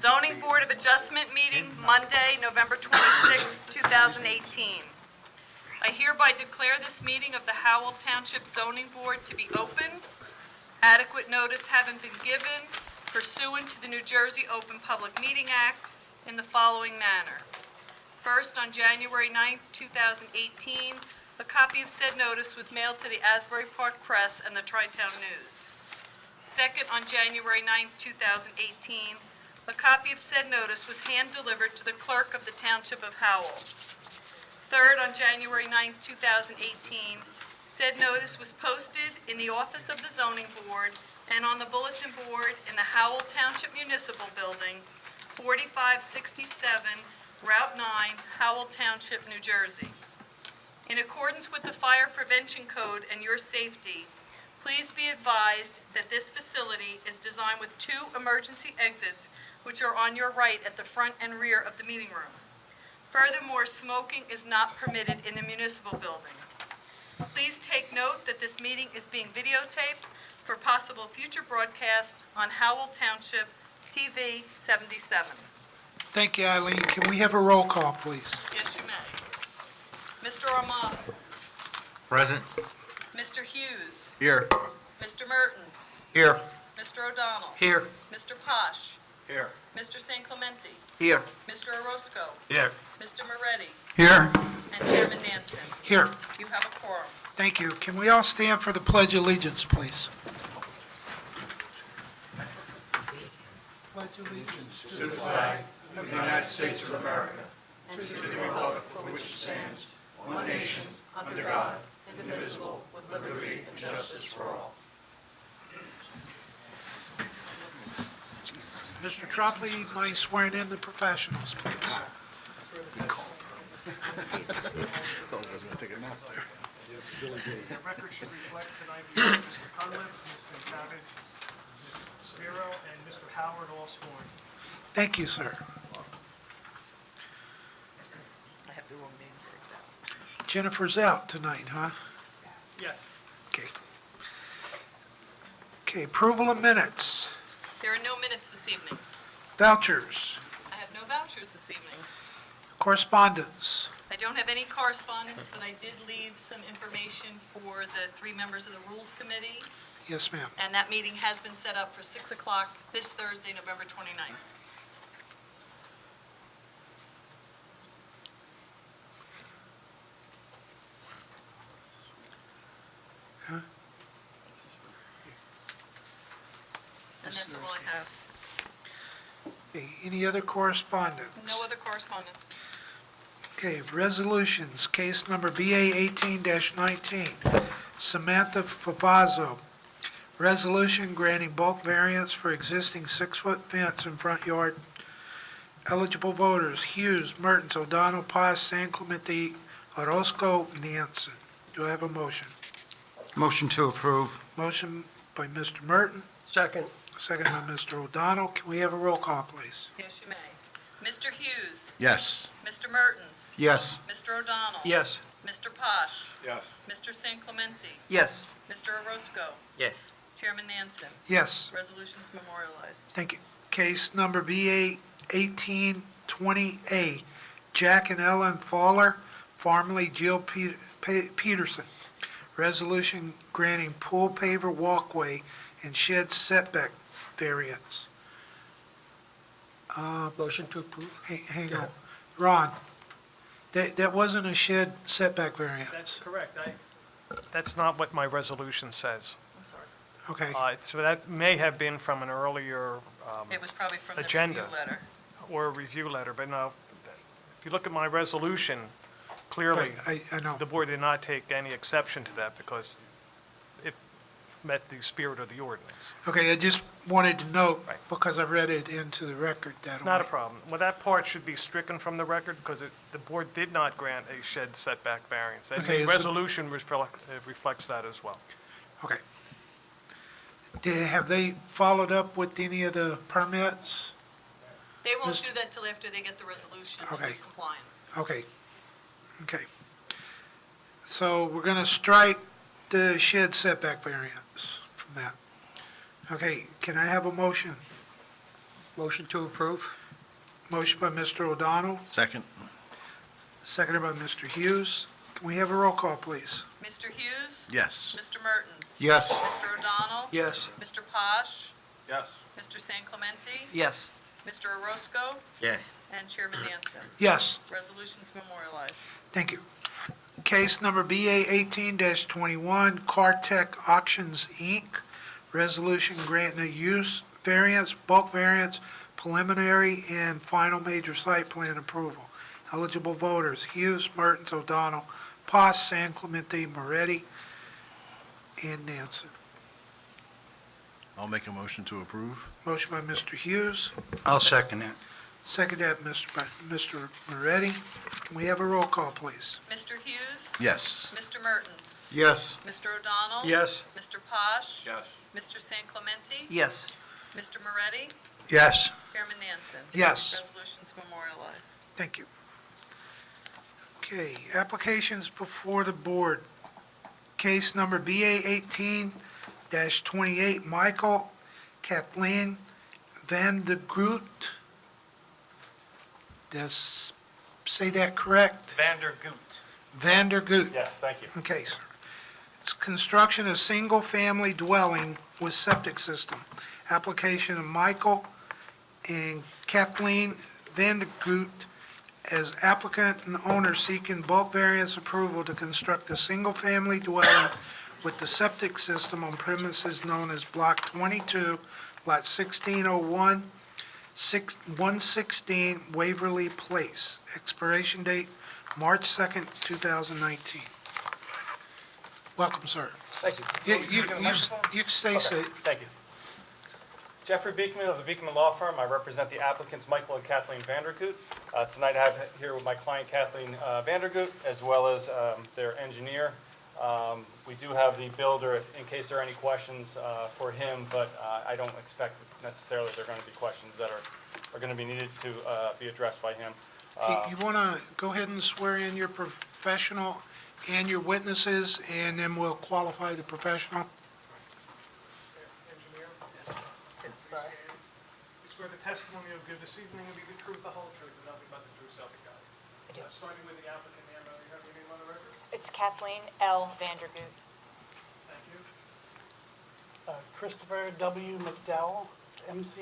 Zoning Board of Adjustment meeting Monday, November 26, 2018. I hereby declare this meeting of the Howell Township Zoning Board to be opened. Adequate notice having been given pursuant to the New Jersey Open Public Meeting Act in the following manner. First, on January 9, 2018, a copy of said notice was mailed to the Asbury Park Press and the Tri-Town News. Second, on January 9, 2018, a copy of said notice was hand-delivered to the clerk of the Township of Howell. Third, on January 9, 2018, said notice was posted in the office of the Zoning Board and on the bulletin board in the Howell Township Municipal Building, 4567 Route 9, Howell Township, New Jersey. In accordance with the Fire Prevention Code and your safety, please be advised that this facility is designed with 2 emergency exits, which are on your right at the front and rear of the meeting room. Furthermore, smoking is not permitted in the municipal building. Please take note that this meeting is being videotaped for possible future broadcast on Howell Township TV 77. Thank you, Eileen. Can we have a roll call, please? Yes, you may. Mr. Armato. Present. Mr. Hughes. Here. Mr. Mertens. Here. Mr. O'Donnell. Here. Mr. Posh. Here. Mr. St. Clementi. Here. Mr. Orozco. Here. Mr. Moretti. Here. And Chairman Nansen. Here. You have a quorum. Thank you. Can we all stand for the Pledge of Allegiance, please? Pledge allegiance to the flag of the United States of America, and to the republic for which it stands, one nation, under God, indivisible, with liberty and justice for all. Mr. Tropley, you mind swearing in the professionals, please? The record should reflect tonight Mr. Cunliffe, Mr. Savage, Ms. Spiro, and Mr. Howard all sworn. Thank you, sir. I have the wrong name tagged out. Jennifer's out tonight, huh? Yes. Okay. Okay, approval of minutes. There are no minutes this evening. Vouchers. I have no vouchers this evening. Correspondence. I don't have any correspondence, but I did leave some information for the 3 members of the Rules Committee, Yes, ma'am. and that meeting has been set up for 6 o'clock this Thursday, November 29th. Huh? And that's all I have. Okay, any other correspondence? No other correspondence. Okay, resolutions, case number VA 18-19, Samantha Favazzo. Resolution granting bulk variance for existing 6-foot fence in front yard. Eligible voters, Hughes, Mertens, O'Donnell, Paz, San Clemente, Orozco, Nansen. Do I have a motion? Motion to approve. Motion by Mr. Merton, Second. second by Mr. O'Donnell. Can we have a roll call, please? Yes, you may. Mr. Hughes. Yes. Mr. Mertens. Yes. Mr. O'Donnell. Yes. Mr. Posh. Yes. Mr. St. Clementi. Yes. Mr. Orozco. Yes. Chairman Nansen. Yes, Resolutions memorialized. thank you. Case number VA 1820A, Jack and Ellen Fowler, formerly Jill Peterson. Resolution granting pool paver walkway and shed setback variance. Motion to approve. Hang on. Ron, that wasn't a shed setback That's variance. correct. That's not what my resolution says. I'm sorry. Okay, So that may have been from an earlier It was probably from the Agenda. review letter. or a review letter, but no, if you look at my resolution, clearly, right, I know. the board did not take any exception to that because it met the spirit of the ordinance. Okay, I just wanted to note, Right. because I read it into the record that way. Not a problem. Well, that part should be stricken from the record because the board did not grant a shed setback variance. And Okay, the so- resolution reflects that as well. Okay. Have they followed up with any of the permits? They won't Mr. do that till after they get the resolution into Okay. compliance. Okay. Okay. So we're going to strike the shed setback variance from that. Okay, can I have a motion? Motion to approve. Motion by Mr. O'Donnell, Second. seconded by Mr. Hughes. Can we have a roll call, please? Mr. Hughes? Yes. Mr. Mertens? Yes. Mr. O'Donnell? Yes. Mr. Posh? Yes. Mr. San Clemente? Yes. Mr. Orozco? Yes. And Chairman Nansen. Yes. Resolution's memorialized. Thank you. Case number BA 18-21, Cartech Auctions, Inc., resolution granting a use variance, bulk variance, preliminary and final major site plan approval. Eligible voters: Hughes, Mertens, O'Donnell, Pos, San Clemente, Moretti, and Nansen. I'll make a motion to approve. Motion by Mr. Hughes, I'll second that. second by Mr. Moretti. Can we have a roll call, please? Mr. Hughes? Yes. Mr. Mertens? Yes. Mr. O'Donnell? Yes. Mr. Posh? Yes. Mr. San Clemente? Yes. Mr. Moretti? Yes. Chairman Nansen. Yes. Resolution's memorialized. Thank you. Okay, applications before the board. Case number BA 18-28, Michael, Kathleen Van de Groot. Did I say that correct? Vandergoot. Van der Goot. Yes, thank you. Okay, sir. It's construction of single-family dwelling with septic system. Application of Michael and Kathleen Van de Groot as applicant and owner seeking bulk variance approval to construct a single-family dwelling with the septic system on premises known as Block 22, Lot 1601, 116 Waverly Place. Expiration date, March 2nd, 2019. Welcome, sir. Thank you. You can stay seated. Thank you. Jeffrey Beekman of the Beekman Law Firm. I represent the applicants Michael and Kathleen Vandergoot. Tonight I have here with my client Kathleen Vandergoot, as well as their engineer. We do have the builder in case there are any questions for him, but I don't expect necessarily there are going to be questions that are going to be needed to be addressed by him. You want to go ahead and swear in your professional and your witnesses, and then we'll qualify the professional? Engineer? You swear the testimony you'll give this evening will be the truth, the whole truth, and nothing but the truth, so help you God. I do. Starting with the applicant, ma'am, you have your name on the record? It's Kathleen L. Vandergoot. Thank you. Christopher W. McDowell, McDowell. And you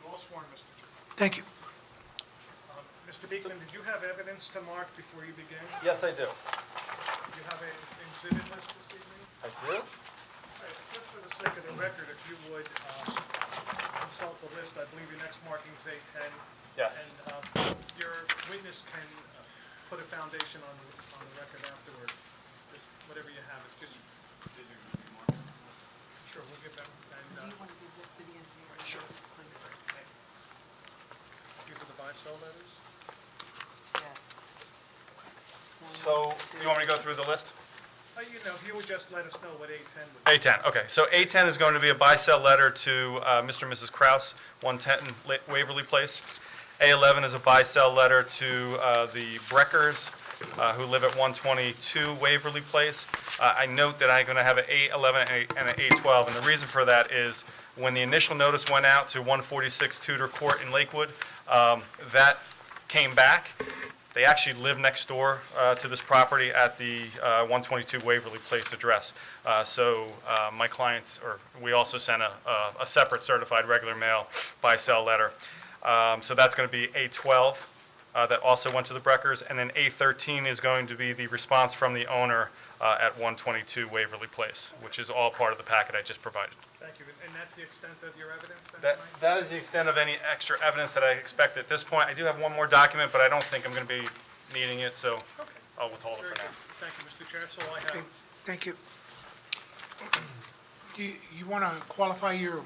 all sworn, Mr. Chairman. Thank you. Mr. Beekman, did you have evidence to mark before you begin? Yes, I do. Do you have an exhibit list this evening? I do. All right, just for the sake of the record, if you would consult the list, I believe your next marking is A10. Yes. And your witness can put a foundation on the record afterward. Just whatever you have, it's just. Sure, we'll give them. And, want to give this to the engineer? Sure. These are the buy-sell letters? Yes. So you want me to go through the list? If you would just let us know what A10 would be. A10, okay. So A10 is going to be a buy-sell letter to Mr. and Mrs. Kraus, 110 Waverly Place. A11 is a buy-sell letter to the Breckers, who live at 122 Waverly Place. I note that I'm going to have an A11 and an A12, and the reason for that is when the initial notice went out to 146 Tudor Court in Lakewood, that came back. They actually live next door to this property at the 122 Waverly Place address. So my clients, or we also sent a separate certified regular mail buy-sell letter. So that's going to be A12 that also went to the Breckers. And then A13 is going to be the response from the owner at 122 Waverly Place, which is all part of the packet I just provided. Thank you. And that's the extent of your evidence then That, tonight? that is the extent of any extra evidence that I expect at this point. I do have one more document, but I don't think I'm going to be needing it, so Okay. I'll withhold it Very for now. good. Thank you, Mr. Chair. That's all I Okay, have. thank you. Do you want to qualify your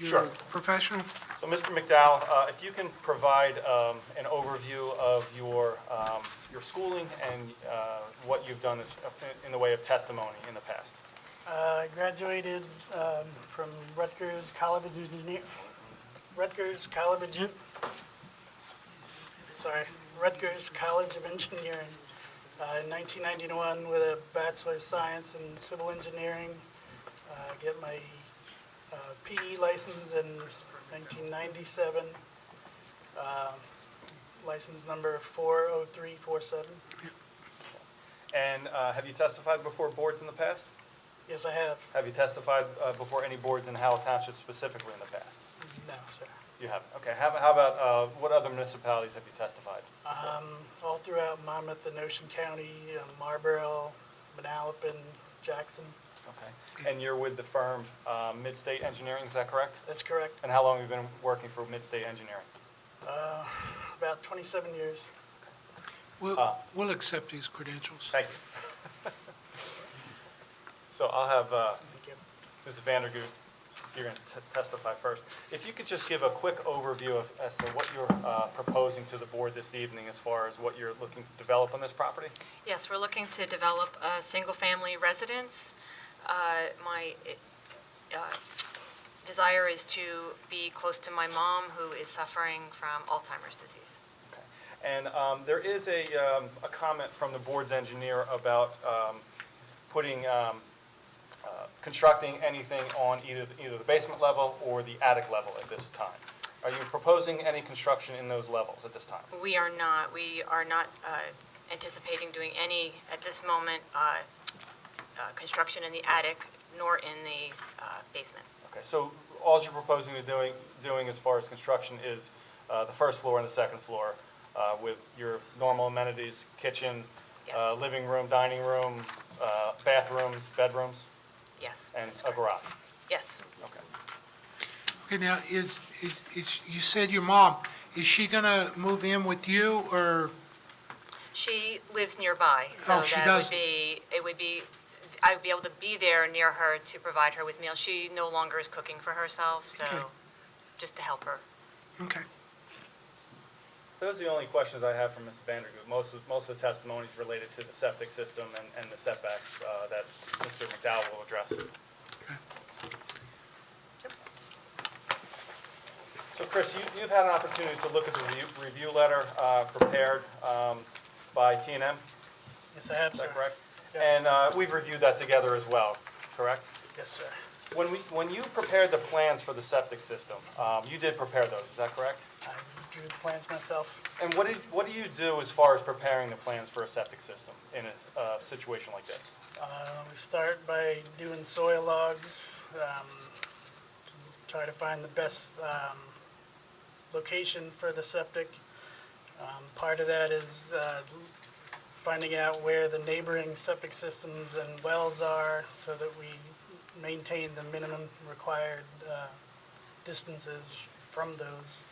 Sure. professional? So, Mr. McDowell, if you can provide an overview of your schooling and what you've done in the way of testimony in the past. I graduated from Rutgers College of Engineering in 1991 with a Bachelor of Science in Civil Engineering. Get my PE license in 1997, license number 40347. And have you testified before boards in the past? Yes, I have. Have you testified before any boards in Howell Township specifically in the past? No, sir. You haven't. Okay. How about what other municipalities have you testified? All throughout Monmouth and Ocean County, Marlboro, Manalapan, Jackson. Okay. And you're with the firm Midstate Engineering, is that correct? That's correct. And how long have you been working for Midstate Engineering? About 27 years. We'll accept these credentials. Thank you. So I'll have Thank you. Mrs. Vandergood, you're going to testify first. If you could just give a quick overview as to what you're proposing to the board this evening as far as what you're looking to develop on this property? Yes, we're looking to develop a single-family residence. My desire is to be close to my mom, who is suffering from Alzheimer's disease. Okay. And there is a comment from the board's engineer about constructing anything on either the basement level or the attic level at this time. Are you proposing any construction in those levels at this time? We are not anticipating doing any, at this moment, construction in the attic nor in the basement. Okay, so all you're proposing to doing as far as construction is the first floor and the second floor with your normal amenities, kitchen, Yes. living room, dining room, bathrooms, bedrooms, Yes. and that's a correct. garage? Yes. Okay. Okay, now, is you said your mom, is she gonna move in with you, or, She lives nearby, so Oh, she that does. I would be able to be there near her to provide her with meals. She no longer is cooking for herself, so Okay. just to help her. okay. Those are the only questions I have from Ms. Vandergood. Most of the testimony is related to the septic system and the setbacks that Mr. McDowell will address. So Chris, you've had an opportunity to look at the review letter prepared by T&M, Yes, I have, is sir. that correct? Yeah. And we've reviewed that together as well, correct? Yes, sir. When you prepared the plans for the septic system, you did prepare those, is that correct? I drew the plans myself. And what do you do as far as preparing the plans for a septic system in a situation like this? We start by doing soil logs, try to find the best location for the septic. Part of that is finding out where the neighboring septic systems and wells are so that we maintain the minimum required distances from those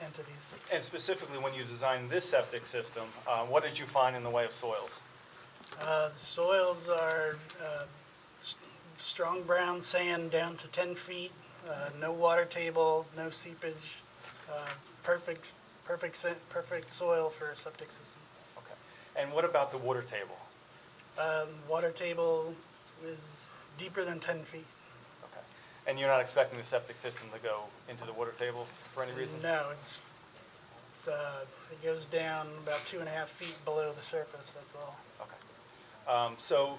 entities. And specifically, when you designed this septic system, what did you find in the way of soils? The soils are strong brown sand down to 10 feet, no water table, no seepage, perfect soil for a septic system. Okay. And what about the water table? Water table is deeper than 10 feet. Okay. And you're not expecting the septic system to go into the water table for any reason? No, it goes down about 2.5 feet below the surface, that's all. Okay. So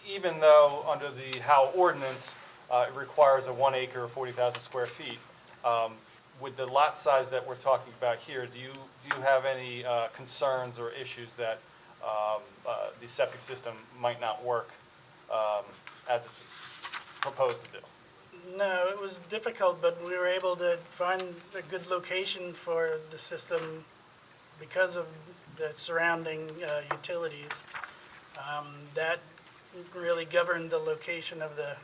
even though under the Howell ordinance, it requires a 1 acre, 40,000 square feet, with the lot size that we're talking about here, do you have any concerns or issues that the septic system might not work as it's proposed to do? No, it was difficult, but we were able to find a good location for the system because of the surrounding utilities. That really governed the location of the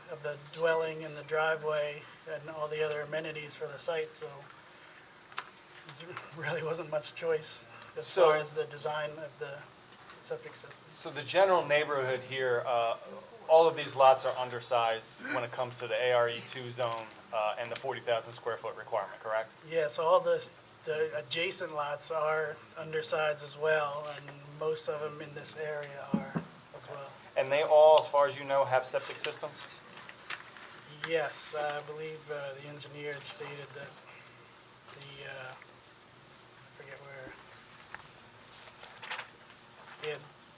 dwelling and the driveway and all the other amenities for the site, so there really wasn't much choice as So- far as the design of the septic system. So the general neighborhood here, all of these lots are undersized when it comes to the ARE2 zone and the 40,000 square foot requirement, correct? Yes, all the adjacent lots are undersized as well, and most of them in this area are as well. And they all, as far as you know, have septic systems? Yes, I believe the engineer had stated that I forget where,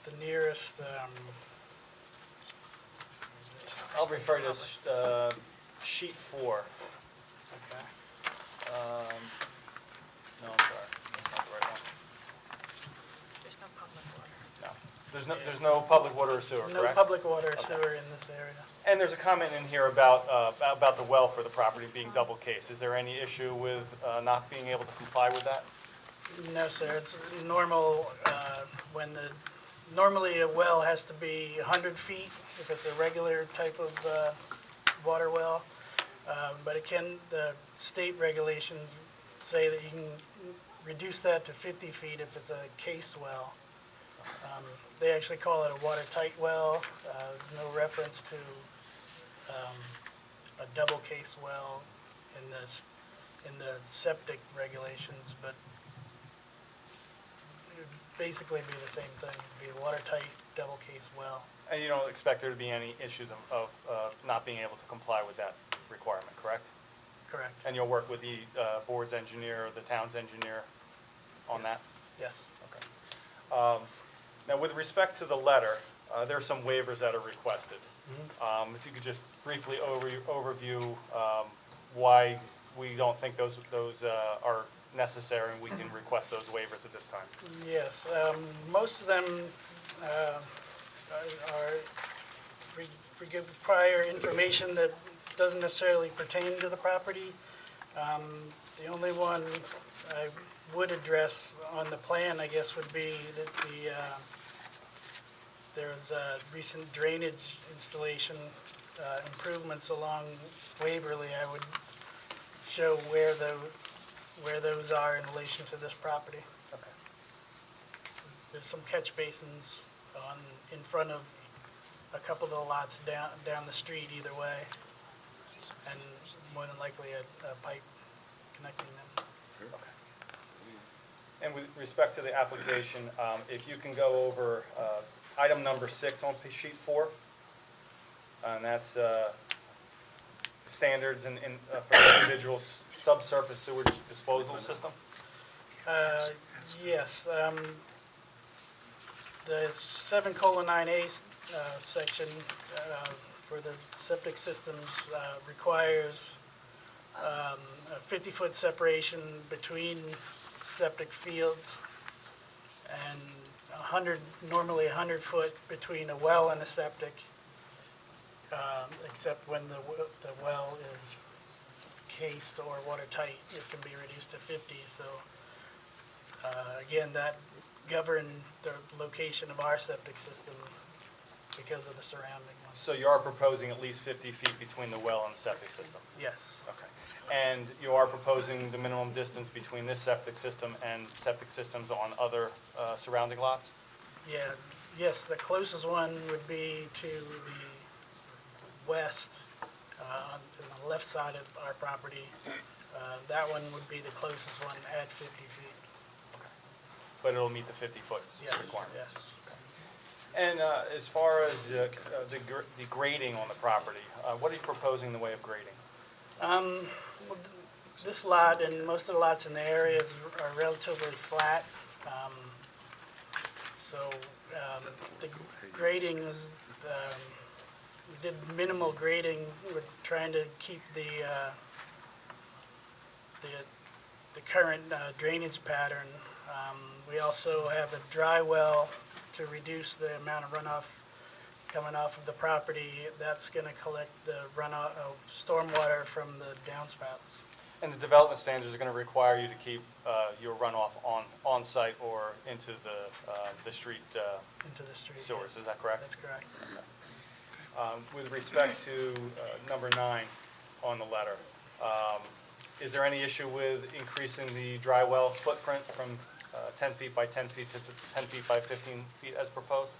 the nearest, I'll refer to sheet 4. Okay. No, I'm sorry, that's not the right one. There's no public water. No, there's no public water or sewer, No correct? public water or sewer in this area. And there's a comment in here about the well for the property being double case. Is there any issue with not being able to comply with that? No, sir, it's normal, normally a well has to be 100 feet if it's a regular type of water well. But the state regulations say that you can reduce that to 50 feet if it's a case well. They actually call it a watertight well. There's no reference to a double case well in the septic regulations, but it would basically be the same thing. It'd be a watertight double case well. And you don't expect there to be any issues of not being able to comply with that requirement, correct? Correct. And you'll work with the board's engineer or the town's engineer on that? Yes. Okay. Now, with respect to the letter, there are some waivers that are requested. If you could just briefly overview why we don't think those are necessary and we can request those waivers at this time. Yes, most of them require information that doesn't necessarily pertain to the property. The only one I would address on the plan, I guess, would be that there's a recent drainage installation improvements along Waverly. I would show where those are in relation to this property. Okay. There's some catch basins in front of a couple of the lots down the street either way, and more than likely a pipe connecting them. And with respect to the application, if you can go over item number 6 on sheet 4, and that's standards for the individual subsurface sewer disposal system. Yes, the 7:9A section for the septic systems requires a 50-foot separation between septic fields and normally 100 foot between a well and a septic, except when the well is cased or watertight, it can be reduced to 50. So again, that governed the location of our septic system because of the surrounding ones. So you are proposing at least 50 feet between the well and the septic system? Yes. Okay. And you are proposing the minimum distance between this septic system and septic systems on other surrounding lots? Yeah, yes, the closest one would be to the west, on the left side of our property. That one would be the closest one at 50 feet. But it'll meet the 50-foot Yes, requirement? yes. And as far as the grading on the property, what are you proposing in the way of grading? Well, this lot and most of the lots in the area are relatively flat. The grading is, we did minimal grading. We're trying to keep the current drainage pattern. We also have a dry well to reduce the amount of runoff coming off of the property. That's going to collect the runoff stormwater from the downspouts. And the development standards are going to require you to keep your runoff on-site or into the street Into the street. sewers, is that correct? That's correct. With respect to number 9 on the letter, is there any issue with increasing the dry well footprint from 10 feet by 10 feet to 10 feet by 15 feet as proposed?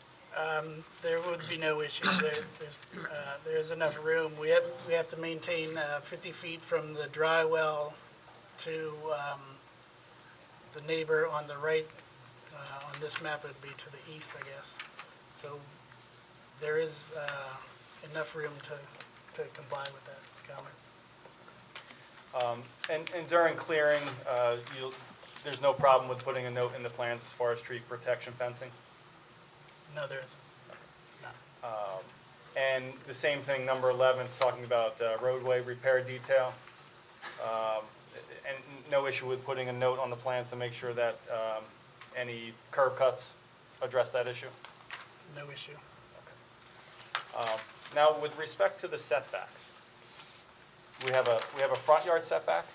There would be no issue. There's enough room. We have to maintain 50 feet from the dry well to the neighbor on the right. On this map, it would be to the east, I guess. So there is enough room to comply with that comment. And during clearing, there's no problem with putting a note in the plans as far as tree protection fencing? No, there isn't. No. And the same thing, number 11, is talking about roadway repair detail. And no issue with putting a note on the plans to make sure that any curb cuts address that issue. No issue. Now, with respect to the setback, we have a front yard setback,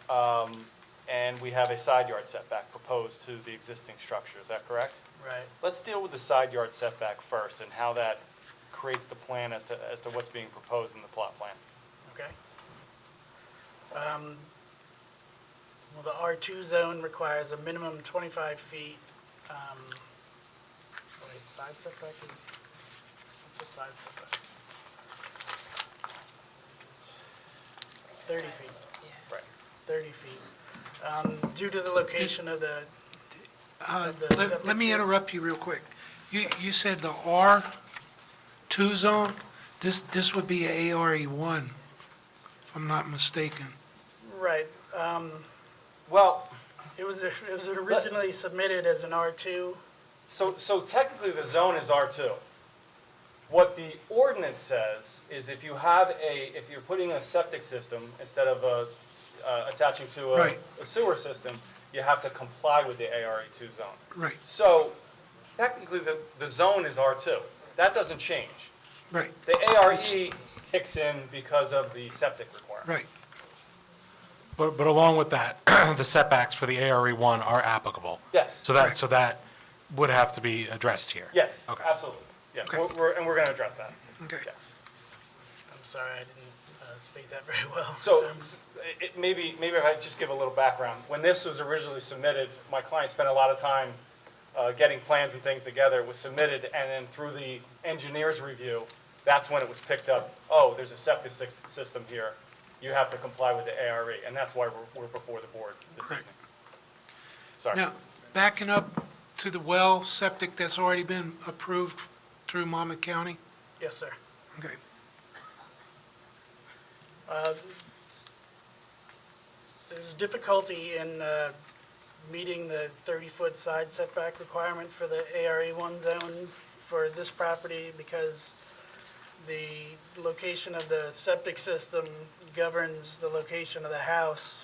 and we have a side yard setback proposed to the existing structure. Is that correct? Right. Let's deal with the side yard setback first and how that creates the plan as to what's being proposed in the plot plan. Okay. Well, the R2 zone requires a minimum 25 feet. Wait, side setback is, what's a side setback? 30 feet. Right. 30 feet. Due to the location of the, Let me interrupt you real quick. You said the R2 zone, this would be a ARE1, if I'm not mistaken. right. Well, It was originally submitted as an R2. so technically the zone is R2. What the ordinance says is if you're putting a septic system instead of attaching to Right. a sewer system, you have to comply with the ARE2 zone. Right, So technically the zone is R2. That doesn't change. right, The ARE kicks in because of the septic requirement. right. But along with that, the setbacks for the ARE1 are applicable. Yes. So that would have to be addressed here. Yes, Okay. absolutely. Yes, Okay. we're going to address that. Okay. Yes. I'm sorry, I didn't state that very well. So maybe if I just give a little background. When this was originally submitted, my client spent a lot of time getting plans and things together. It was submitted, and then through the engineer's review, that's when it was picked up, oh, there's a septic system here. You have to comply with the ARE, and that's why we're before the board this Correct. evening. Sorry. Now, backing up to the well septic that's already been approved through Monmouth County? Yes, sir. Okay, There's difficulty in meeting the 30-foot side setback requirement for the ARE1 zone for this property because the location of the septic system governs the location of the house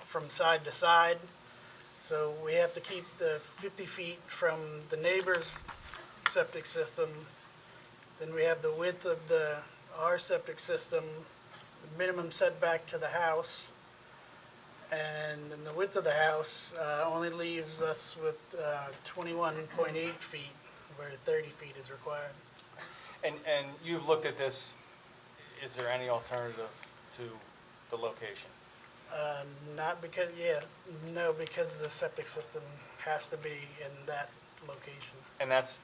from side to side. So we have to keep the 50 feet from the neighbor's septic system. Then we have the width of our septic system, the minimum setback to the house. And then the width of the house only leaves us with 21.8 feet, where 30 feet is required. And you've looked at this, is there any alternative to the location? Not because, because the septic system has to be in that location. And that's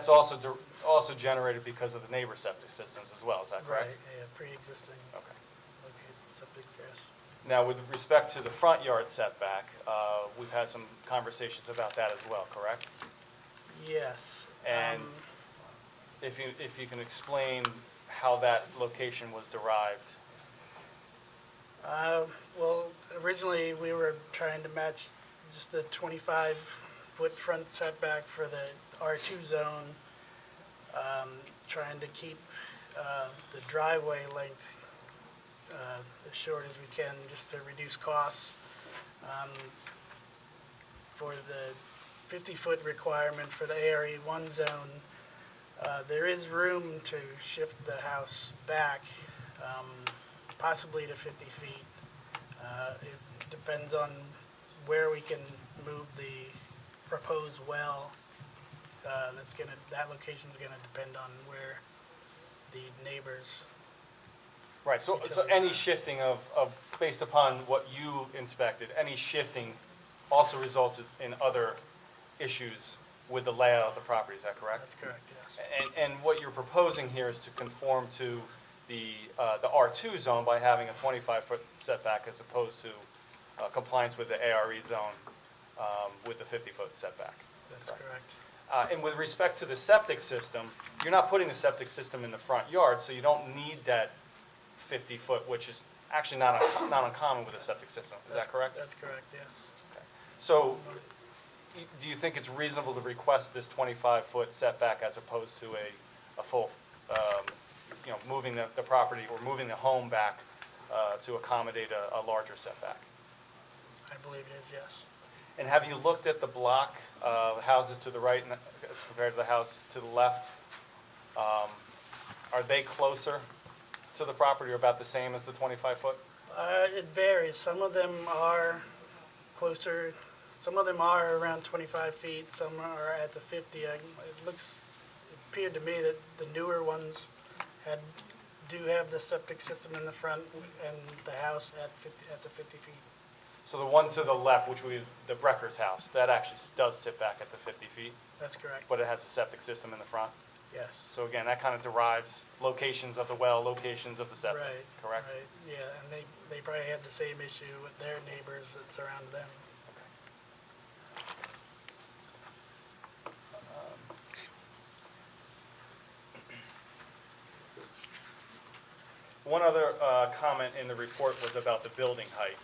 also generated because of the neighbor septic systems as well, is that correct? Right, yeah, pre-existing Okay. located septics, yes. Now, with respect to the front yard setback, we've had some conversations about that as well, correct? Yes. And if you can explain how that location was derived. Well, originally, we were trying to match just the 25-foot front setback for the R2 zone, trying to keep the driveway length as short as we can, just to reduce costs. For the 50-foot requirement for the ARE1 zone, there is room to shift the house back, possibly to 50 feet. It depends on where we can move the proposed well. That location's gonna depend on where the neighbors. Right, so any shifting of, based upon what you inspected, any shifting also results in other issues with the layout of the property, is that correct? That's correct, yes. And what you're proposing here is to conform to the R2 zone by having a 25-foot setback as opposed to compliance with the ARE zone with the 50-foot setback. That's correct. And with respect to the septic system, you're not putting the septic system in the front yard, so you don't need that 50-foot, which is actually not uncommon with a septic system. Is that correct? That's correct, yes. So do you think it's reasonable to request this 25-foot setback as opposed to a a full, moving the property or moving the home back to accommodate a larger setback. I believe it is, yes. And have you looked at the block of houses to the right as compared to the houses to the left? Are they closer to the property or about the same as the 25-foot? It varies. Some of them are closer, some of them are around 25 feet, some are at the 50. It appeared to me that the newer ones do have the septic system in the front and the house at the 50 feet. So the one to the left, the Brecker's house, that actually does sit back at the 50 feet, That's correct. but it has a septic system in the front. Yes. So again, that kind of derives locations of the well, locations of the septic, Right. correct? Right, yeah, and they probably had the same issue with their neighbors that surround them. One other comment in the report was about the building height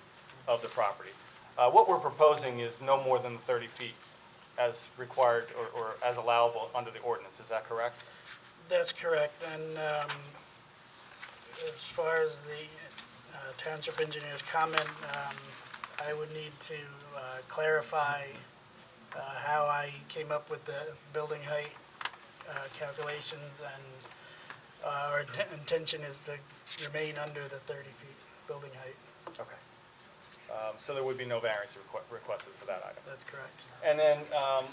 of the property. What we're proposing is no more than 30 feet as required or as allowable under the ordinance, is that correct? That's correct, and as far as the township engineer's comment, I would need to clarify how I came up with the building height calculations, and our intention is to remain under the 30 feet building height. Okay. So there would be no variance requested for that item. That's correct. And then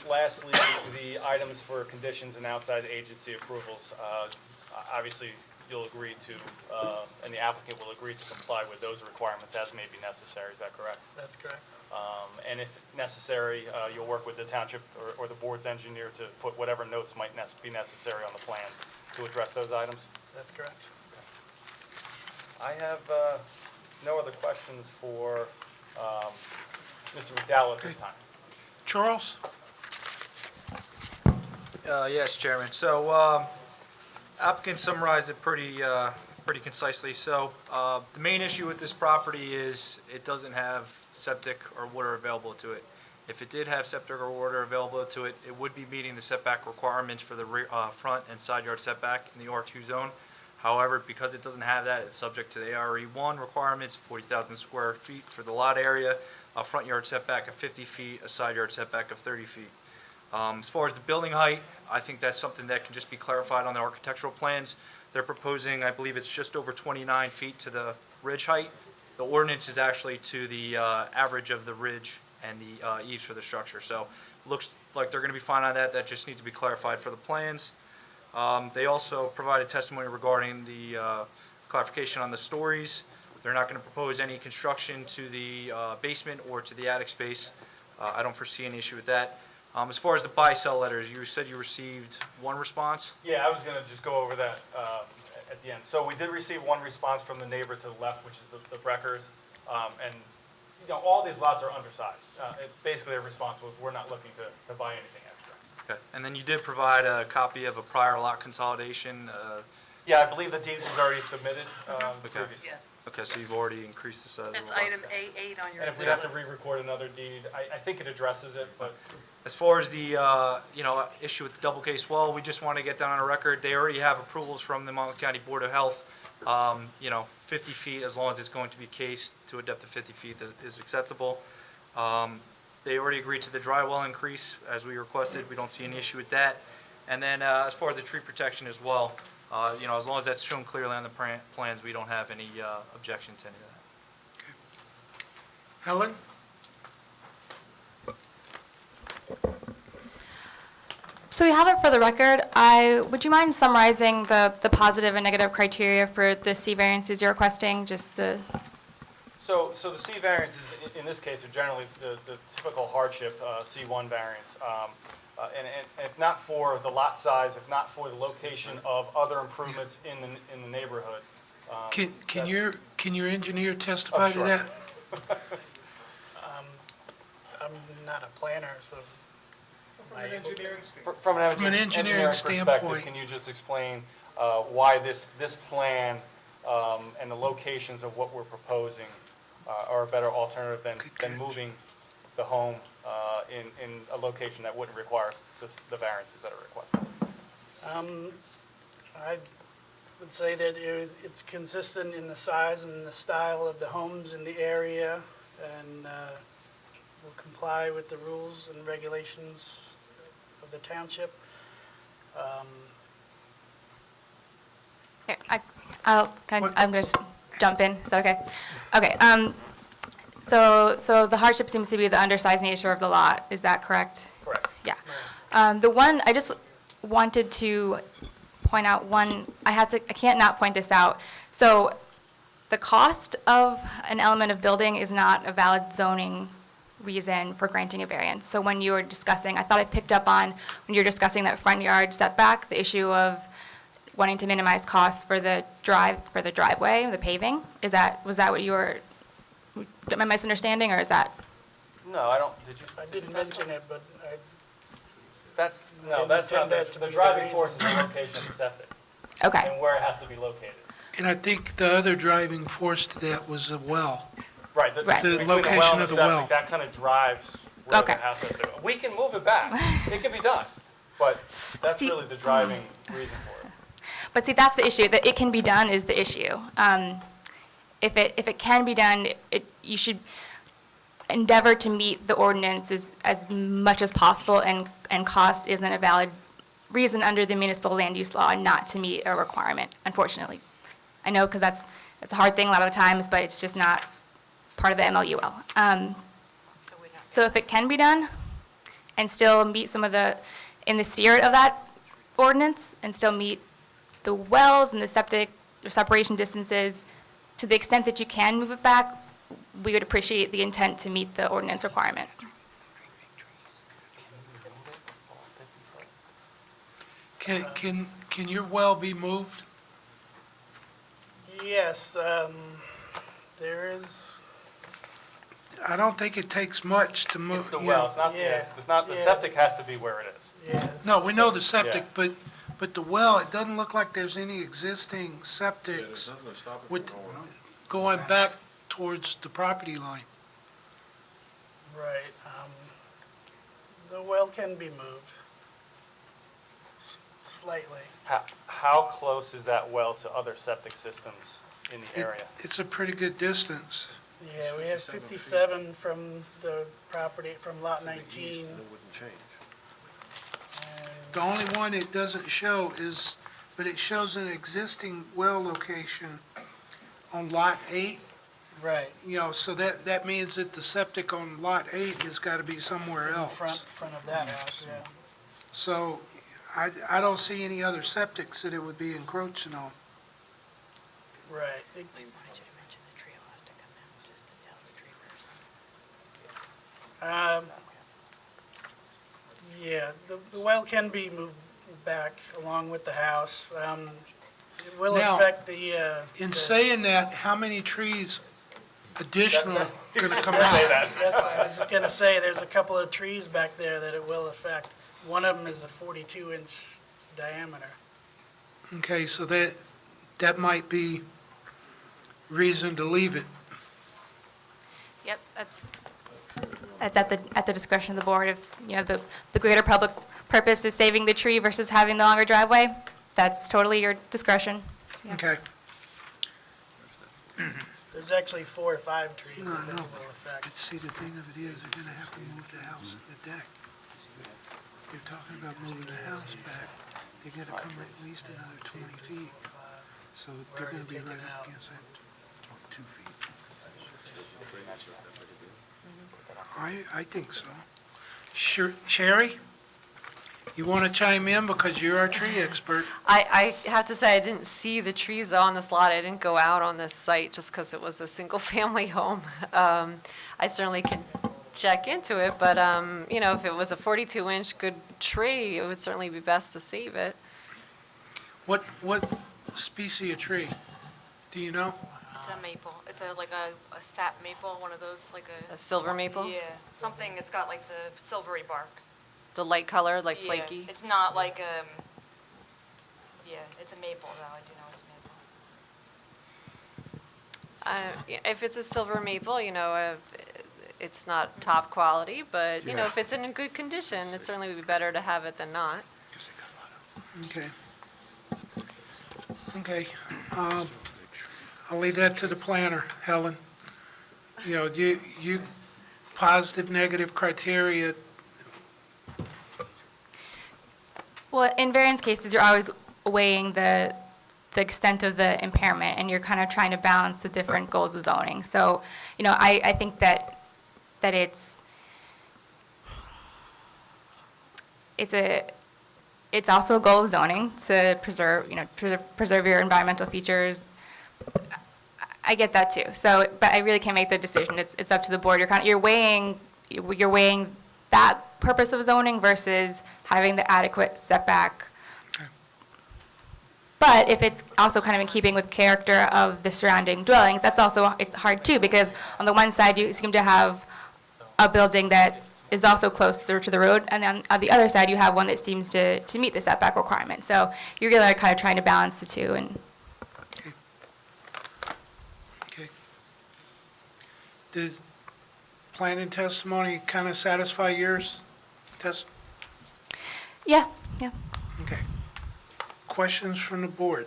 lastly, the items for conditions and outside agency approvals, obviously you'll agree to, and the applicant will agree to comply with those requirements as may be necessary, is that correct? That's correct. And if necessary, you'll work with the township or the board's engineer to put whatever notes might be necessary on the plans to address those items? That's correct. I have no other questions for Mr. McDowell at this time. Charles? Yes, Chairman. So applicant summarized it pretty concisely. So the main issue with this property is it doesn't have septic or water available to it. If it did have septic or water available to it, it would be meeting the setback requirements for the front and side yard setback in the R2 zone. However, because it doesn't have that, it's subject to the ARE1 requirements, 40,000 square feet for the lot area, a front yard setback of 50 feet, a side yard setback of 30 feet. As far as the building height, I think that's something that can just be clarified on the architectural plans. They're proposing, I believe it's just over 29 feet to the ridge height. The ordinance is actually to the average of the ridge and the eaves for the structure. So looks like they're going to be fine on that. That just needs to be clarified for the plans. They also provided testimony regarding the clarification on the stories. They're not going to propose any construction to the basement or to the attic space. I don't foresee any issue with that. As far as the buy-sell letters, you said you received one response? Yeah, I was going to just go over that at the end. So we did receive one response from the neighbor to the left, which is the Breckers. And, all these lots are undersized. It's basically a response was, we're not looking to buy anything extra. Okay. And then you did provide a copy of a prior lot consolidation. Yeah, I believe the deed was already submitted previously. Yes. Okay, so you've already increased the size of the That's lot. item A8 on your And if we exhibit have to list. re-record another deed, I think it addresses it, but As far as the, issue with the double case well, we just want to get that on a record. They already have approvals from the Monmouth County Board of Health. 50 feet, as long as it's going to be cased to a depth of 50 feet is acceptable. They already agreed to the dry well increase as we requested. We don't see any issue with that. And then as far as the tree protection as well, as long as that's shown clearly on the plans, we don't have any objection to any of that. Helen? So we have it for the record. Would you mind summarizing the positive and negative criteria for the C variances you're requesting? Just the. So the C variances in this case are generally the typical hardship C1 variance. And if not for the lot size, if not for the location of other improvements in the neighborhood. Can your engineer testify to sure. that? I'm not a planner, so. From an engineering standpoint. From an From an engineering perspective, standpoint. can you just explain why this plan and the locations of what we're proposing are a better alternative than moving the home in a location that wouldn't require the variances that are requested? I would say that it's consistent in the size and the style of the homes in the area, and will comply with the rules and regulations of the township. Here, I'm going to just jump in. Is that okay? Okay. So the hardship seems to be the undersized nature of the lot. Is that correct? Correct. Yeah. The one, I just wanted to point out one, I can't not point this out. So the cost of an element of building is not a valid zoning reason for granting a variance. So when you were discussing, I thought I picked up on, when you were discussing that front yard setback, the issue of wanting to minimize costs for the driveway, the paving. Was that what you were, am I misunderstanding, or is that? No, I don't, did you? I didn't mention it, but That's not, intend that to the be the driving reason. force is the location of the septic Okay. and where it has to be located. And I think the other driving force to that was a well. Right. Right. The between the location well and of the septic, well. that kind of drives where the Okay. house has to go. We can move it back. It can be done. But that's See- really the driving reason for it. But see, that's the issue, that it can be done is the issue. If it can be done, you should endeavor to meet the ordinance as much as possible, and cost isn't a valid reason under the municipal land use law not to meet a requirement, unfortunately. I know, because that's a hard thing a lot of the times, but it's just not part of the MLUL. So if it can be done, and still meet some of in the spirit of that ordinance, and still meet the wells and the septic, or separation distances, to the extent that you can move it back, we would appreciate the intent to meet the ordinance requirement. Can your well be moved? yes, there is, I don't think it takes much to move. It's the you well, know. it's not, Yeah. it's not, the Yeah. septic has to be where it is. yeah. No, we know the septic, Yeah. but the well, it doesn't look like there's any existing septics with, going back towards the property line. Right. The well can be moved slightly. How close is that well to other septic systems in the area? It's a pretty good distance. Yeah, we have 57 from the property, from lot 19. The only one it doesn't show is, but it shows an existing well location on Lot 8. Right, You know, so that means that the septic on Lot 8 has got to be somewhere in else. front of that house, yeah. So I don't see any other septics that it would be encroaching on. Right. Yeah, the well can be moved back along with the house. It will Now, affect the. In the- saying that, how many trees additional are going to come Say out? that. I was just gonna say, there's a couple of trees back there that it will affect. One of them is a 42-inch diameter. Okay, so that might be reason to leave it. Yep, that's at the discretion of the board. If, the greater public purpose is saving the tree versus having the longer driveway, that's totally your discretion. Yeah. Okay. There's actually 4 or 5 trees No, that no, will affect. but see, the thing of it is, they're going to have to move the house and the deck. They're talking about moving the house back. They're going to come at least another 20 feet. So they're going to be right up against that 2 feet. I think so. Sherry, you want to chime in because you're our tree expert? I have to say, I didn't see the trees on this lot. I didn't go out on this site just because it was a single-family home. I certainly can check into it, but, if it was a 42-inch good tree, it would certainly be best to save it. What species of tree? Do you know? It's a maple. It's like a sap maple, one of those, like A silver maple? Yeah, something, it's got like the silvery bark. The light color, like Yeah, flaky? it's not like, yeah, it's a maple though, I do know it's maple. Yeah, if it's a silver maple, it's not top quality, but, if it's in good condition, it certainly would be better to have it than not. Okay. Okay, I'll leave that to the planner, Helen. You know, you, positive, negative criteria, Well, in variance cases, you're always weighing the extent of the impairment, and you're kind of trying to balance the different goals of zoning. So, you know, I think that it's also a goal of zoning to preserve, you know, preserve your environmental features. I get that too. So, but I really can't make the decision. It's up to the board. You're weighing that purpose of zoning versus having the adequate setback. But if it's also kind of in keeping with character of the surrounding dwellings, that's also, it's hard too, because on the one side, you seem to have a building that is also closer to the road, and then on the other side, you have one that seems to meet the setback requirement. So you're really kind of trying to balance the two, and okay. Does planning testimony kind of satisfy yours? yeah. Okay. Questions from the board?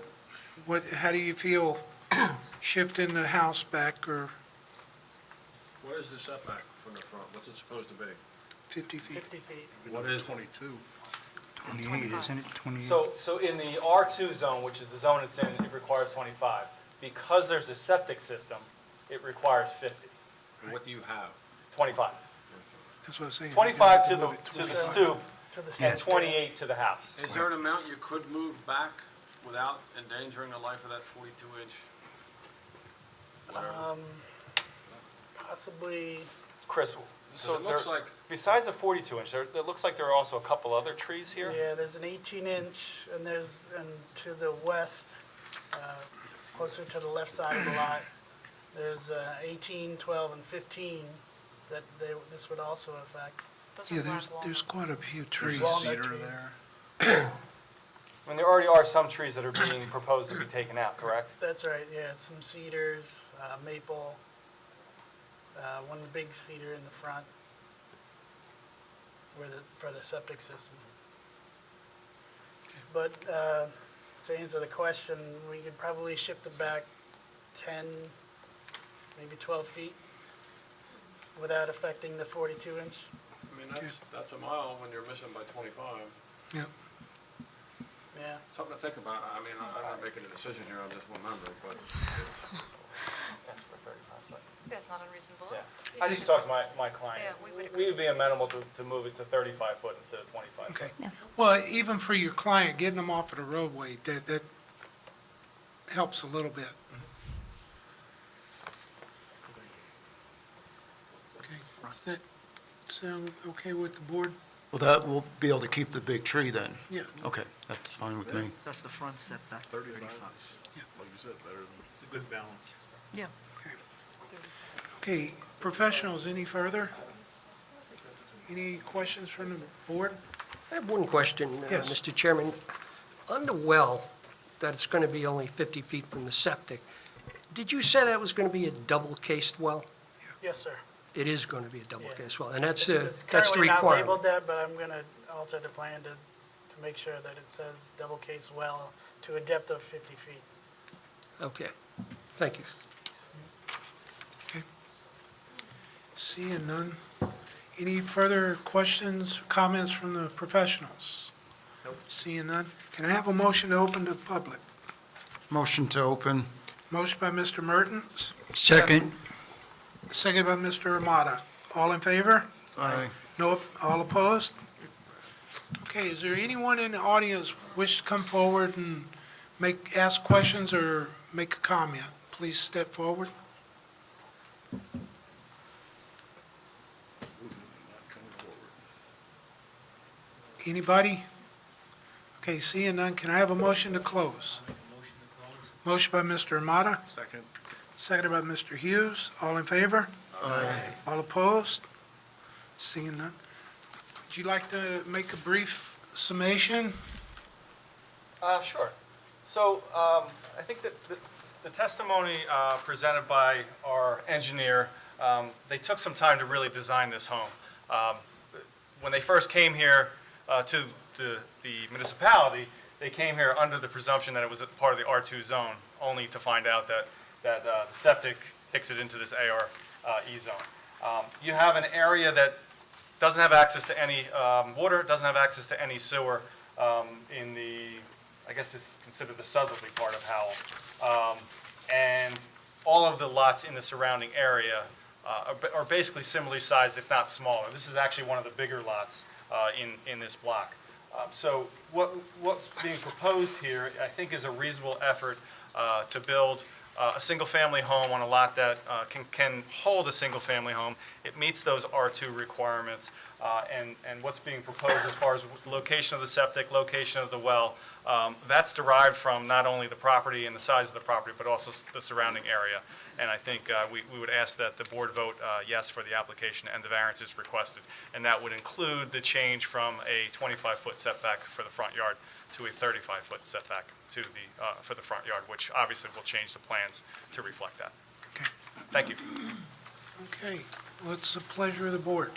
How do you feel shifting the house back or What is the setback from the front? What's it supposed to be? 50 feet? 50 feet. What is 22? 28, isn't it? 28? So in the R2 zone, which is the zone it's in, it requires 25. Because there's a septic system, it requires 50, And what do you have? 25. That's what I'm saying. 25 to Move it the stoop, To the and side. 28 to the house. Is there an amount you could move back without endangering the life of that 42-inch? Whatever. Possibly, Chris, So it looks like, besides the 42-inch, it looks like there are also a couple other trees here. yeah, there's an 18-inch, and to the west, closer to the left side of the lot, there's 18, 12, and 15 that this would also affect. Yeah, there's quite a few trees. Walnut trees. I mean, there already are some trees that are being proposed to be taken out, correct? That's right, yeah, some cedars, maple, one big cedar in the front for the septic system. But to answer the question, we could probably shift it back 10, maybe 12 feet without affecting the 42-inch. I mean, that's a mile when you're missing by 25. Yeah. Yeah. Something to think about. I mean, I'm not making a decision here on this one number, but That's not unreasonable. I just talked to my client. Yeah, we would agree. We would be amenable to move it to 35 foot instead of 25 foot. Okay. Well, even for your client, getting them off of the roadway, that helps a little bit. Okay. Does that sound okay with the board? Well, that, we'll be able to keep the big tree then? Yeah. Okay, that's fine with me. That's the front setback, 35. like you said, better than. It's a good balance. Yeah. Okay, professionals, any further? Any questions from the board? I have one question, Yes. Mr. Chairman. On the well, that it's going to be only 50 feet from the septic, did you say that was going to be a double-cased well? Yes, sir. It is going to be a double-cased well, and It's that's the currently not requirement. labeled that, but I'm going to alter the plan to make sure that it says double case well to a depth of 50 feet. Okay, thank you. Okay. Seeing none. Any further questions, comments from the professionals? Nope. Seeing none. Can I have a motion to open to the public? Motion to open. Motion by Mr. Mertens, Second. second by Mr. Amata. All in favor? Aye. No, all opposed? Okay, is there anyone in the audience wish to come forward and ask questions or make a comment? Please step forward. Anybody? Okay, seeing none, can I have a motion to close? Motion by Mr. Amata, Second. seconded by Mr. Hughes. All in favor? Aye. All opposed? Seeing none. Would you like to make a brief summation? Sure. So I think that the testimony presented by our engineer, they took some time to really design this home. When they first came here to the municipality, they came here under the presumption that it was a part of the R2 zone, only to find out that the septic kicks it into this ARE zone. You have an area that doesn't have access to any water, doesn't have access to any sewer in the, I guess it's considered the southerly part of Howell. And all of the lots in the surrounding area are basically similarly sized, if not smaller. This is actually one of the bigger lots in this block. So what's being proposed here, I think, is a reasonable effort to build a single-family home on a lot that can hold a single-family home. It meets those R2 requirements. And what's being proposed as far as location of the septic, location of the well, that's derived from not only the property and the size of the property, but also the surrounding area. And I think we would ask that the board vote yes for the application and the variances requested. And that would include the change from a 25-foot setback for the front yard to a 35-foot setback to for the front yard, which obviously will change the plans to reflect that. Okay. Thank you. Okay, what's the pleasure of the board?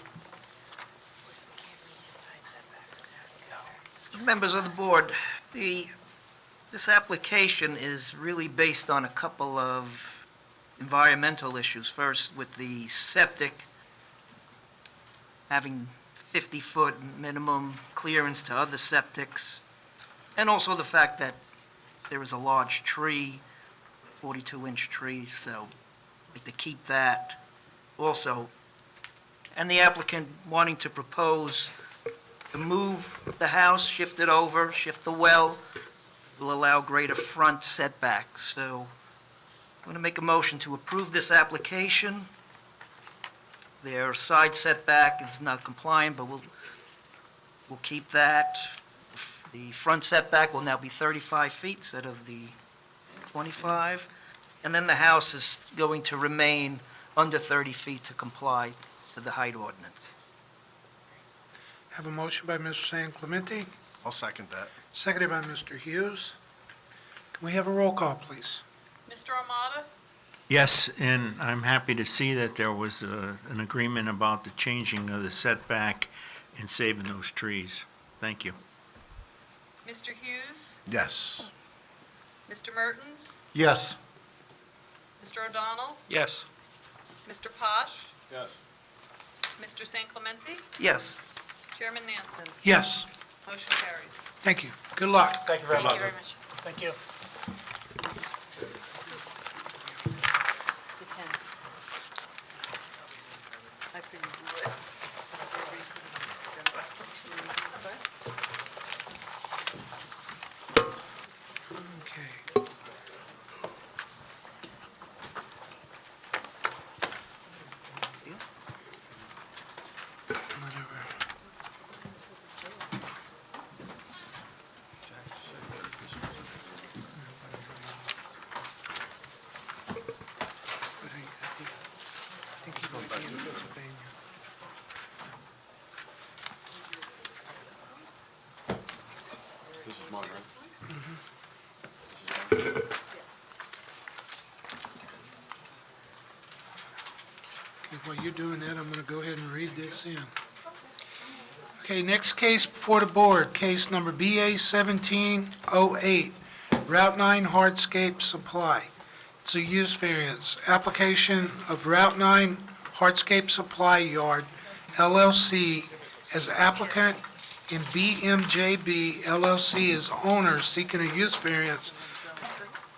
Members of the board, this application is really based on a couple of environmental issues. First, with the septic having 50-foot minimum clearance to other septics, and also the fact that there is a large tree, 42-inch tree, so we like to keep that also. And the applicant wanting to propose to move the house, shift it over, shift the well, will allow greater front setback. So I'm going to make a motion to approve this application. Their side setback is not compliant, but we'll keep that. The front setback will now be 35 feet instead of the 25. And then the house is going to remain under 30 feet to comply to the height ordinance. Have a motion by Mr. San Clemente, I'll second that. seconded by Mr. Hughes. Can we have a roll call, please? Mr. Armato? Yes, and I'm happy to see that there was an agreement about the changing of the setback and saving those trees. Thank you. Mr. Hughes? Yes. Mr. Mertens? Yes. Mr. O'Donnell? Yes. Mr. Posh? Yes. Mr. San Clemente? Yes. Chairman Nansen? Yes, Motion carries. thank you. Good luck. Thank you very much. Thank you very much. Thank you. Okay. Whatever. I think he's going back to Pennsylvania. This is mine, right? Okay, while you're doing that, I'm going to go ahead and read this in. Okay, next case before the board, case number BA 1708, Route 9 Hardscape Supply. It's a use variance. Application of Route 9 Hardscape Supply Yard LLC as applicant and BMJB LLC as owner seeking a use variance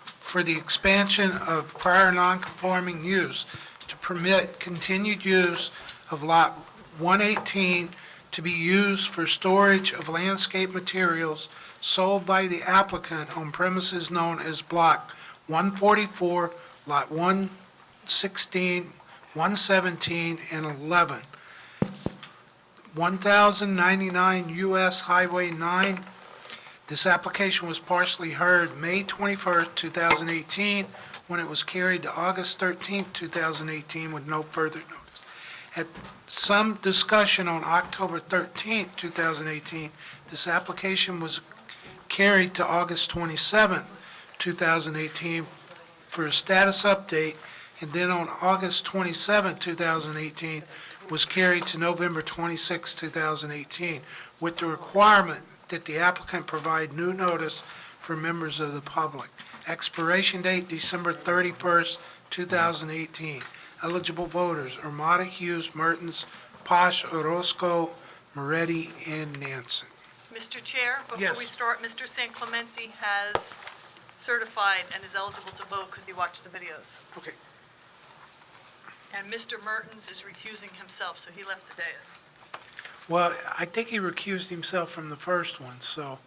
for the expansion of prior non-conforming use to permit continued use of Lot 118 to be used for storage of landscape materials sold by the applicant on premises known as Block 144, Lot 116, 117, and 11, 1099 U.S. Highway 9. This application was partially heard May 21st, 2018, when it was carried to August 13th, 2018, with no further notice. At some discussion on October 13th, 2018, this application was carried to August 27th, 2018, for a status update, and then on August 27th, 2018, was carried to November 26th, 2018, with the requirement that the applicant provide new notice for members of the public. Expiration date, December 31st, 2018. Eligible voters, Armada, Hughes, Mertens, Posh, Orozco, Moretti, and Nansen. Mr. Chair, before Yes. we start, Mr. San Clemente has certified and is eligible to vote because he watched the videos. Okay. And Mr. Mertens is recusing himself, so he left the dais. Well, I think he recused himself from the first one, so,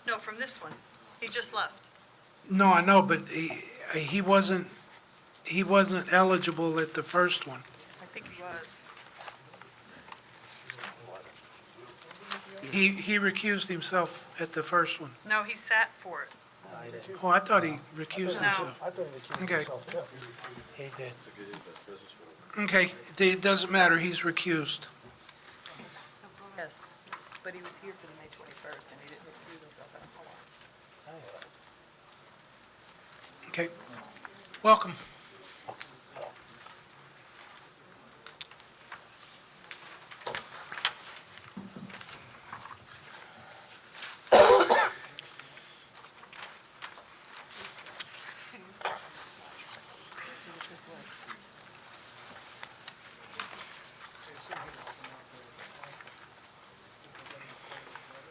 No, from this one. He just left. no, I know, but he wasn't eligible at the first one. I think he was. He recused himself at the first one. No, he sat for it. Oh, I thought he recused No. himself. I thought he recused Okay. himself, too. He did. Okay, it doesn't matter, he's recused. Yes, but he was here for the May 21st, and he didn't recuse himself. Okay, welcome.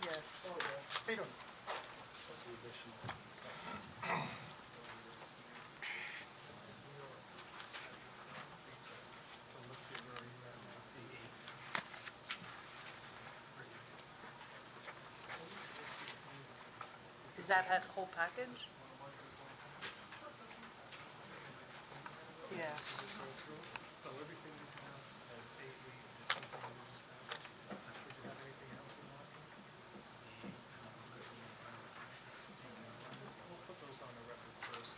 Yes. Is that whole package? Yeah. So everything we have as 8 is something in this package. If you have anything else in mind, we'll put those on the record first.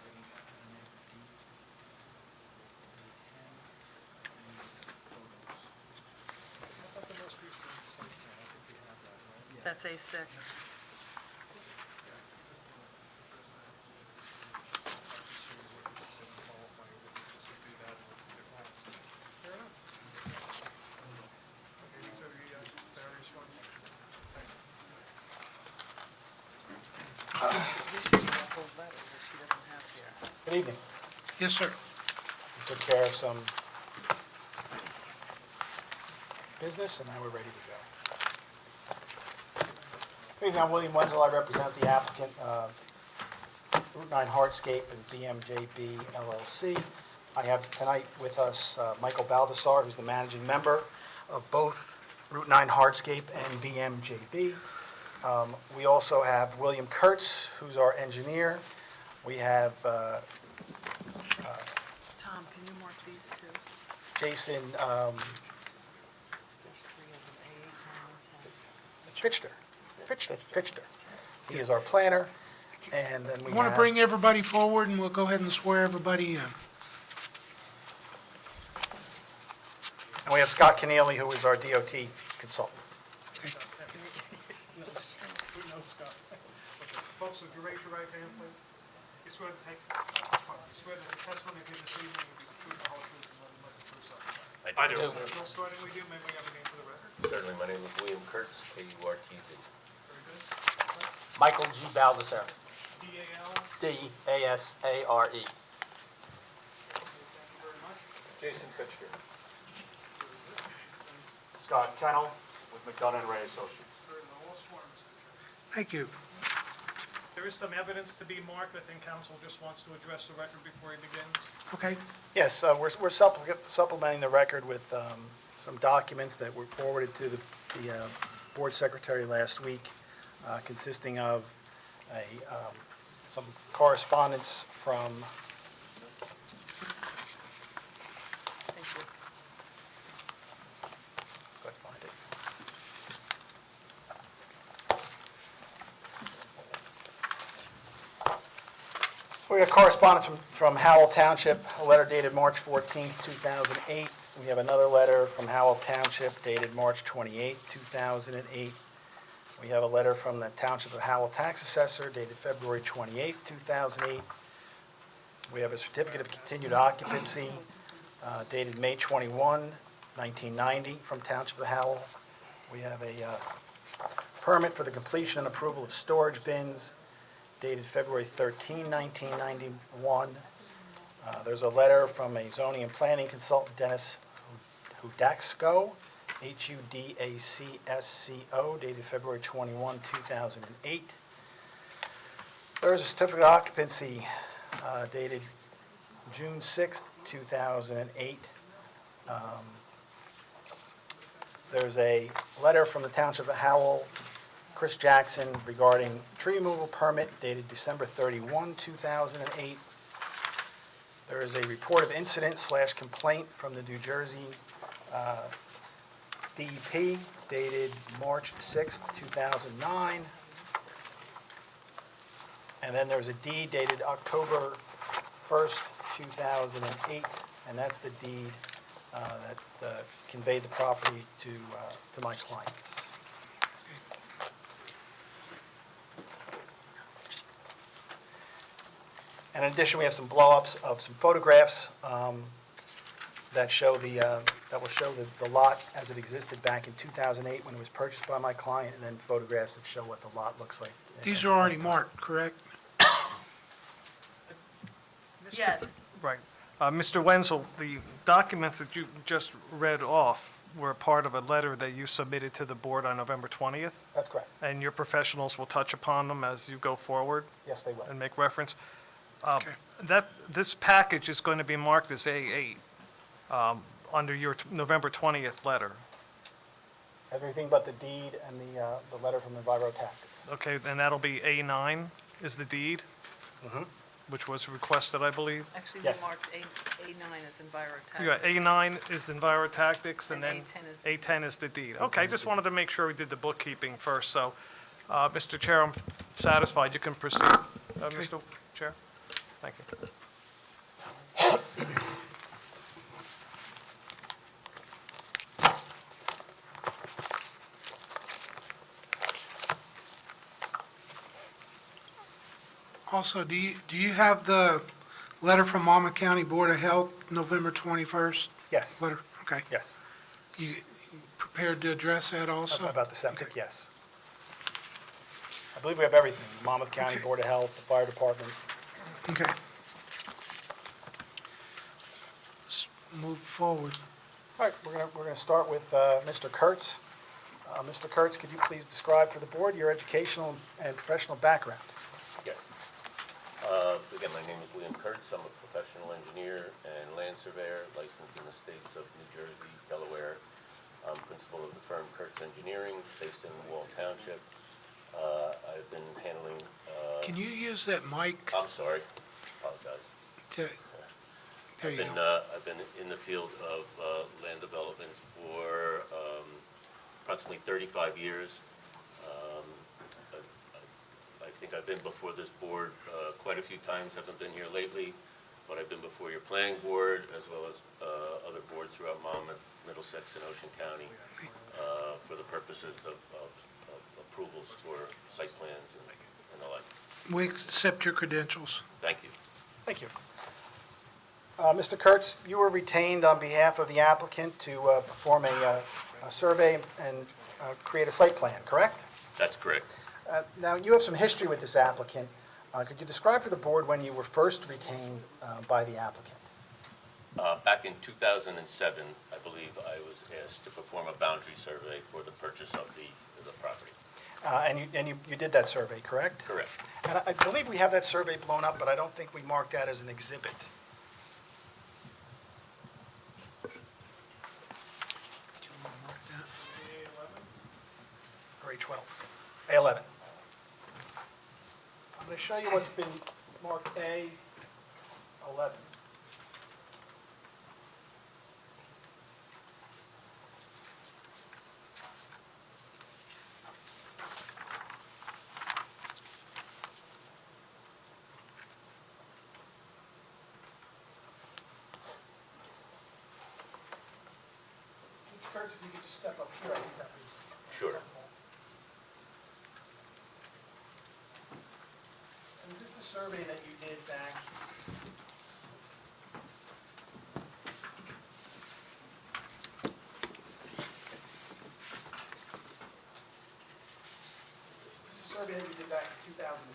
How about the most recent site plan? I think we have that, right? That's A6. Fair enough. Okay, these are the various ones. Thanks. This should be a whole letter that she doesn't have here. Good evening. Yes, sir. We took care of some business, and now we're ready to go. Good evening, I'm William Wenzel. I represent the applicant, Route 9 Hardscape and BMJB LLC. I have tonight with us Michael Baldessar, who's the managing member of both Route 9 Hardscape and BMJB. We also have William Kurtz, who's our engineer. We have Tom, can you mark these two? Jason There's 3 of them, A8, 9, and 10. Fichter. He is our planner, and then we I want to have... bring everybody forward, and we'll go ahead and swear everybody in. And we have Scott Keneally, who is our DOT consultant. We know Scott. Okay, folks, would you raise your right hand, please? You swear to take, you swear that the testimony you give this evening will be the truth, the whole truth, and nothing but the truth, so help you God. I do. Bill, starting with you, may we have a name for the record? Certainly, my name is William Kurtz, K-U-R-T-Z. Very good. Michael G. Baldessar, D-A-L, D-A-S-A-R-E. thank you very much. Jason Fichter. Scott Kennel with McDonough and Ray Associates. Very well, all sworn, Mr. Chairman. Thank you. There is some evidence to be marked. I think council just wants to address the record before he begins. Okay, Yes, we're supplementing the record with some documents that were forwarded to the board secretary last week, consisting of some correspondence from... Thank you. Go ahead, find it. We got correspondence from Howell Township, a letter dated March 14, 2008. We have another letter from Howell Township dated March 28, 2008. We have a letter from the Township of Howell Tax Assessor dated February 28, 2008. We have a certificate of continued occupancy dated May 21, 1990 from Township of Howell. We have a permit for the completion and approval of storage bins dated February 13, 1991. There's a letter from a zoning and planning consultant, Dennis Hudacsco, Hudacsco, dated February 21, 2008. There's a certificate of occupancy dated June 6, 2008. There's a letter from the Township of Howell, Chris Jackson, regarding tree removal permit dated December 31, 2008. There is a report of incident/complaint from the New Jersey DEP dated March 6, 2009. And then there's a deed dated October 1st, 2008, and that's the deed that conveyed the property to my clients. And in addition, we have some blow-ups of some photographs that show that will show the lot as it existed back in 2008 when it was purchased by my client, and then photographs that show what the lot looks like. These are already marked, correct? Yes. Right. Mr. Wenzel, the documents that you just read off were part of a letter that you submitted to the board on November 20th, That's correct. and your professionals will touch upon them as you go forward Yes, they will. and make reference. Okay. This package is going to be marked as A8 under your November 20th letter. Everything but the deed and the letter from Envirotactics. Okay, and that'll be A9 is the deed, Mhm. which was requested, I believe. Actually, we Yes. marked A9 as Envirotech. You got A9 is Envirotactics, and And then A10 is A10 is the deed. Okay, just wanted to make sure we did the bookkeeping first, so, Mr. Chair, I'm satisfied. You can proceed, Mr. Chair. Thank you. Also, do you have the letter from Monmouth County Board of Health, November 21st? Yes. Letter, okay. Yes. You prepared to address that also? About the septic, yes. I believe we have everything. Monmouth County Okay. Board of Health, the fire department. Okay. Let's move forward. All right, we're gonna start with Mr. Kurtz. Mr. Kurtz, could you please describe for the board your educational and professional background? Yes. Again, my name is William Kurtz. I'm a professional engineer and land surveyor licensed in the states of New Jersey, Delaware. I'm principal of the firm Kurtz Engineering based in Howell Township. I've been handling... Can you use that mic? I'm sorry. Apologize. There you go. I've been in the field of land development for approximately 35 years. I think I've been before this board quite a few times, haven't been here lately, but I've been before your planning board as well as other boards throughout Monmouth, Middlesex, and Ocean County for the purposes of approvals for site plans and the like. We accept your credentials. Thank you. Thank you. Mr. Kurtz, you were retained on behalf of the applicant to perform a survey and create a site plan, correct? That's correct. Now, you have some history with this applicant. Could you describe for the board when you were first retained by the applicant? Back in 2007, I believe I was asked to perform a boundary survey for the purchase of the property. And you did that survey, correct? Correct. And I believe we have that survey blown up, but I don't think we marked that as an exhibit. Or A12. A11. I'm going to show you what's been marked A11. Mr. Kurtz, if you could just step up here, I think that would... Sure. And is this the survey that you did back?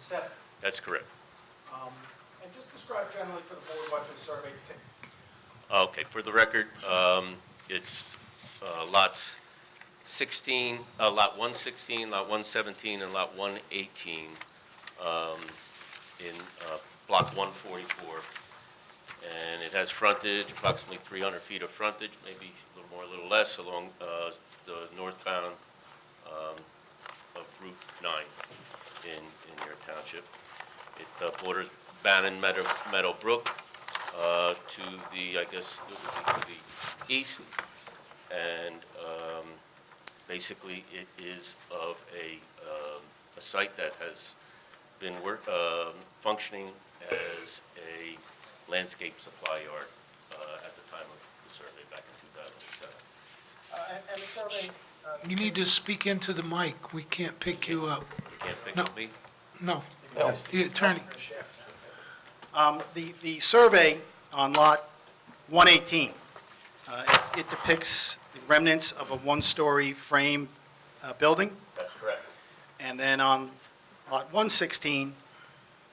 2007. That's correct. And just describe generally for the board what this survey depicts. Okay, for the record, it's lots 16, lot 116, lot 117, and lot 118 in block 144. And it has frontage, approximately 300 feet of frontage, maybe a little more, a little less, along the northbound of Route 9 in your township. It borders Bannon Meadow Brook to the, I guess, it would be to the east, and basically it is of a site that has been functioning as a landscape supply yard at the time of the survey back in 2007. And the survey... You need to speak into the mic. We can't pick you up. You can't pick No. up me? No. The attorney. The survey on lot 118, it depicts the remnants of a one-story frame building. That's correct. And then on lot 116,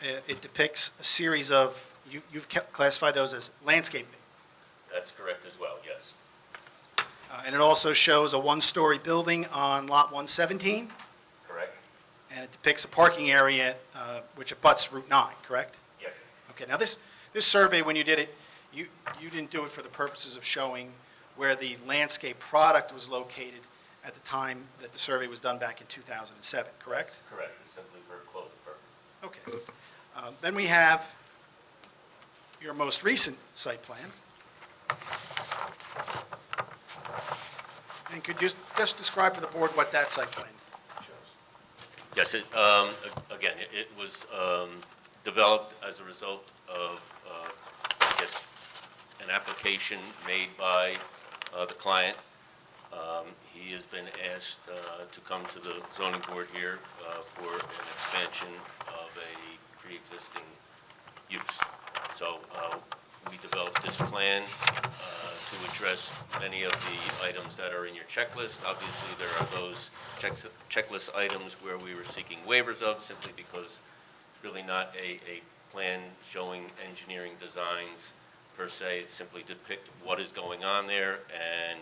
it depicts a series of, you've classified those as landscaping. That's correct as well, yes. And it also shows a one-story building on lot 117, Correct? and it depicts a parking area which abuts Route 9, correct? Yes. Okay, now this survey, when you did it, you didn't do it for the purposes of showing where the landscape product was located at the time that the survey was done back in 2007, correct? Correct, it's simply for closing purpose. Okay. Then we have your most recent site plan. And could you just describe for the board what that site plan shows? Yes, again, it was developed as a result of, I guess, an application made by the client. He has been asked to come to the zoning board here for an expansion of a pre-existing use. So we developed this plan to address many of the items that are in your checklist. Obviously, there are those checklist items where we were seeking waivers of, simply because it's really not a plan showing engineering designs per se. It's simply depict what is going on there and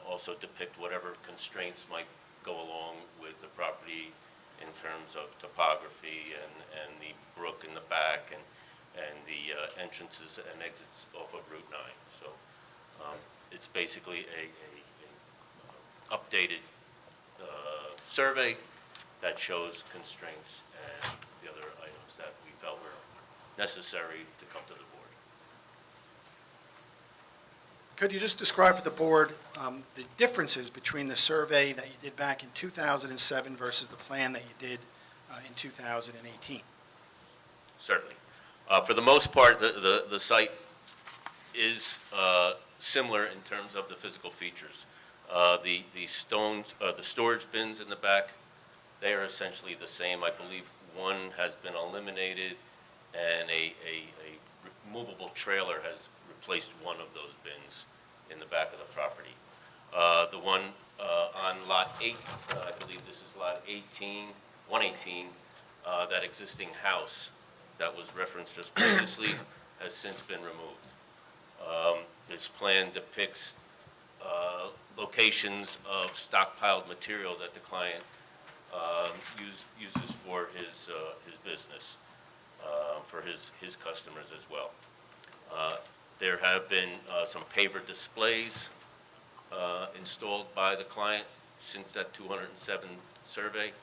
also depict whatever constraints might go along with the property in terms of topography and the brook in the back and the entrances and exits off of Route 9. So it's basically a updated survey that shows constraints and the other items that we felt were necessary to come to the board. Could you just describe for the board the differences between the survey that you did back in 2007 versus the plan that you did in 2018? Certainly. For the most part, the site is similar in terms of the physical features. The stones, the storage bins in the back, they are essentially the same. I believe one has been eliminated, and a removable trailer has replaced one of those bins in the back of the property. The one on Lot 8, I believe this is Lot 118, that existing house that was referenced just previously has since been removed. This plan depicts locations of stockpiled material that the client uses for his business, for his customers as well. There have been some paver displays installed by the client since that 207 survey,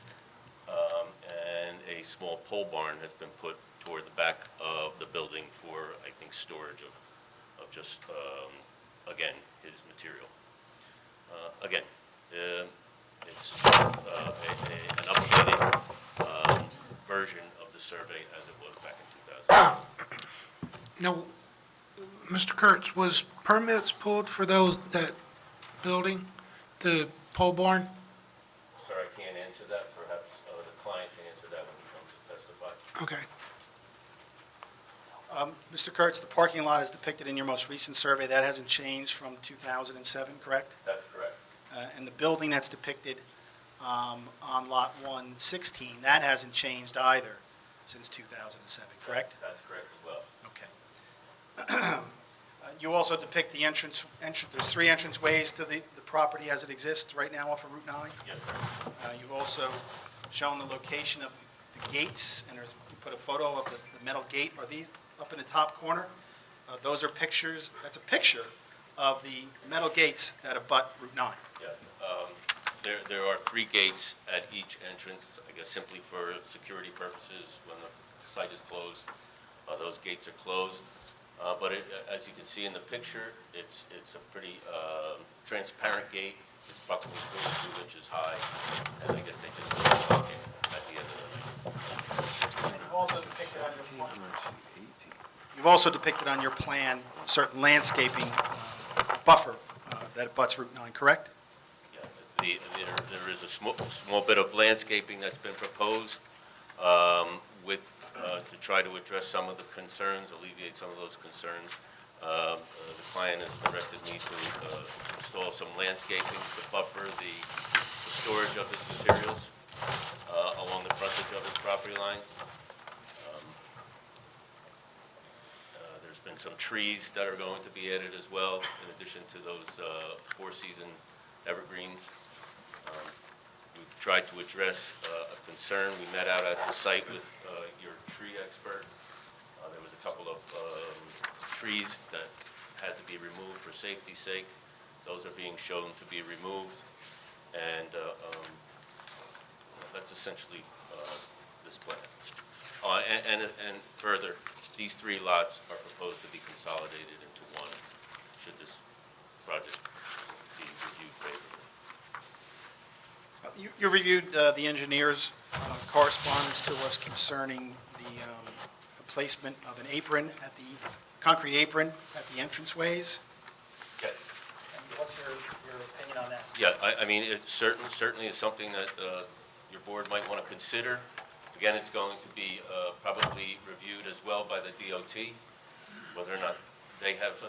and a small pole barn has been put toward the back of the building for, I think, storage of just, again, his material. Again, it's an updated version of the survey as it was back in 2000. Now, Mr. Kurtz, was permits pulled for that building, the pole barn? Sir, I can't answer that. Perhaps the client can answer that when he comes to testify. Okay. Mr. Kurtz, the parking lot is depicted in your most recent survey. That hasn't changed from 2007, correct? That's correct. And the building that's depicted on Lot 116. That hasn't changed either since 2007, correct? That's correct as well. Okay. You also depict the entrance, there's 3 entrance ways to the property as it exists right now off of Route 9. Yes, sir. You've also shown the location of the gates, and you put a photo of the metal gate. Are these up in the top corner? Those are pictures, that's a picture of the metal gates that abut Route 9. Yeah. There are 3 gates at each entrance, I guess simply for security purposes when the site is closed. Those gates are closed. But as you can see in the picture, it's a pretty transparent gate. It's approximately 42 inches high, and I guess they just lock it at the end of the. You've also depicted on your plan certain landscaping buffer that abuts Route 9, correct? Yeah, there is a small bit of landscaping that's been proposed to try to address some of the concerns, alleviate some of those concerns. The client has directed me to install some landscaping to buffer the storage of his materials along the frontage of his property line. There's been some trees that are going to be added as well, in addition to those four-season evergreens. We've tried to address a concern. We met out at the site with your tree expert. There was a couple of trees that had to be removed for safety's sake. Those are being shown to be removed. And that's essentially this plan. And further, these 3 lots are proposed to be consolidated into one, should this project be reviewed favorably. You reviewed the engineer's correspondence to us concerning the placement of an apron at the, concrete apron at the entranceways. Okay. And what's your opinion on that? Yeah, I mean, it certainly is something that your board might want to consider. Again, it's going to be probably reviewed as well by the DOT, whether or not they have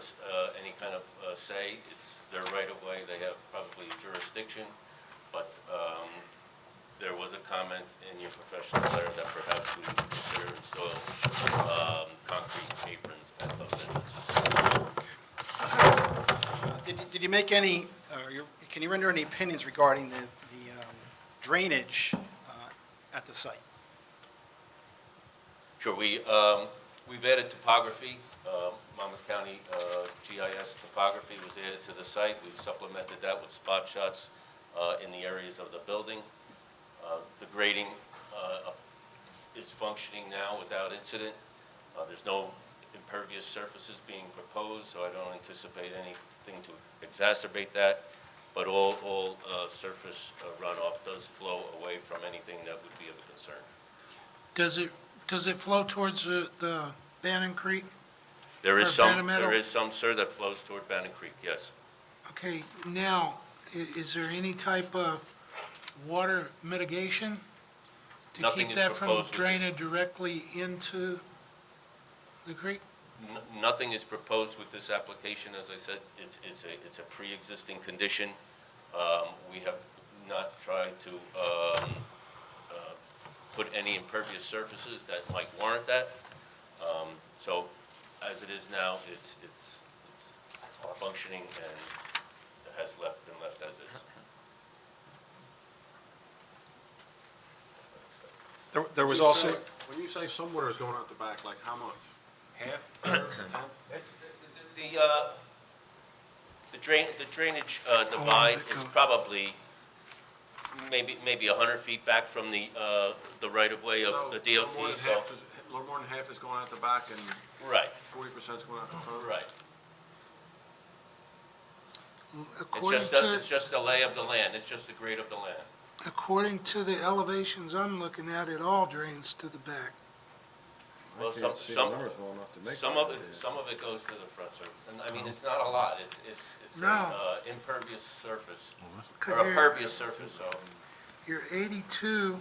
any kind of say. It's their right-of-way. They have probably jurisdiction. But there was a comment in your professional letter that perhaps we would consider installing concrete aprons at those entrances. Did you make any, can you render any opinions regarding the drainage at the site? Sure. We've added topography. Monmouth County GIS topography was added to the site. We've supplemented that with spot shots in the areas of the building. The grading is functioning now without incident. There's no impervious surfaces being proposed, so I don't anticipate anything to exacerbate that. But all surface runoff does flow away from anything that would be of a concern. Does it flow towards the Bannon Creek? There is Or Bannon Meadow? some, sir, that flows toward Bannon Creek, yes. Okay, now, is there any type of water mitigation to Nothing keep is that from proposed with this. draining directly into the creek? Nothing is proposed with this application. As I said, it's a pre-existing condition. We have not tried to put any impervious surfaces that might warrant that. So as it is now, it's functioning and has been left as is. There was also, When you say some water is going out the back, like how much? Half? The drainage divide is probably maybe 100 feet back from the right-of-way of the DOT. A little more than half is going out the back and Right. 40% is going out the front? Right. According It's just the lay of the land. It's just the grade of the land. According to the elevations I'm looking at, it all drains to the back. Well, some of it goes to the front, sir. And I mean, it's not a lot. It's No. an impervious surface, or 'Cause a pervious surface, so. You're 82,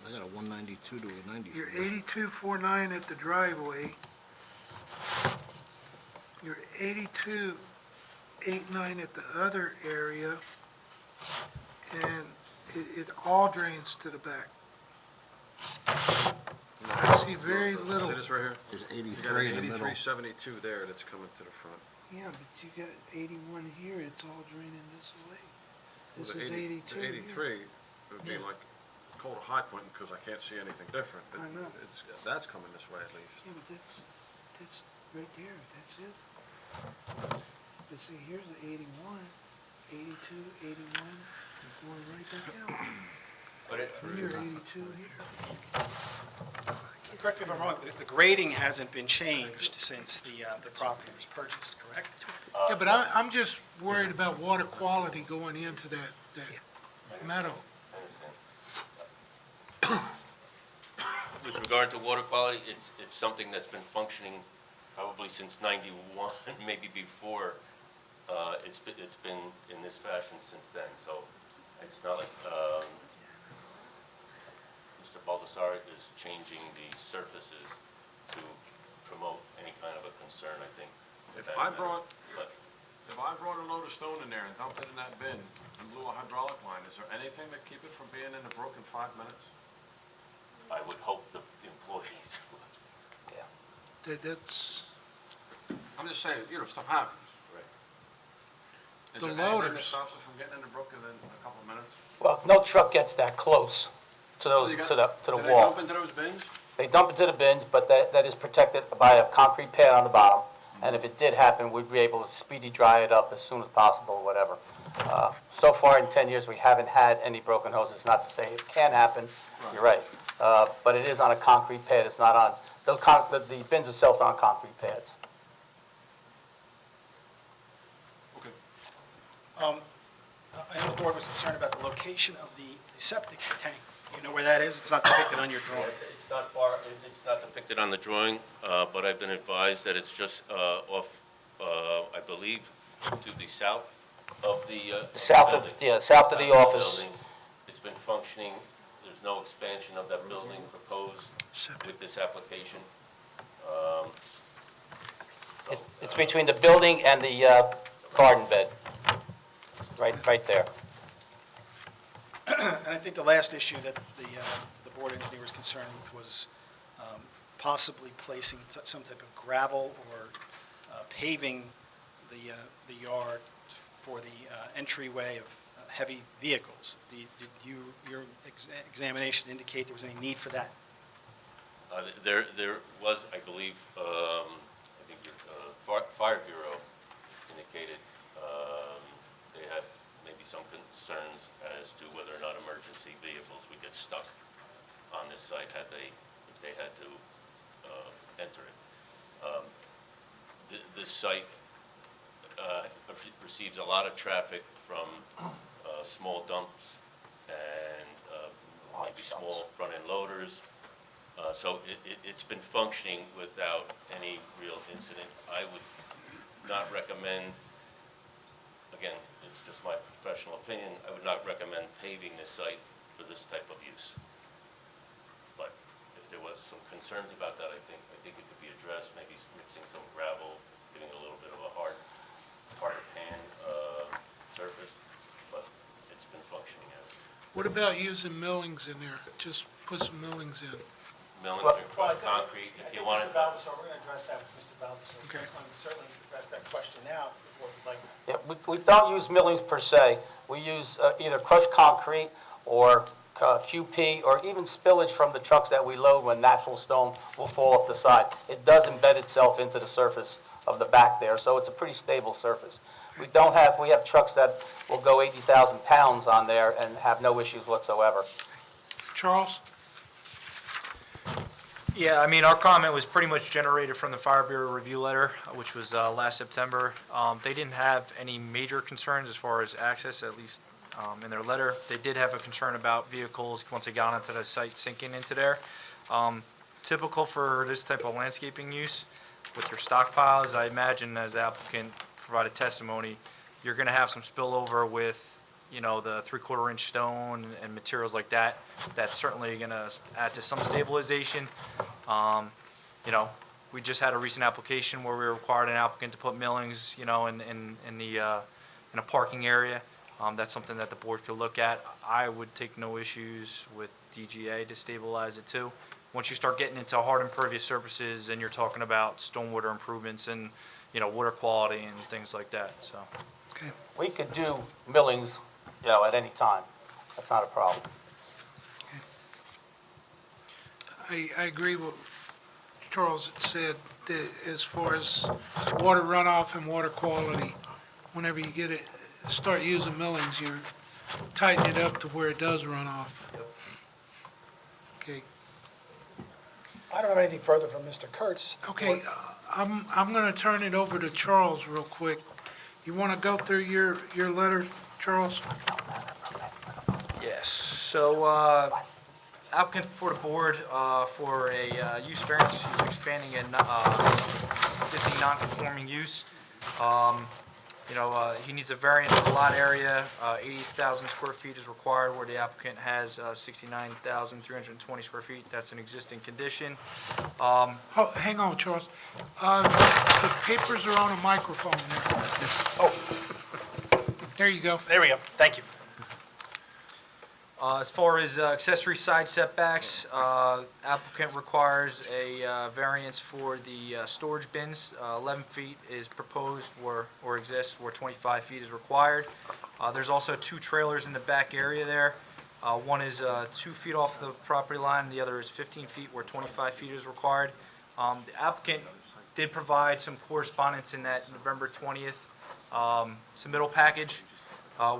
I got a 192 to a 94. you're 82.49 at the driveway. You're 82.89 at the other area. and it all drains to the back. I see very little. See this right here? There's You got 83 in the an middle. 8372 there that's coming to the front. Yeah, but you got 81 here, it's all draining this way. Well, This the is 80 82 The here. 83 would be Yeah. like, called a high point because I can't see anything different. I know. That's coming this way at least. Yeah, but that's right there, that's it. But see, here's the 81, 82, 81, going right back out. But it, Here, 82 here. Correct me if I'm wrong, the grading hasn't been changed since the property was purchased, correct? Yeah, but I'm just worried about water quality going into that meadow. with regard to water quality, it's something that's been functioning probably since '91, maybe before. It's been in this fashion since then, so it's not like, Mr. Baldessari is changing the surfaces to promote any kind of a concern, I think. with If that I matter. brought, But if I brought a load of stone in there and dumped it in that bin and blew a hydraulic line, is there anything to keep it from being in the brook in 5 minutes? I would hope the employees would. That's, I'm just saying, stuff happens. Right. Is The there anything that loaders. stops it from getting in the brook within a couple of minutes? Well, no truck gets that close to those, You got- to the Do they wall. dump into those bins? They dump into the bins, but that is protected by a concrete pad on the bottom. And if it did happen, we'd be able to speedy dry it up as soon as possible, whatever. So far in 10 years, we haven't had any broken hoses. Not to say it can happen, you're right. But it is on a concrete pad, it's not on, the bins themselves are on concrete pads. Okay. I know the board was concerned about the location of the septic tank. You know where that is? It's not depicted on your drawing. It's not far, it's not depicted on the drawing, but I've been advised that it's just off, I believe, to the south of the South of, building. yeah, south of the office. Building. It's been functioning, there's no expansion of that building proposed with this application. It's between the building and the garden bed, right there. And I think the last issue that the board engineer was concerned with was possibly placing some type of gravel or paving the yard for the entryway of heavy vehicles. Did your examination indicate there was any need for that? There was, I believe, I think your Fire Bureau indicated they had maybe some concerns as to whether or not emergency vehicles would get stuck on this site if they had to enter it. This site receives a lot of traffic from small dumps and maybe small front-end loaders. So it's been functioning without any real incident. I would not recommend, again, it's just my professional opinion, I would not recommend paving this site for this type of use. But if there was some concerns about that, I think it could be addressed, maybe mixing some gravel, giving a little bit of a harder pan surface, but it's been functioning as. what about using millings in there? Just put some millings in. Millings or crushed concrete, if you want it. Mr. Baldessar, we're going to address that with Mr. Baldessar. Okay. Certainly address that question now, if the board would like. Yeah, we don't use millings per se. We use either crushed concrete or QP, or even spillage from the trucks that we load when natural stone will fall off the side. It does embed itself into the surface of the back there, so it's a pretty stable surface. We have trucks that will go 80,000 pounds on there and have no issues whatsoever. Charles? Yeah, I mean, our comment was pretty much generated from the Fire Bureau review letter, which was last September. They didn't have any major concerns as far as access, at least in their letter. They did have a concern about vehicles, once they got onto the site, sinking into there. Typical for this type of landscaping use, with your stockpiles, I imagine as the applicant provided testimony, you're going to have some spillover with, the 3/4 inch stone and materials like that. That's certainly going to add to some stabilization. We just had a recent application where we required an applicant to put millings, in a parking area. That's something that the board could look at. I would take no issues with DGA to stabilize it too. Once you start getting into hard impervious surfaces and you're talking about stormwater improvements and, water quality and things like that, so. We could do millings, at any time. That's not a problem. I agree with Charles had said, that as far as water runoff and water quality, whenever you get it, start using millings, you tighten it up to where it does run off. Okay. I don't have anything further from Mr. Kurtz. Okay, I'm gonna turn it over to Charles real quick. You wanna go through your letter, Charles? Yes, so applicant for the board for a use variance, he's expanding an existing non-conforming use. He needs a variance for the lot area, 80,000 square feet is required where the applicant has 69,320 square feet. That's an existing condition. Oh, hang on, Charles. The papers are on a microphone there. Oh, There you go. there we go. Thank you. As far as accessory side setbacks, applicant requires a variance for the storage bins. 11 feet is proposed or exists where 25 feet is required. There's also 2 trailers in the back area there. One is 2 feet off the property line, the other is 15 feet where 25 feet is required. The applicant did provide some correspondence in that November 20th submittal package.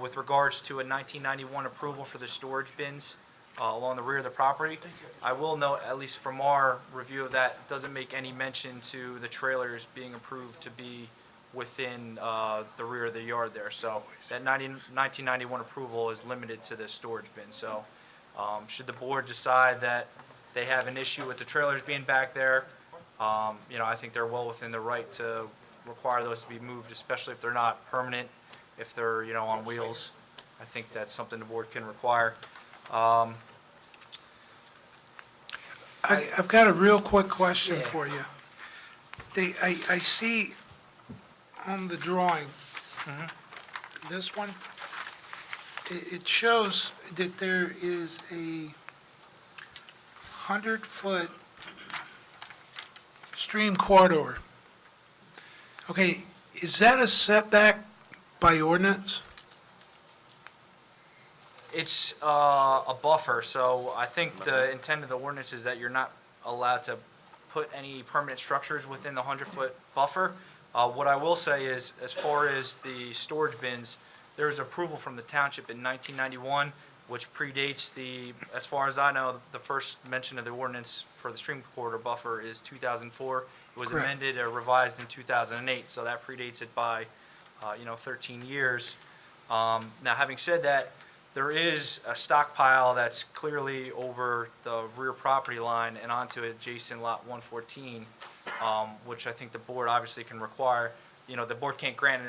With regards to a 1991 approval for the storage bins along the rear of the property. I will note, at least from our review of that, it doesn't make any mention to the trailers being approved to be within the rear of the yard there. So that 1991 approval is limited to the storage bin. So should the board decide that they have an issue with the trailers being back there, I think they're well within the right to require those to be moved, especially if they're not permanent. If they're, on wheels, I think that's something the board can require. I've got a real quick question for you. I see on the drawing, this one, it shows that there is a 100-foot stream corridor. Okay, is that a setback by ordinance? It's a buffer, so I think the intent of the ordinance is that you're not allowed to put any permanent structures within the 100-foot buffer. What I will say is, as far as the storage bins, there's approval from the township in 1991, which predates as far as I know, the first mention of the ordinance for the stream corridor buffer is 2004. It was Correct. amended or revised in 2008, so that predates it by 13 years. Now, having said that, there is a stockpile that's clearly over the rear property line and onto adjacent lot 114, which I think the board obviously can require. The board can't grant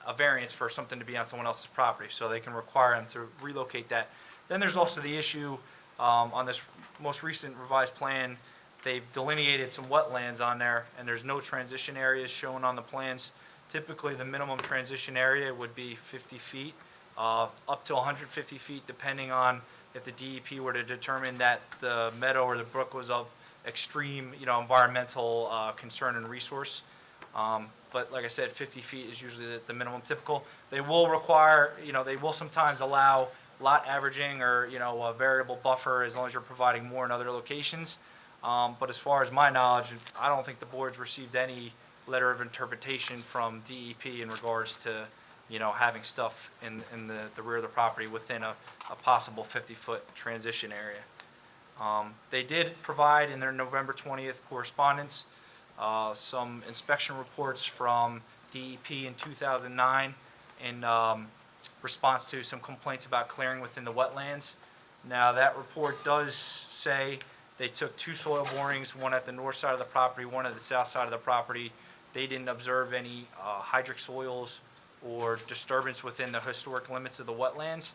a variance for something to be on someone else's property, so they can require them to relocate that. Then there's also the issue on this most recent revised plan, they've delineated some wetlands on there, and there's no transition areas shown on the plans. Typically, the minimum transition area would be 50 feet, up to 150 feet, depending on if the DEP were to determine that the meadow or the brook was of extreme, environmental concern and resource. But like I said, 50 feet is usually the minimum typical. They will require, they will sometimes allow lot averaging or, a variable buffer as long as you're providing more in other locations. But as far as my knowledge, I don't think the board's received any letter of interpretation from DEP in regards to, having stuff in the rear of the property within a possible 50-foot transition area. They did provide in their November 20th correspondence some inspection reports from DEP in 2009 in response to some complaints about clearing within the wetlands. Now, that report does say they took 2 soil borings, one at the north side of the property, one at the south side of the property. They didn't observe any hydric soils or disturbance within the historic limits of the wetlands.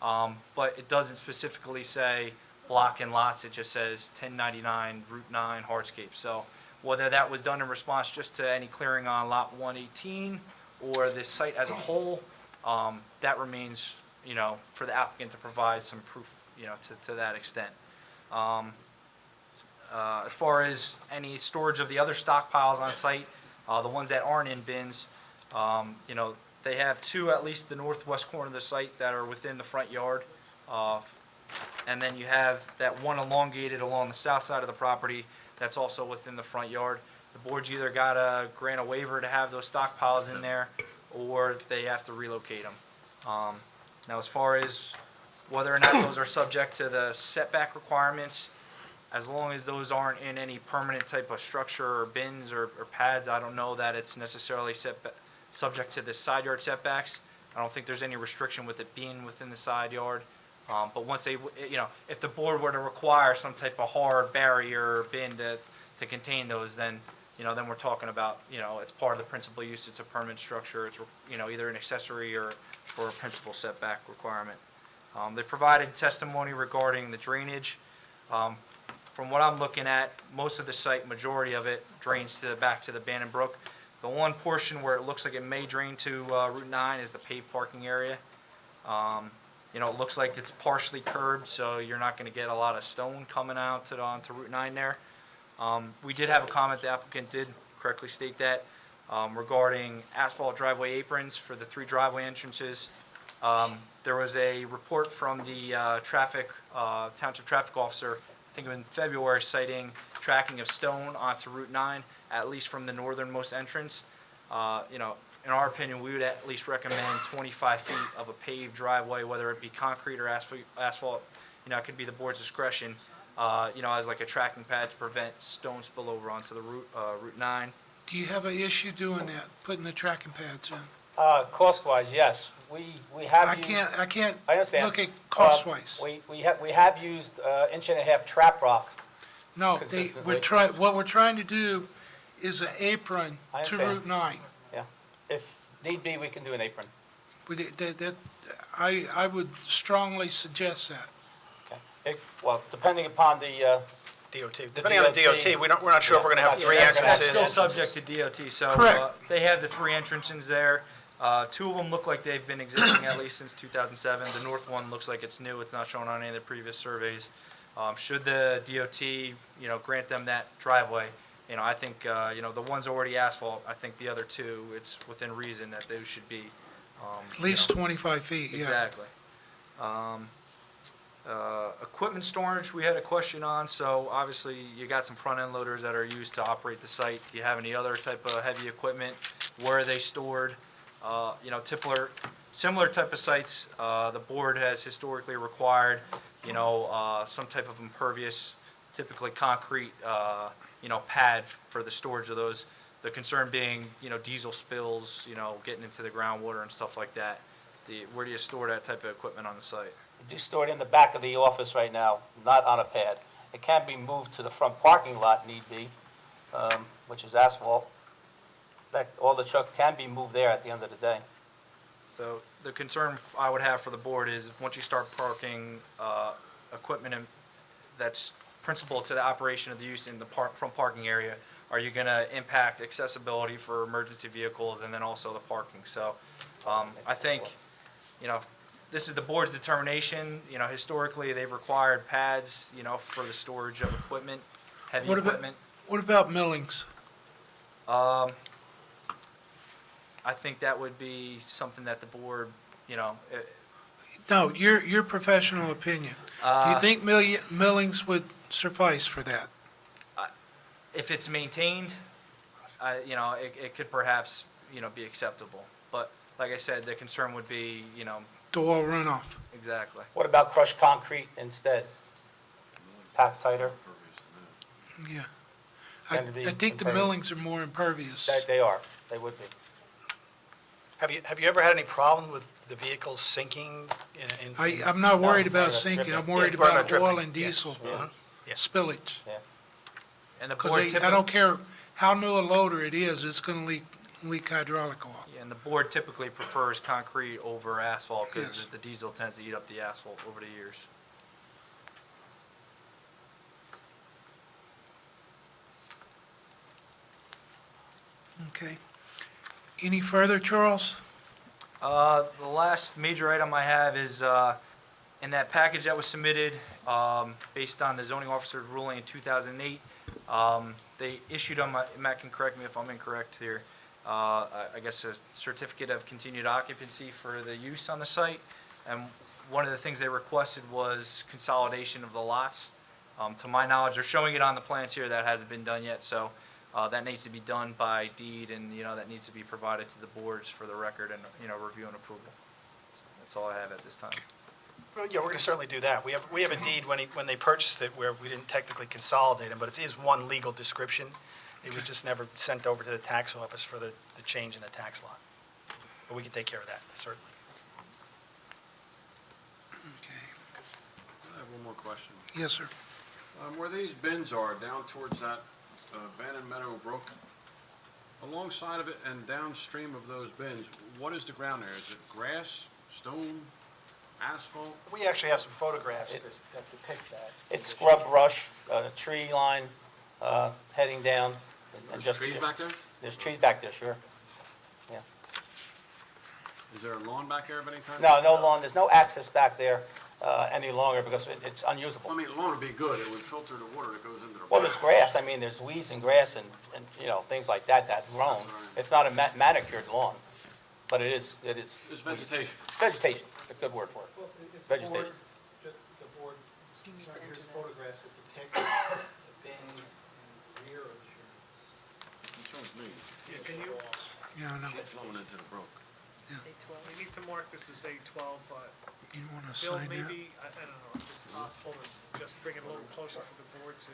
But it doesn't specifically say block and lots, it just says 1099, Route 9, hardscape. So whether that was done in response just to any clearing on lot 118 or the site as a whole, that remains, for the applicant to provide some proof, to that extent. As far as any storage of the other stockpiles on site, the ones that aren't in bins, they have two, at least the northwest corner of the site, that are within the front yard. And then you have that one elongated along the south side of the property that's also within the front yard. The board's either got to grant a waiver to have those stockpiles in there, or they have to relocate them. Now, as far as whether or not those are subject to the setback requirements, as long as those aren't in any permanent type of structure or bins or pads, I don't know that it's necessarily subject to the side yard setbacks. I don't think there's any restriction with it being within the side yard. But once they, if the board were to require some type of hard barrier or bin to contain those, then, then we're talking about, it's part of the principal use, it's a permanent structure, it's, either an accessory or a principal setback requirement. They provided testimony regarding the drainage. From what I'm looking at, most of the site, majority of it, drains back to the Bannon Brook. The one portion where it looks like it may drain to Route 9 is the paved parking area. It looks like it's partially curbed, so you're not going to get a lot of stone coming out onto Route 9 there. We did have a comment, the applicant did correctly state that, regarding asphalt driveway aprons for the 3 driveway entrances. There was a report from the township traffic officer, I think in February, citing tracking of stone onto Route 9, at least from the northernmost entrance. In our opinion, we would at least recommend 25 feet of a paved driveway, whether it be concrete or asphalt. It could be the board's discretion, as like a tracking pad to prevent stone spillover onto the Route 9. Do you have an issue doing that, putting the tracking pads in? Cost-wise, yes. We have I used. can't I understand. look at cost-wise. We have used inch-and-a-half trap rock. No, consistently. what we're trying to do is an apron I to understand. Route 9. Yeah. If need be, we can do an apron. I would strongly suggest that. Okay. Well, depending upon the. DOT. Depending on the DOT, we're not sure if we're going to have 3 That's entrances. still subject to DOT, so Correct. they have the 3 entrances there. 2 of them look like they've been existing at least since 2007. The north one looks like it's new. It's not shown on any of the previous surveys. Should the DOT, grant them that driveway, I think, the one's already asphalt. I think the other 2, it's within reason that those should be. At least 25 feet, yeah. Exactly. Equipment storage, we had a question on. So obviously, you got some front-end loaders that are used to operate the site. Do you have any other type of heavy equipment? Where are they stored? Similar type of sites, the board has historically required, some type of impervious, typically concrete, pad for the storage of those. The concern being, diesel spills, getting into the groundwater and stuff like that. Where do you store that type of equipment on the site? We do store it in the back of the office right now, not on a pad. It can be moved to the front parking lot, need be, which is asphalt. All the trucks can be moved there at the end of the day. So the concern I would have for the board is once you start parking equipment that's principal to the operation of the use in the front parking area, are you going to impact accessibility for emergency vehicles and then also the parking? So I think, this is the board's determination. Historically, they've required pads, for the storage of equipment, heavy equipment. What about millings? I think that would be something that the board, No, your professional opinion. Do you think millings would suffice for that? if it's maintained, it could perhaps, be acceptable. But like I said, the concern would be, The oil runoff. exactly. What about crushed concrete instead? Packed tighter? Yeah. I Tend to be think the impervious. millings are more impervious. They are, they would be. Have you ever had any problem with the vehicles sinking in? I'm not worried No, about it's sinking, dripping. I'm worried Yeah, about dripping. oil and Yeah. diesel Mhm. Yeah. spillage. Yeah. And the Because board I typically, don't care how new a loader it is, it's gonna leak hydraulic oil. yeah, and the board typically prefers concrete over asphalt because Yes. the diesel tends to eat up the asphalt over the years. Okay. Any further, Charles? The last major item I have is in that package that was submitted based on the zoning officer's ruling in 2008. They issued them, Matt can correct me if I'm incorrect here, I guess a certificate of continued occupancy for the use on the site. And one of the things they requested was consolidation of the lots. To my knowledge, they're showing it on the plans here, that hasn't been done yet, so that needs to be done by deed, and, that needs to be provided to the boards for the record and, review and approval. That's all I have at this time. Well, yeah, we're going to certainly do that. We have a deed when they purchased it where we didn't technically consolidate them, but it is one legal description. It was just never sent over to the tax office for the change in the tax lot. But we can take care of that, certainly. I have one more question. Yes, sir. Where these bins are, down towards that Bannon Meadow Brook, alongside of it and downstream of those bins, what is the ground there? Is it grass, stone, asphalt? We actually have some photographs that depict that. It's scrub brush, tree line heading down. And There's trees back there? There's trees back there, sure. Yeah. Is there a lawn back there of any kind? No lawn, there's no access back there any longer because it's unusable. I mean, lawn would be good. It would filter the water that goes into the... Well, there's grass. I mean, there's weeds and grass and things like that that's grown. It's not a manicured lawn, but it is. It's vegetation. Vegetation, a good word for it. Vegetation. Here's photographs that depict the bins and the rear of the trees. It shows me. Yeah, can you, Yeah, I know. It's flowing into the brook. we need to mark this as A12, but You want to Bill, sign that? maybe, I don't know, if it's possible to just bring it a little closer for the board to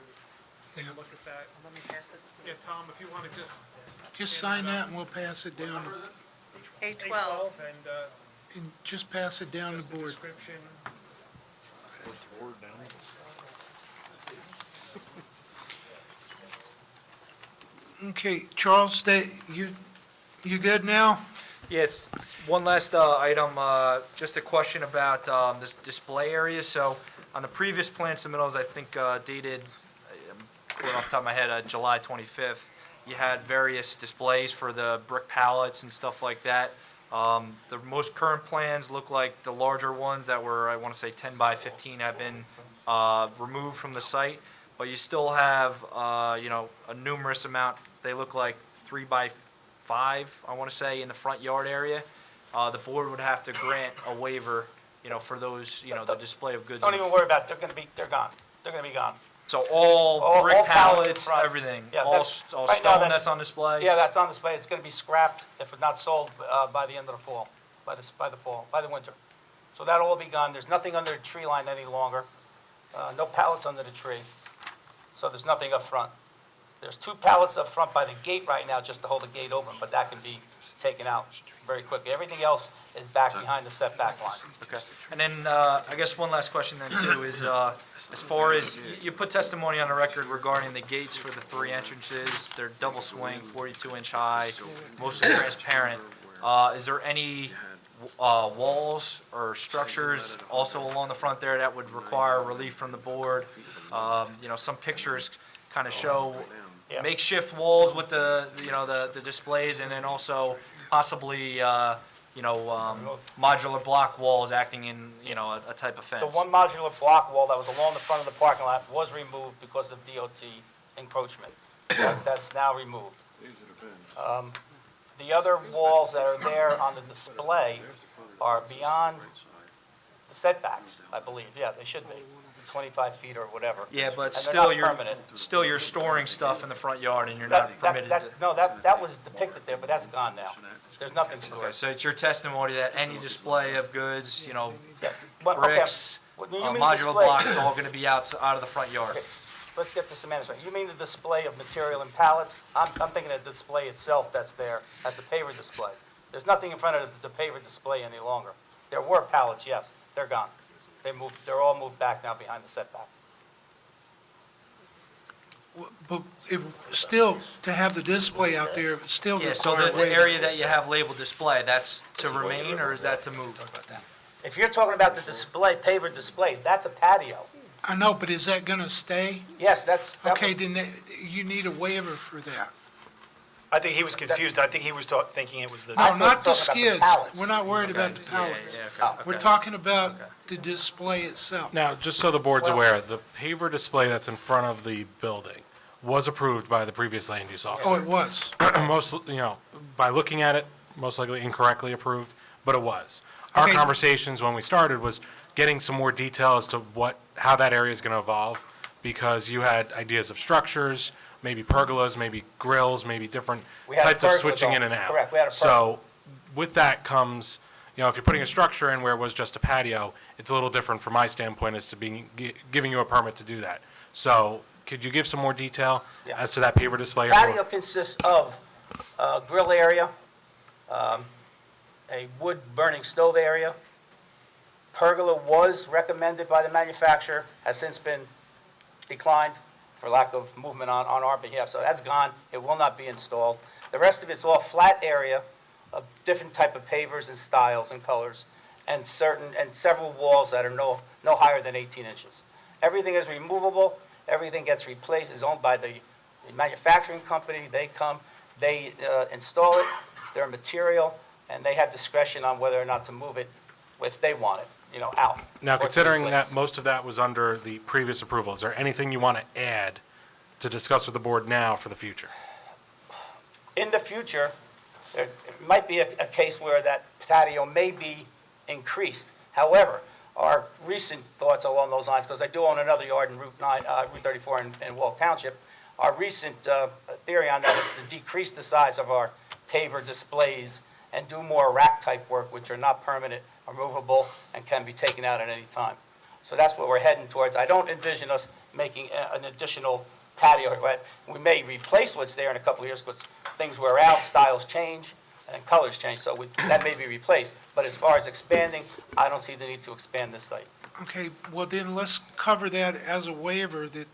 take a look at that. Let me pass it. Yeah, Tom, if you want to just. Just sign that and we'll pass it down, A12. And and just pass it down the just the board. description. Okay, Charles, you good now? Yes, one last item, just a question about this display area. So on the previous plan submittals, I think dated, off the top of my head, July 25th, you had various displays for the brick pallets and stuff like that. The most current plans look like the larger ones that were, I want to say 10 by 15 have been removed from the site, but you still have, a numerous amount. They look like 3 by 5, I want to say, in the front yard area. The board would have to grant a waiver, for those, the display of goods. Don't even worry about it. They're gone. They're going to be gone. So all brick all pallets in pallets, front. everything, Yeah, all right stone now that's on display? Yeah, that's on display. It's going to be scrapped if not sold by the end of the fall, by the winter. So that'll all be gone. There's nothing under the tree line any longer. No pallets under the tree. So there's nothing up front. There's 2 pallets up front by the gate right now just to hold the gate open, but that can be taken out very quickly. Everything else is back behind the setback line. Okay. And then, I guess one last question then too is, as far as, you put testimony on the record regarding the gates for the 3 entrances. They're double swing, 42-inch high, mostly transparent. Is there any walls or structures also along the front there that would require relief from the board? Some pictures kind of show makeshift walls with the displays, and then also possibly, modular block walls acting in, a type of The fence. one modular block wall that was along the front of the parking lot was removed because of DOT encroachment. That's now removed. The other walls that are there on the display are beyond the setbacks, I believe. Yeah, they should be, 25 feet or whatever. Yeah, but And they're still not you're, permanent. still you're storing stuff in the front yard and you're not permitted to. No, that was depicted there, but that's gone now. There's nothing Okay, stored. so it's your testimony that any display of goods, But, okay, bricks, what do you mean modular display? blocks is all gonna be out of the front yard? Okay, let's get the semantics right. You mean the display of material in pallets? I'm thinking of the display itself that's there at the paver display. There's nothing in front of the paver display any longer. There were pallets, yes, they're gone. They're all moved back now behind the setback. But still, to have the display out there, it still Yeah, so require the waiver. area that you have labeled display, that's to remain or is that to move? If you're talking about the display, paver display, that's a patio. I know, but is that going to stay? Yes, that Okay, was- then you need a waiver for that. I think he was confused. I think he was thinking it was the... No, not the talking about skids. pallets. We're not worried about the pallets. okay, We're talking about the display itself. Now, just so the board's aware, the paver display that's in front of the building was approved by the previous land use officer. Oh, it was. Most, by looking at it, most likely incorrectly approved, but it was. Our Okay. conversations when we started was getting some more detail as to how that area is going to evolve, because you had ideas of structures, maybe pergolas, maybe grills, maybe different We had a types of pergola switching in going. and out. Correct, we had a So with that comes, if you're putting a structure in where it was just a patio, it's a little different from my standpoint as to giving you a permit to do that. So could you give some more detail as to that paver display? Patio consists of a grill area, a wood burning stove area. Pergola was recommended by the manufacturer, has since been declined for lack of movement on our behalf, so that's gone. It will not be installed. The rest of it's all flat area of different type of pavers and styles and colors, and several walls that are no higher than 18 inches. Everything is removable. Everything gets replaced. It's owned by the manufacturing company. They come, they install it. It's their material, and they have discretion on whether or not to move it if they want it, out. Now, or to considering replace. that most of that was under the previous approval, is there anything you want to add to discuss with the board now for the future? In the future, there might be a case where that patio may be increased. However, our recent thoughts along those lines, because I do own another yard in Route 34 in Howell Township, our recent theory on that is to decrease the size of our paver displays and do more rack-type work, which are not permanent, are movable, and can be taken out at any time. So that's what we're heading towards. I don't envision us making an additional patio. We may replace what's there in a couple of years because things wear out, styles change, and colors change, so that may be replaced. But as far as expanding, I don't see the need to expand this site. Okay, well then let's cover that as a waiver that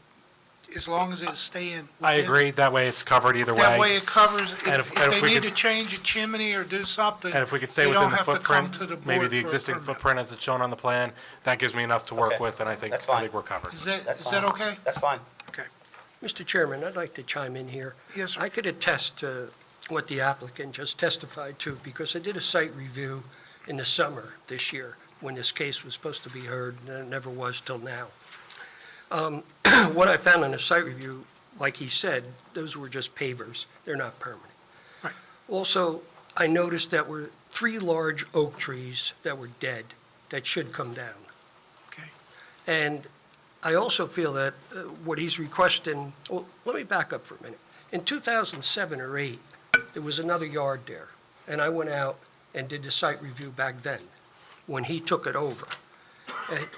as long as it's staying. I agree, that way it's covered either way. That way it covers, And if and they we need could- to change a chimney or do something, And if we could stay they within don't the have to come footprint, to the board maybe the for a existing permit. footprint as it's shown on the plan, that gives me enough to work Okay. with, and I think That's fine. we're covered. Is that That's okay? fine. That's fine. Okay. Mr. Chairman, I'd like to chime in here. Yes, sir. I could attest to what the applicant just testified to, because I did a site review in the summer this year, when this case was supposed to be heard, and it never was till now. What I found in the site review, like he said, those were just pavers. They're not permanent. Right. Also, I noticed that were 3 large oak trees that were dead that should come down. Okay. And I also feel that what he's requesting, well, let me back up for a minute. In 2007 or 8, there was another yard there, and I went out and did the site review back then, when he took it over.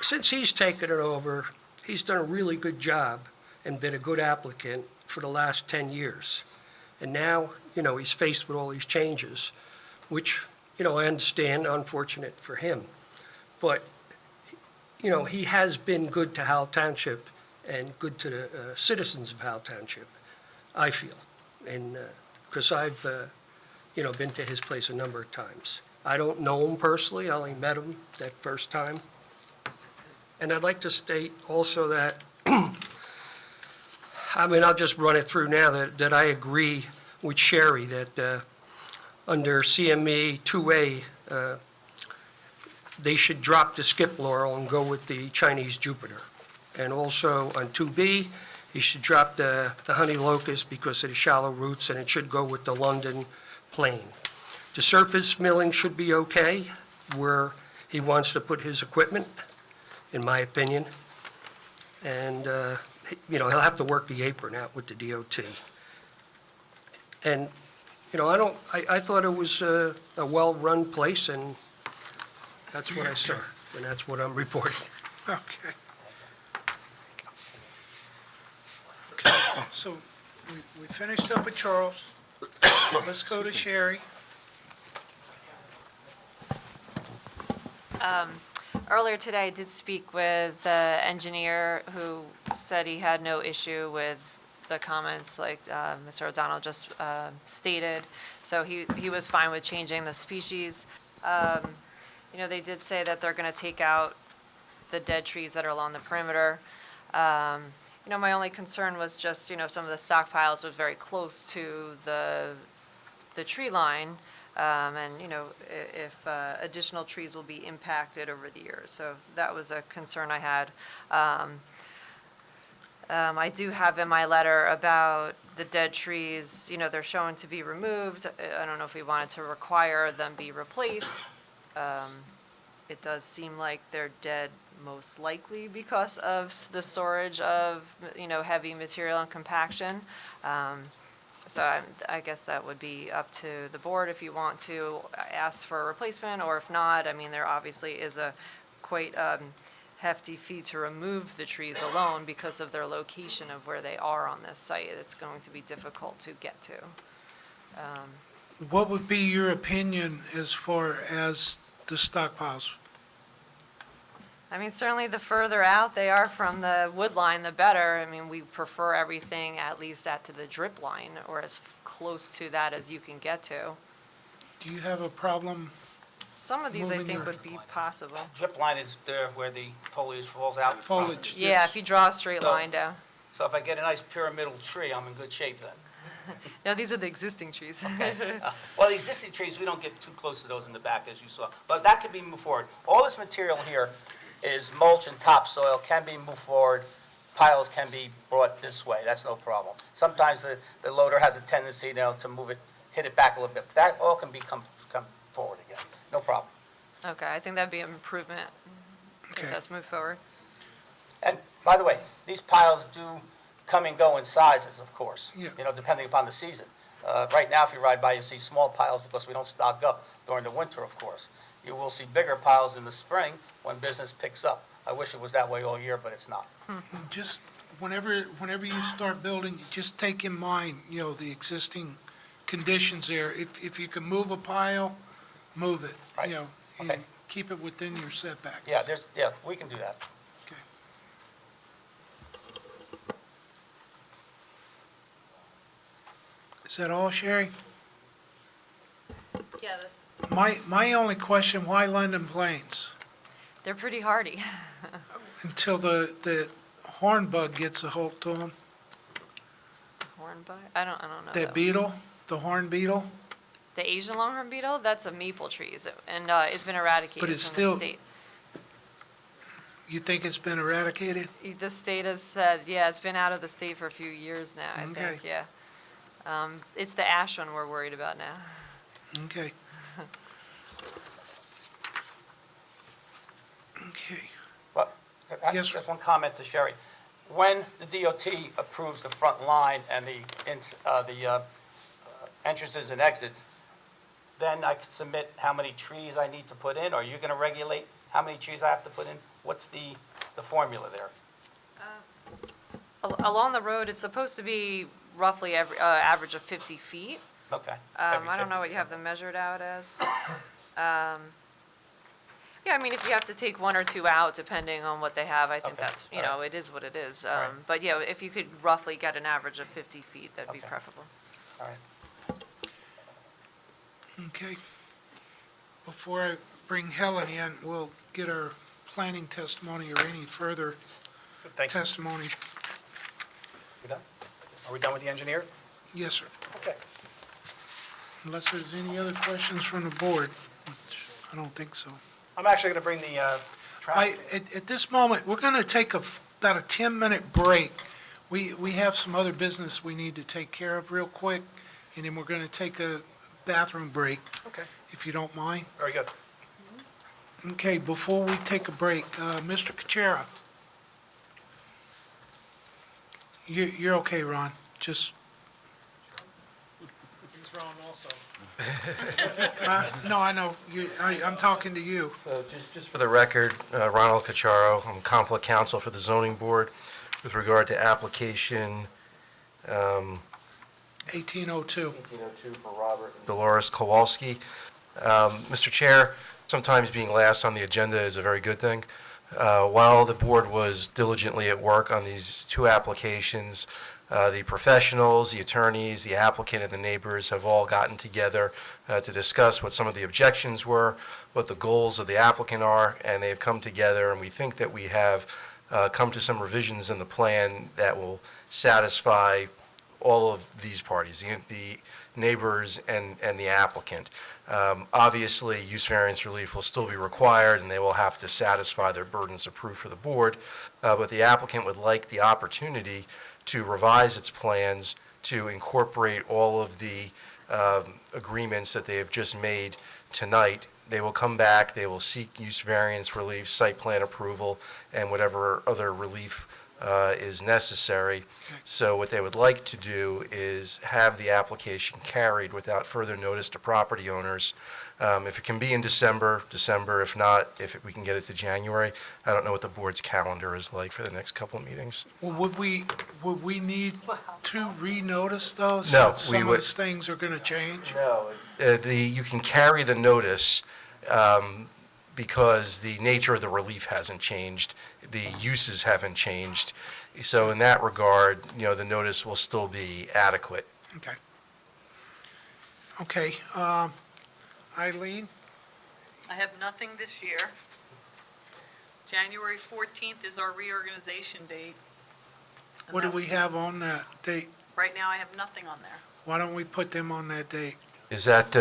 Since he's taken it over, he's done a really good job and been a good applicant for the last 10 years. And now, he's faced with all these changes, which, I understand, unfortunate for him. But, he has been good to Howell Township and good to the citizens of Howell Township, I feel. And, because I've, been to his place a number of times. I don't know him personally, I only met him that first time. And I'd like to state also that, I'll just run it through now, that I agree with Sherry that under CME 2A, they should drop the skip laurel and go with the Chinese Jupiter. And also on 2B, he should drop the honey locust because of the shallow roots, and it should go with the London plane. The surface milling should be okay where he wants to put his equipment, in my opinion. And, he'll have to work the apron out with the DOT. And, I thought it was a well-run place, and that's what I saw, and that's what I'm reporting. Okay. Okay, so we finished up with Charles. Let's go to Sherry. Earlier today, I did speak with the engineer who said he had no issue with the comments like Mr. O'Donnell just stated. So he was fine with changing the species. They did say that they're going to take out the dead trees that are along the perimeter. My only concern was just, some of the stockpiles was very close to the the tree line, and, you know, if additional trees will be impacted over the years. So that was a concern I had. I do have in my letter about the dead trees, you know, they're shown to be removed. I don't know if we wanted to require them be replaced. It does seem like they're dead most likely because of the storage of, you know, heavy material and compaction. So I guess that would be up to the board if you want to ask for a replacement, or if not, I mean, there obviously is a quite hefty fee to remove the trees alone because of their location of where they are on this site. It's going to be difficult to get to. What would be your opinion as far as the stockpiles? I mean, certainly the further out they are from the wood line, the better. I mean, we prefer everything at least to the drip line, or as close to that as you can get to. Do you have a problem? Some of these I Moving think your- would be possible. Drip line is there where the foliage falls out in front. Foliage. Yeah, yes. if you draw a straight So- line down. So if I get a nice pyramidal tree, I'm in good shape then. No, these are the existing trees. Well, the existing trees, we don't get too close to those in the back, as you saw. But that can be moved forward. All this material here is mulch and topsoil, can be moved forward. Piles can be brought this way, that's no problem. Sometimes the loader has a tendency, you know, to move it, hit it back a little bit. That all can come forward again, no problem. Okay, I think that'd be an improvement. Okay. If that's moved forward. And by the way, these piles do come and go in sizes, of course, Yeah. you know, depending upon the season. Right now, if you ride by, you see small piles because we don't stock up during the winter, of course. You will see bigger piles in the spring when business picks up. I wish it was that way all year, but it's not. Just whenever you start building, just take in mind, you know, the existing conditions there. If you can move a pile, move it, Right. you know, Okay. and keep it within your setback. Yeah, we can do that. Okay. Is that all, Sherry? Yeah, My only question, why London Plains? they're pretty hardy. Until the horn bug gets a hold to them? Hornbite? I don't know. That beetle, the horn beetle? The Asian longhorn beetle, that's a maple tree, and it's been eradicated But it's from still- the state. You think it's been eradicated? The state has said, yeah, it's been out of the state for a few years now, I Okay. think, yeah. It's the ash one we're worried about now. Okay. Okay. But, Yes, sir. just one comment to Sherry. When the DOT approves the front line and the entrances and exits, then I can submit how many trees I need to put in, or you're going to regulate how many trees I have to put in? What's the formula there? Along the road, it's supposed to be roughly average of 50 feet. Okay. I don't know what you have them measured out as. Yeah, I mean, if you have to take one or two out, depending on what they have, I think Okay, that's, you all know, it is what it is. right. But yeah, if you could roughly get an average of 50 feet, that'd be Okay. preferable. All right. Okay. Before I bring Helen in, we'll get her planning testimony or any further Good, thank you. testimony. We done? Are we done with the engineer? Yes, sir. Okay. Unless there's any other questions from the board, which I don't think so. I'm actually going to bring the traffic. At this moment, we're going to take about a 10-minute break. We have some other business we need to take care of real quick, and then we're going to take a bathroom break, Okay, if you don't mind. very good. Okay, before we take a break, Mr. Kuchera. You're okay, Ron, just, He's wrong also. no, I know, I'm talking to you. So just for the record, Ronald Cacciaro, I'm conflict counsel for the zoning board with regard to application 1802. 1802 for Robert and Dolores Kowalski. Mr. Chair, sometimes being last on the agenda is a very good thing. While the board was diligently at work on these two applications, the professionals, the attorneys, the applicant, and the neighbors have all gotten together to discuss what some of the objections were, what the goals of the applicant are, and they've come together, and we think that we have come to some revisions in the plan that will satisfy all of these parties. The neighbors and the applicant. Obviously, use variance relief will still be required, and they will have to satisfy their burdens of proof for the board, but the applicant would like the opportunity to revise its plans to incorporate all of the agreements that they have just made tonight. They will come back, they will seek use variance relief, site plan approval, and whatever other relief is necessary. So what they would like to do is have the application carried without further notice to property owners. If it can be in December, December. If not, we can get it to January. I don't know what the board's calendar is like for the next couple of meetings. Well, would we need to renotice those? No, since we some would- of these things are going to change? No. You can carry the notice because the nature of the relief hasn't changed, the uses haven't changed. So in that regard, the notice will still be adequate. Okay. Okay, Eileen? I have nothing this year. January 14th is our reorganization date. And What do that- we have on that date? Right now, I have nothing on there. Why don't we put them on that date? Is that,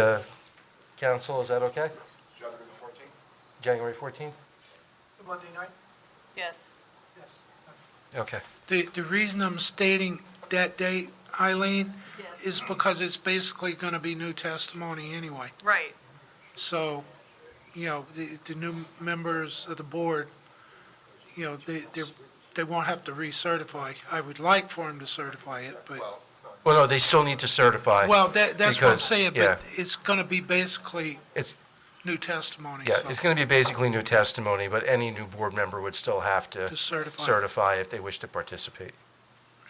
council, is that okay? January 14th? Monday night? Yes. Yes. Okay. The reason I'm stating that date, Eileen, Yes. is because it's basically going to be new testimony anyway. Right. So, the new members of the board, they won't have to recertify. I would like for them to certify it, but, Well, no, they still need to certify. well, that's what I'm because- saying, yeah, but it's going to be basically It's, new testimony. yeah, so- it's going to be basically new testimony, but any new board member would still have to To certify. certify if they wish to participate.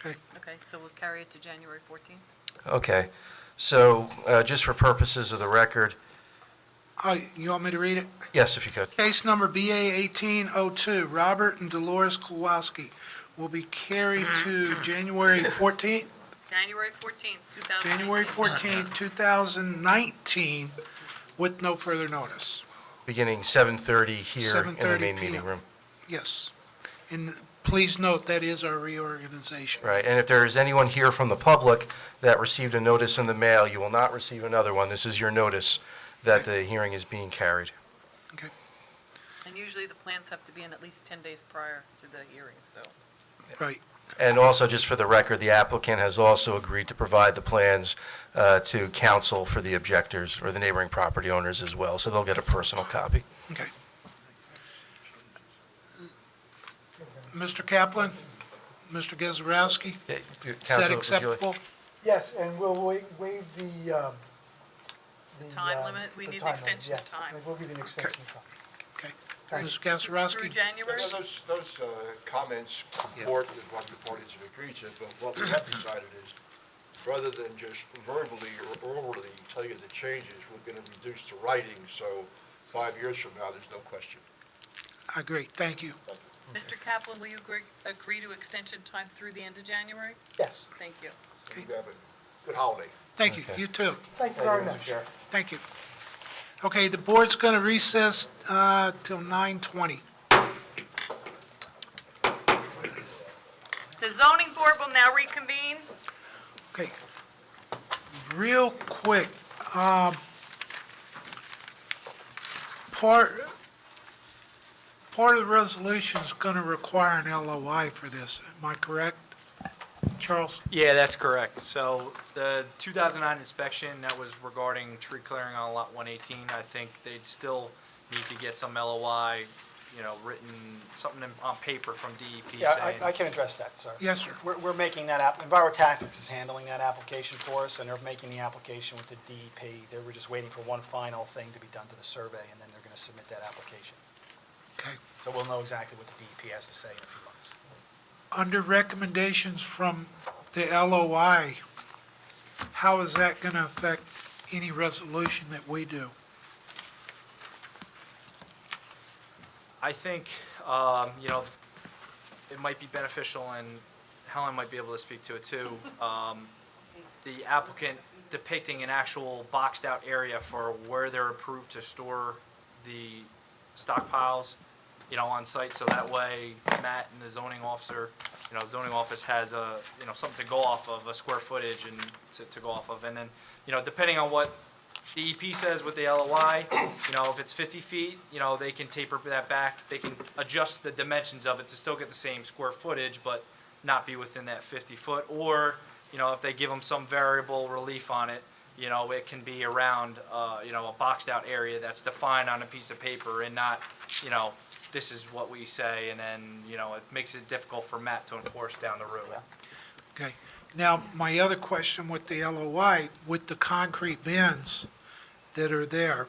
Okay. Okay, so we'll carry it to January 14th? Okay, so just for purposes of the record, You want me to read it? yes, if you could. Case number BA 1802, Robert and Dolores Kowalski will be carried to January 14th, January 14th, 2019. January 14th, 2019, with no further notice. Beginning 7:30 here in the 7:30 main meeting PM. room. Yes. And please note, that is our reorganization. Right, and if there is anyone here from the public that received a notice in the mail, you will not receive another one. This is your notice that the hearing is being carried. Okay. And usually the plans have to be in at least 10 days prior to the hearing, so. Right. And also, just for the record, the applicant has also agreed to provide the plans to counsel for the objectors or the neighboring property owners as well, so they'll get a personal copy. Okay. Mr. Kaplan? Mr. Gazarovski? Yeah, Is Counsel, that would you like- acceptable? Yes, and we'll waive the. Time limit, we the need an time limit, extension of yes. time. We'll give you an extension of time. Okay. Thank Mr. Through Gazarovski? January? Those comments comport with what the parties have agreed to, but what we have decided is, rather than just verbally or orally tell you the changes, we're going to reduce to writing, so 5 years from now, there's no question. I agree. Thank you. Mr. Kaplan, will you agree to extension time through the end of January? Yes. Thank you. You have a good holiday. Thank you. Okay. You too. Thank you very much. Thank you. Okay, the board's going to recess till 9:20. The zoning board will now reconvene. Okay. Real quick, part of the resolution is going to require an LOI for this. Am I correct, Charles? Yeah, that's correct. So the 2009 inspection that was regarding tree clearing on lot 118, I think they'd still need to get some LOI, written, something on paper from DEP Yeah, saying. I can address that, sir. Yes, sir. We're making that, EnviroTactics is handling that application for us, and they're making the application with the DEP. They were just waiting for one final thing to be done to the survey, and then they're going to submit that application. Okay. So we'll know exactly what the DEP has to say in a few months. Under recommendations from the LOI, how is that going to affect any resolution that we do? I think, it might be beneficial, and Helen might be able to speak to it too. The applicant depicting an actual boxed out area for where they're approved to store the stockpiles, on site, so that way Matt and the zoning officer, zoning office has something to go off of, a square footage and to go off of. And then, depending on what DEP says with the LOI, if it's 50 feet, they can taper that back. They can adjust the dimensions of it to still get the same square footage, but not be within that 50 foot. Or, if they give them some variable relief on it, it can be around, a boxed out area that's defined on a piece of paper and not, this is what we say, and then, it makes it difficult for Matt to enforce down the road. Okay. Now, my other question with the LOI, with the concrete bins that are there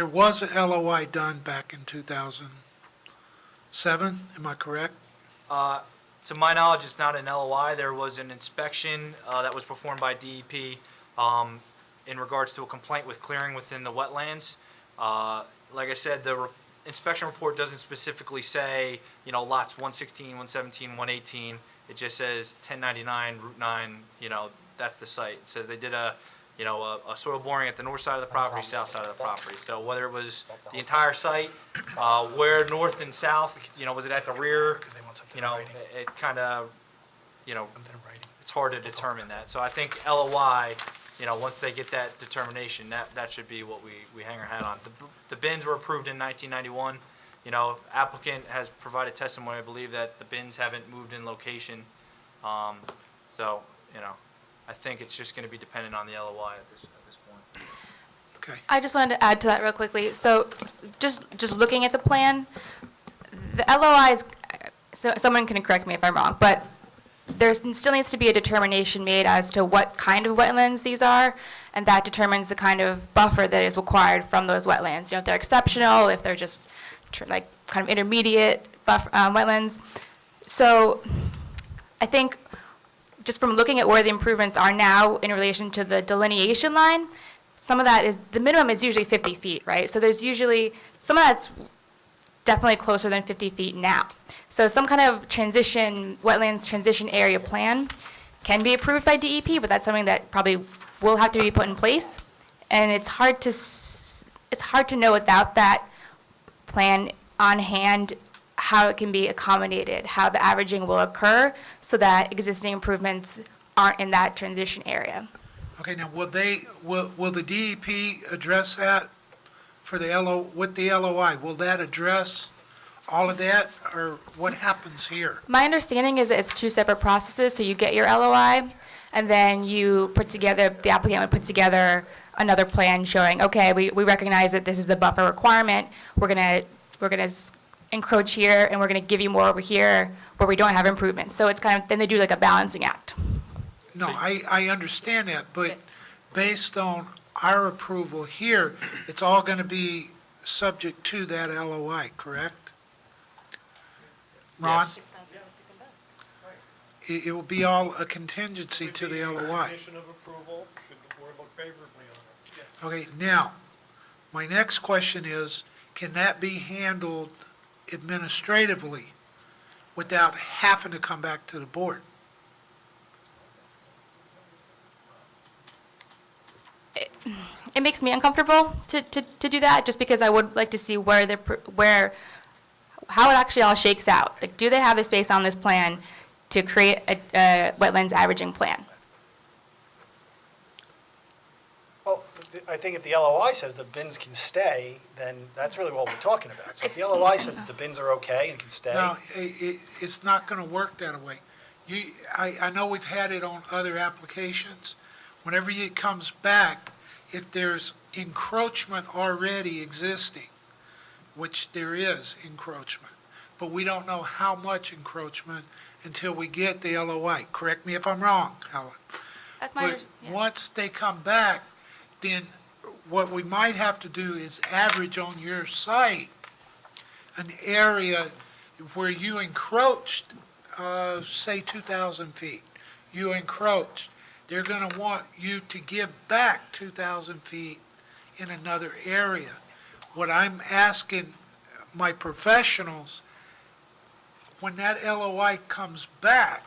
was an LOI done back in 2007, am I correct? To my knowledge, it's not an LOI. There was an inspection that was performed by DEP in regards to a complaint with clearing within the wetlands. Like I said, the inspection report doesn't specifically say, lots 116, 117, 118. It just says 1099, Route 9, that's the site. It says they did a soil boring at the north side of the property, south side of the property. So whether it was the entire site, where north and south, was it at the rear? It kind of, it's hard to determine that. So I think LOI, once they get that determination, that should be what we hang our hat on. The bins were approved in 1991. Applicant has provided testimony, I believe, that the bins haven't moved in location. So, I think it's just going to be dependent on the LOI at this point. Okay. I just wanted to add to that real quickly. So just looking at the plan, the LOI is, so someone can correct me if I'm wrong, but there still needs to be a determination made as to what kind of wetlands these are, and that determines the kind of buffer that is required from those wetlands. If they're exceptional, if they're just kind of intermediate wetlands. So I think just from looking at where the improvements are now in relation to the delineation line, some of that is, the minimum is usually 50 feet, right? So there's usually, some of that's definitely closer than 50 feet now. So some kind of wetlands transition area plan can be approved by DEP, but that's something that probably will have to be put in place. And it's hard to know without that plan on hand how it can be accommodated, how the averaging will occur so that existing improvements aren't in that transition area. Okay, now will the DEP address that for with the LOI? Will that address all of that, or what happens here? My understanding is that it's two separate processes. So you get your LOI, and then the applicant would put together another plan showing, okay, we recognize that this is the buffer requirement. We're gonna encroach here, and we're gonna give you more over here where we don't have improvements. So it's kind of, then they do like a balancing act. No, I understand that, but based on our approval here, it's all going to be subject to that LOI, correct? Ron? Yes. It will be all a contingency to the LOI. Condition of approval, should the board look favorably on it. Yes. Okay, now, my next question is, can that be handled administratively without having to come back to the board? It makes me uncomfortable to do that, just because I would like to see how it actually all shakes out. Like, do they have the space on this plan to create a wetlands averaging plan? Well, I think if the LOI says the bins can stay, then that's really what we're talking about. So if the LOI says that the bins are okay and can stay. No, it's not going to work that way. I know we've had it on other applications. Whenever it comes back, if there's encroachment already existing, which there is encroachment, but we don't know how much encroachment until we get the LOI. Correct me if I'm wrong, Helen. That's my But once they come back, then what we might have to do is average on your site an area where you encroached, say 2,000 feet. You encroached. They're going to want you to give back 2,000 feet in another area. What I'm asking my professionals, when that LOI comes back,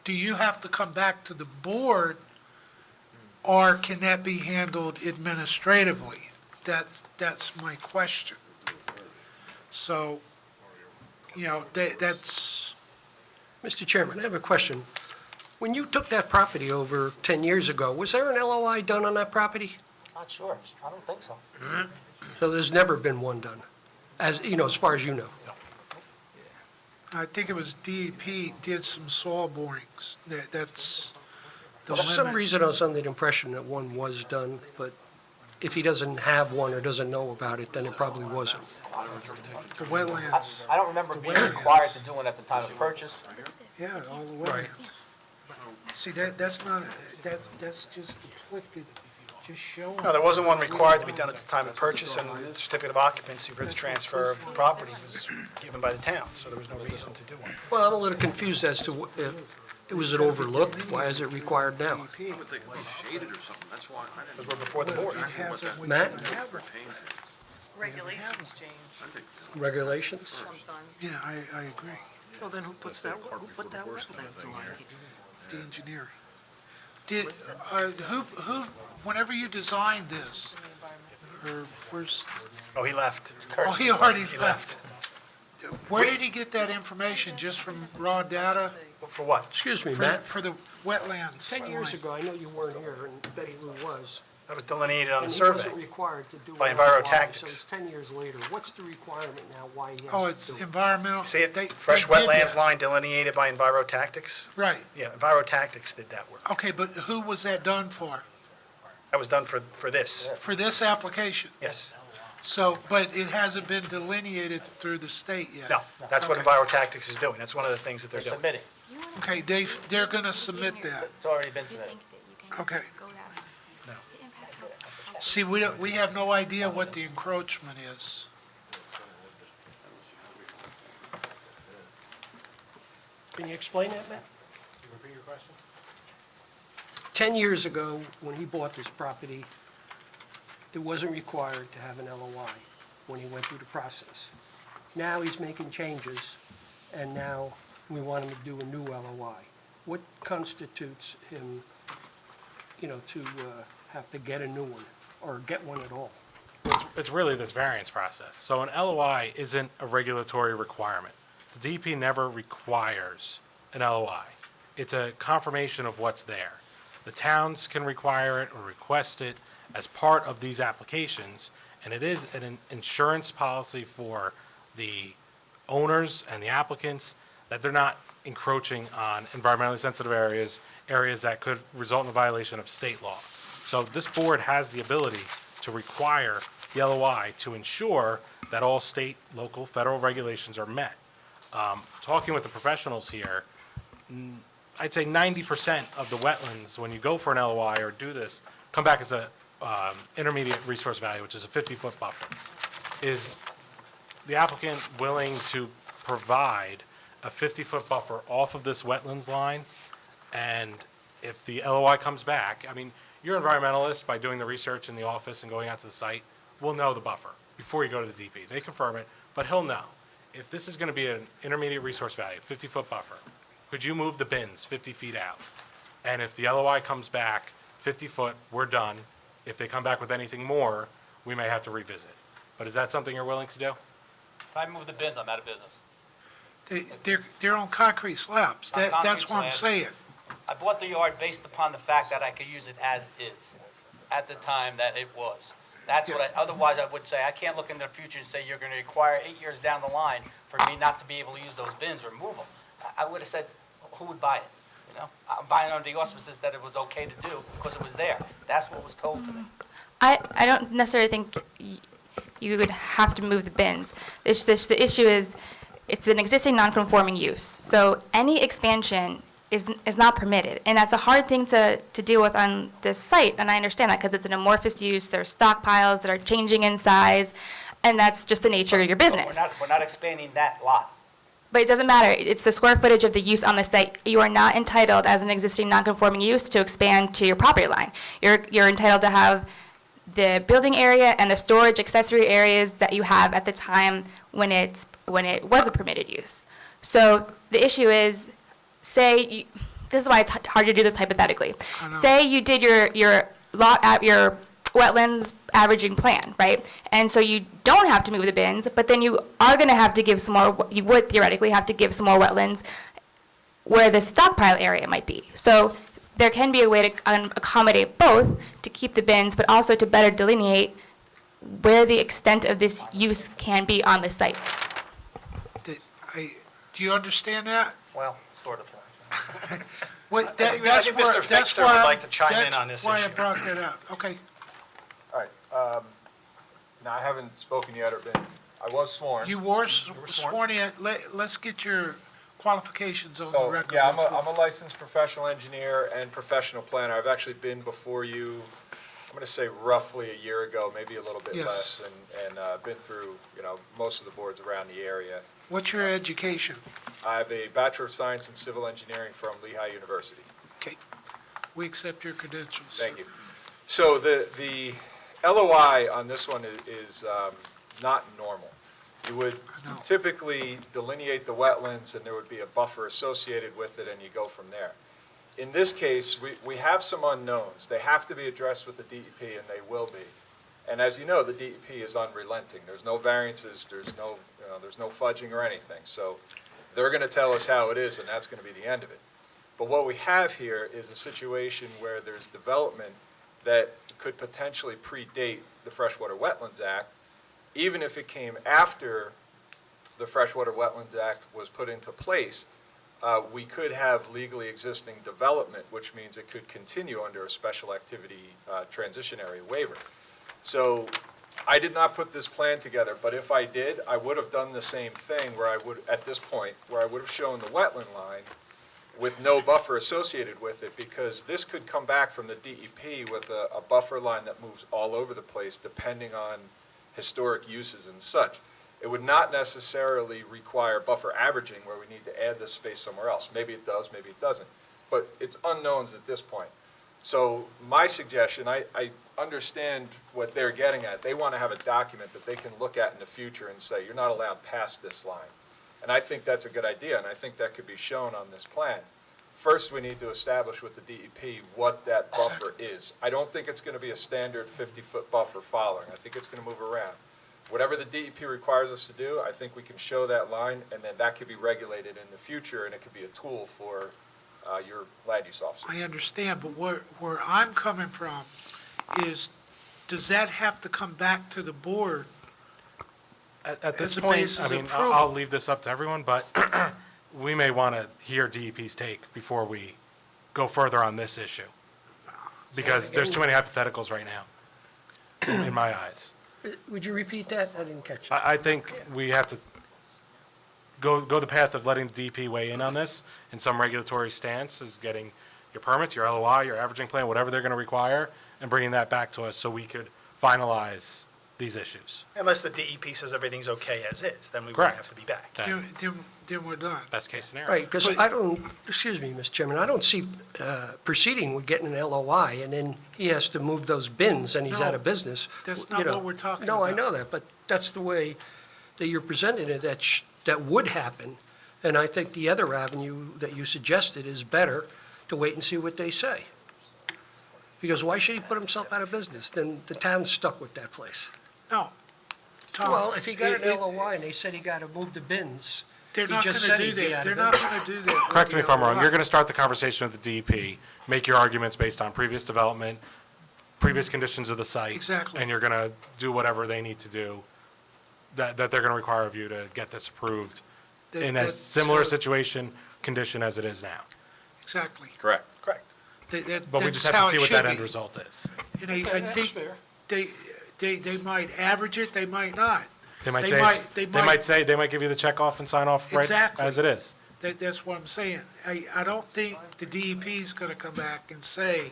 do you have to come back to the board, or can that be handled administratively? That's my question. So, that's, Mr. Chairman, I have a question. When you took that property over 10 years ago, was there an LOI done on that property? Not sure, I don't think so. So there's never been one done, as far as you know? I think it was DEP did some soil borings. That's the For some limit. reason, I was under the impression that one was done, but if he doesn't have one or doesn't know about it, then it probably wasn't. The wetlands, I don't remember The being wetlands. required to do one at the time of purchase. yeah, all the wetlands. See, that's not, that's just depicted, just showing. No, there wasn't one required to be done at the time of purchase, and the certificate of occupancy for the transfer of the property was given by the town, so there was no reason to do one. Well, I'm a little confused as to, was it overlooked? Why is it required now? I would think it was shaded or something, that's why I didn't. Because we're before the board. It has it when Matt? you have it. Regulations change Regulations? sometimes. Yeah, I agree. Well, then who put that wetlands line? The engineer. Who, whenever you designed this, or where's, Oh, he left. oh, he already He left. Where did he get that information? Just from raw data? For what? Excuse me, For- Matt? For the wetlands? 10 years line? ago, I know you weren't here, and Betty Lou was. That was delineated on the And he survey. wasn't required to do By an LOI, Envirotactics. So it's 10 years later. What's the requirement now, why he has Oh, to it's do it? environmental? See it? They Fresh did wetlands that. line delineated by Envirotactics? Right. Yeah, Envirotactics did that work. Okay, but who was that done for? That was done for this. For this application? Yes. So, but it hasn't been delineated through the state yet? No, that's what Okay. Envirotactics is doing. That's one of the things that they're They're doing. submitting. Okay, they're gonna submit that. It's already been submitted. Okay. No. See, we have no idea what the encroachment is. Can you explain that, Matt? 10 years ago, when he bought this property, it wasn't required to have an LOI when he went through the process. Now he's making changes, and now we want him to do a new LOI. What constitutes him, to have to get a new one, or get one at all? It's really this variance process. So an LOI isn't a regulatory requirement. The DEP never requires an LOI. It's a confirmation of what's there. The towns can require it or request it as part of these applications, and it is an insurance policy for the owners and the applicants that they're not encroaching on environmentally sensitive areas, areas that could result in a violation of state law. So this board has the ability to require the LOI to ensure that all state, local, federal regulations are met. Talking with the professionals here, I'd say 90% of the wetlands, when you go for an LOI or do this, come back as a intermediate resource value, which is a 50-foot buffer. Is the applicant willing to provide a 50-foot buffer off of this wetlands line? And if the LOI comes back, I mean, your environmentalist, by doing the research in the office and going out to the site, will know the buffer before you go to the DP. They confirm it, but he'll know. If this is going to be an intermediate resource value, 50-foot buffer, could you move the bins 50 feet out? And if the LOI comes back 50 foot, we're done. If they come back with anything more, we may have to revisit. But is that something you're willing to do? If I move the bins, I'm out of business. They're on concrete slabs. On That's concrete what I'm slabs. saying. I bought the yard based upon the fact that I could use it as is, at the time that it was. That's what otherwise I would say, I can't look into the future and say you're gonna require 8 years down the line for me not to be able to use those bins or move them. I would have said, who would buy it, I'm buying under the auspices that it was okay to do because it was there. That's what was told to me. I don't necessarily think you would have to move the bins. The issue is, it's an existing non-conforming use. So any expansion is not permitted. And that's a hard thing to deal with on this site, and I understand that because it's an amorphous use, there's stockpiles that are changing in size, and that's just the nature of your business. We're not expanding that lot. But it doesn't matter, it's the square footage of the use on the site. You are not entitled, as an existing non-conforming use, to expand to your property line. You're entitled to have the building area and the storage accessory areas that you have at the time when it was a permitted use. So the issue is, this is why it's hard to do this hypothetically. Say you did your lot at your wetlands averaging plan, right? And so you don't have to move the bins, but then you are going to have to give some more, you would theoretically have to give some more wetlands where the stockpile area might be. So there can be a way to accommodate both, to keep the bins, but also to better delineate where the extent of this use can be on the site. Do you understand that? Well, sort of. Well, I think Mr. Fixter would like to chime in on this That's why I issue. brought that up. Okay. All right. Now, I haven't spoken yet or been, I was sworn. You were sworn in. Let's get your qualifications on the So, record. yeah, I'm a licensed professional engineer and professional planner. I've actually been before you, I'm going to say roughly a year ago, maybe a little bit Yes. less, and been through, most of the boards around the area. What's your education? I have a Bachelor of Science in Civil Engineering from Lehigh University. Okay. We accept your credentials. Thank you. So the LOI on this one is not normal. You would typically delineate the wetlands, and there would be a buffer associated with it, and you go from there. In this case, we have some unknowns. They have to be addressed with the DEP, and they will be. And as you know, the DEP is unrelenting. There's no variances, there's no fudging or anything. So they're going to tell us how it is, and that's going to be the end of it. But what we have here is a situation where there's development that could potentially predate the Freshwater Wetlands Act, even if it came after the Freshwater Wetlands Act was put into place. We could have legally existing development, which means it could continue under a special activity transition area waiver. So I did not put this plan together, but if I did, I would have done the same thing where I would, at this point, where I would have shown the wetland line with no buffer associated with it, because this could come back from the DEP with a buffer line that moves all over the place depending on historic uses and such. It would not necessarily require buffer averaging where we need to add this space somewhere else. Maybe it does, maybe it doesn't. But it's unknowns at this point. So my suggestion, I understand what they're getting at. They want to have a document that they can look at in the future and say, you're not allowed past this line. And I think that's a good idea, and I think that could be shown on this plan. First, we need to establish with the DEP what that buffer is. I don't think it's going to be a standard 50-foot buffer following. I think it's going to move around. Whatever the DEP requires us to do, I think we can show that line, and then that could be regulated in the future, and it could be a tool for your land use officer. I understand, but where I'm coming from is, does that have to come back to the board? At this As a point, basis I of mean, approval? I'll leave this up to everyone, but we may want to hear DEP's take before we go further on this issue. Because there's too many hypotheticals right now, in my eyes. Would you repeat that? I didn't catch it. I think we have to go the path of letting the DEP weigh in on this in some regulatory stance, is getting your permits, your LOI, your averaging plan, whatever they're going to require, and bringing that back to us so we could finalize these issues. Unless the DEP says everything's okay as is, then we wouldn't Correct. have to be back. Then we're done. Best case scenario. Right, because I don't, excuse me, Mr. Chairman, I don't see proceeding with getting an LOI, and then he has to move those bins, and he's out of business. That's You not know, what we're talking No, I about. know that, but that's the way that you're presenting it, that would happen. And I think the other avenue that you suggested is better, to wait and see what they say. Because why should he put himself out of business? Then the town's stuck with that place. No. Tom, Well, if he got an it- LOI and they said he got to move the bins, They're he not just going said to do he'd be that. out They're of not business. going to do that. Correct me if I'm wrong, Right. you're going to start the conversation with the DEP, make your arguments based on previous development, previous conditions of the site. Exactly. And you're going to do whatever they need to do, that they're going to require of you to get this approved in a similar situation, condition as it is now. Exactly. Correct. Correct. But we just have to see what that end result is. And I think they might average it, they might not. They might They they might give you the check off and sign off right Exactly. as it is. That's what I'm saying. I don't think the DEP's going to come back and say,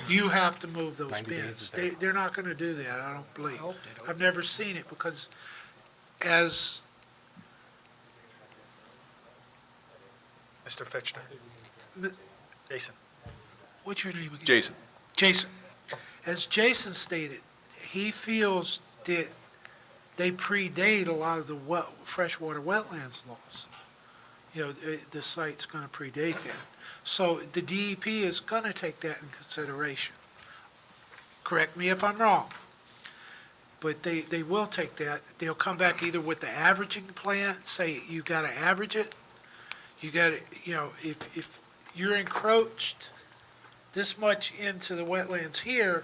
you have to move those 90 days bins. is there. They're not going to do that, I don't believe. hope they don't. I've never seen it, because as, Mr. Fitchner. Jason. what's your name again? Jason. Jason. As Jason stated, he feels that they predate a lot of the freshwater wetlands laws. You know, the site's going to predate that. So the DEP is going to take that in consideration. correct me if I'm wrong, but they will take that, they'll come back either with the averaging plan, say you gotta average it, you gotta, if you're encroached this much into the wetlands here,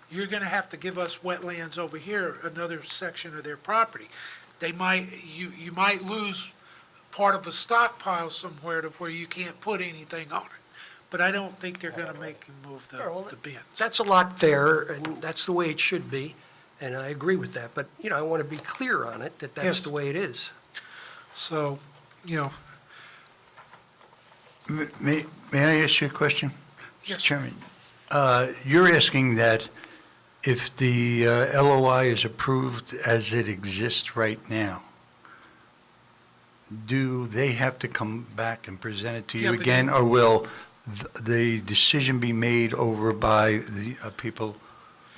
you're gonna have to give us wetlands over here, another section of their property. They might, you might lose part of a stockpile somewhere to where you can't put anything on it. But I don't think they're gonna make you move the bins. That's a lot fairer, and that's the way it should be, and I agree with that. But, I want to be clear on it, that that's Yes. the way it is. So, May I ask you a question? Yes. Mr. Chairman, you're asking that if the LOI is approved as it exists right now, do they have to come back and present it to Yeah, you but again? Or will the decision be made over by the people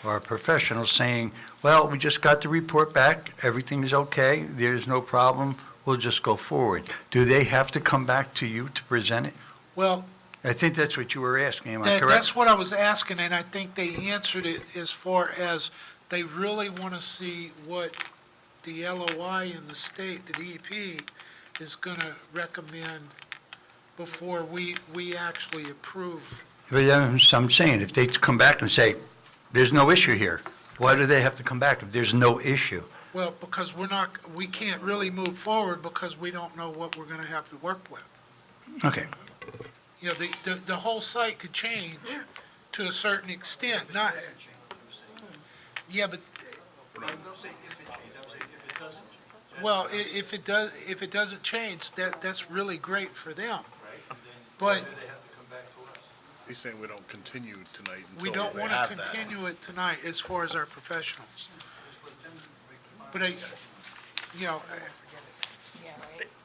who are professionals saying, well, we just got the report back, everything is okay, there's no problem, we'll just go forward? Do they have to come back to you to present it? well, I think that's what you were asking, am I correct? that's what I was asking, and I think they answered it as far as they really wanna see what the LOI in the state, the DEP, is gonna recommend before we actually approve. But I'm saying, if they come back and say, there's no issue here, why do they have to come back if there's no issue? Well, because we can't really move forward because we don't know what we're gonna have to work with. Okay. The whole site could change to a certain extent, not, yeah, but, well, if it doesn't change, that's really great for them. But He's saying we don't continue tonight we until don't they want have to that. continue it tonight as far as our professionals. But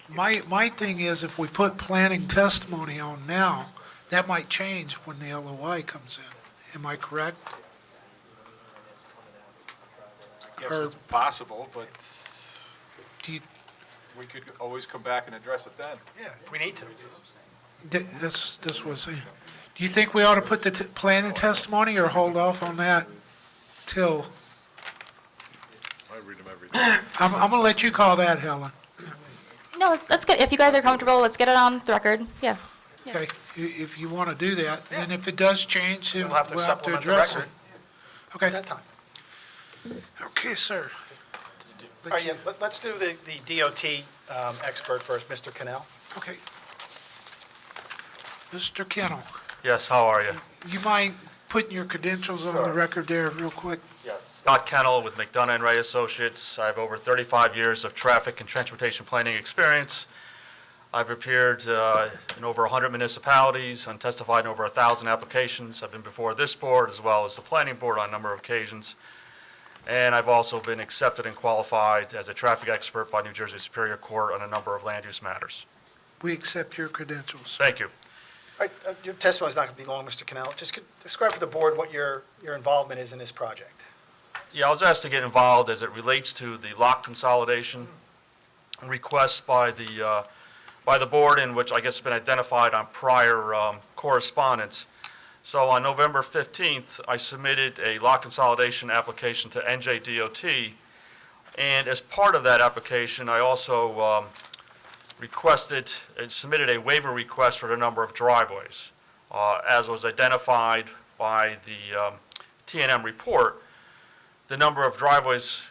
my thing is, if we put planning testimony on now, that might change when the LOI comes in. Am I correct? Yes, Or- it's possible, but Do you, we could always come back and address it then. Yeah, if we need to. that's what I'm saying. Do you think we ought to put the planning testimony or hold off on that till, I read them every day. I'm gonna let you call that, Helen. No, let's get, if you guys are comfortable, let's get it on the record, yeah. Yeah. Okay, if you want to do that, and if it does change, then We'll have to we'll have to supplement the address it. record Okay, at that time. okay, sir. All right, yeah, let's do the DOT expert first, Mr. Cannell. Okay. Mr. Kennel, Yes, how are you? you mind putting your credentials on the record there real quick? Yes. Scott Kennel with McDonough and Ray Associates. I have over 35 years of traffic and transportation planning experience. I've appeared in over 100 municipalities and testified in over 1,000 applications. I've been before this board as well as the planning board on a number of occasions. And I've also been accepted and qualified as a traffic expert by New Jersey Superior Court on a number of land use matters. We accept your credentials. Thank you. All right, your testimony's not going to be long, Mr. Cannell. Just describe for the board what your involvement is in this project. Yeah, I was asked to get involved as it relates to the lot consolidation request by the board, in which I guess has been identified on prior correspondence. So on November 15th, I submitted a lot consolidation application to NJDOT, and as part of that application, I also requested and submitted a waiver request for the number of driveways. As was identified by the T&M report, the number of driveways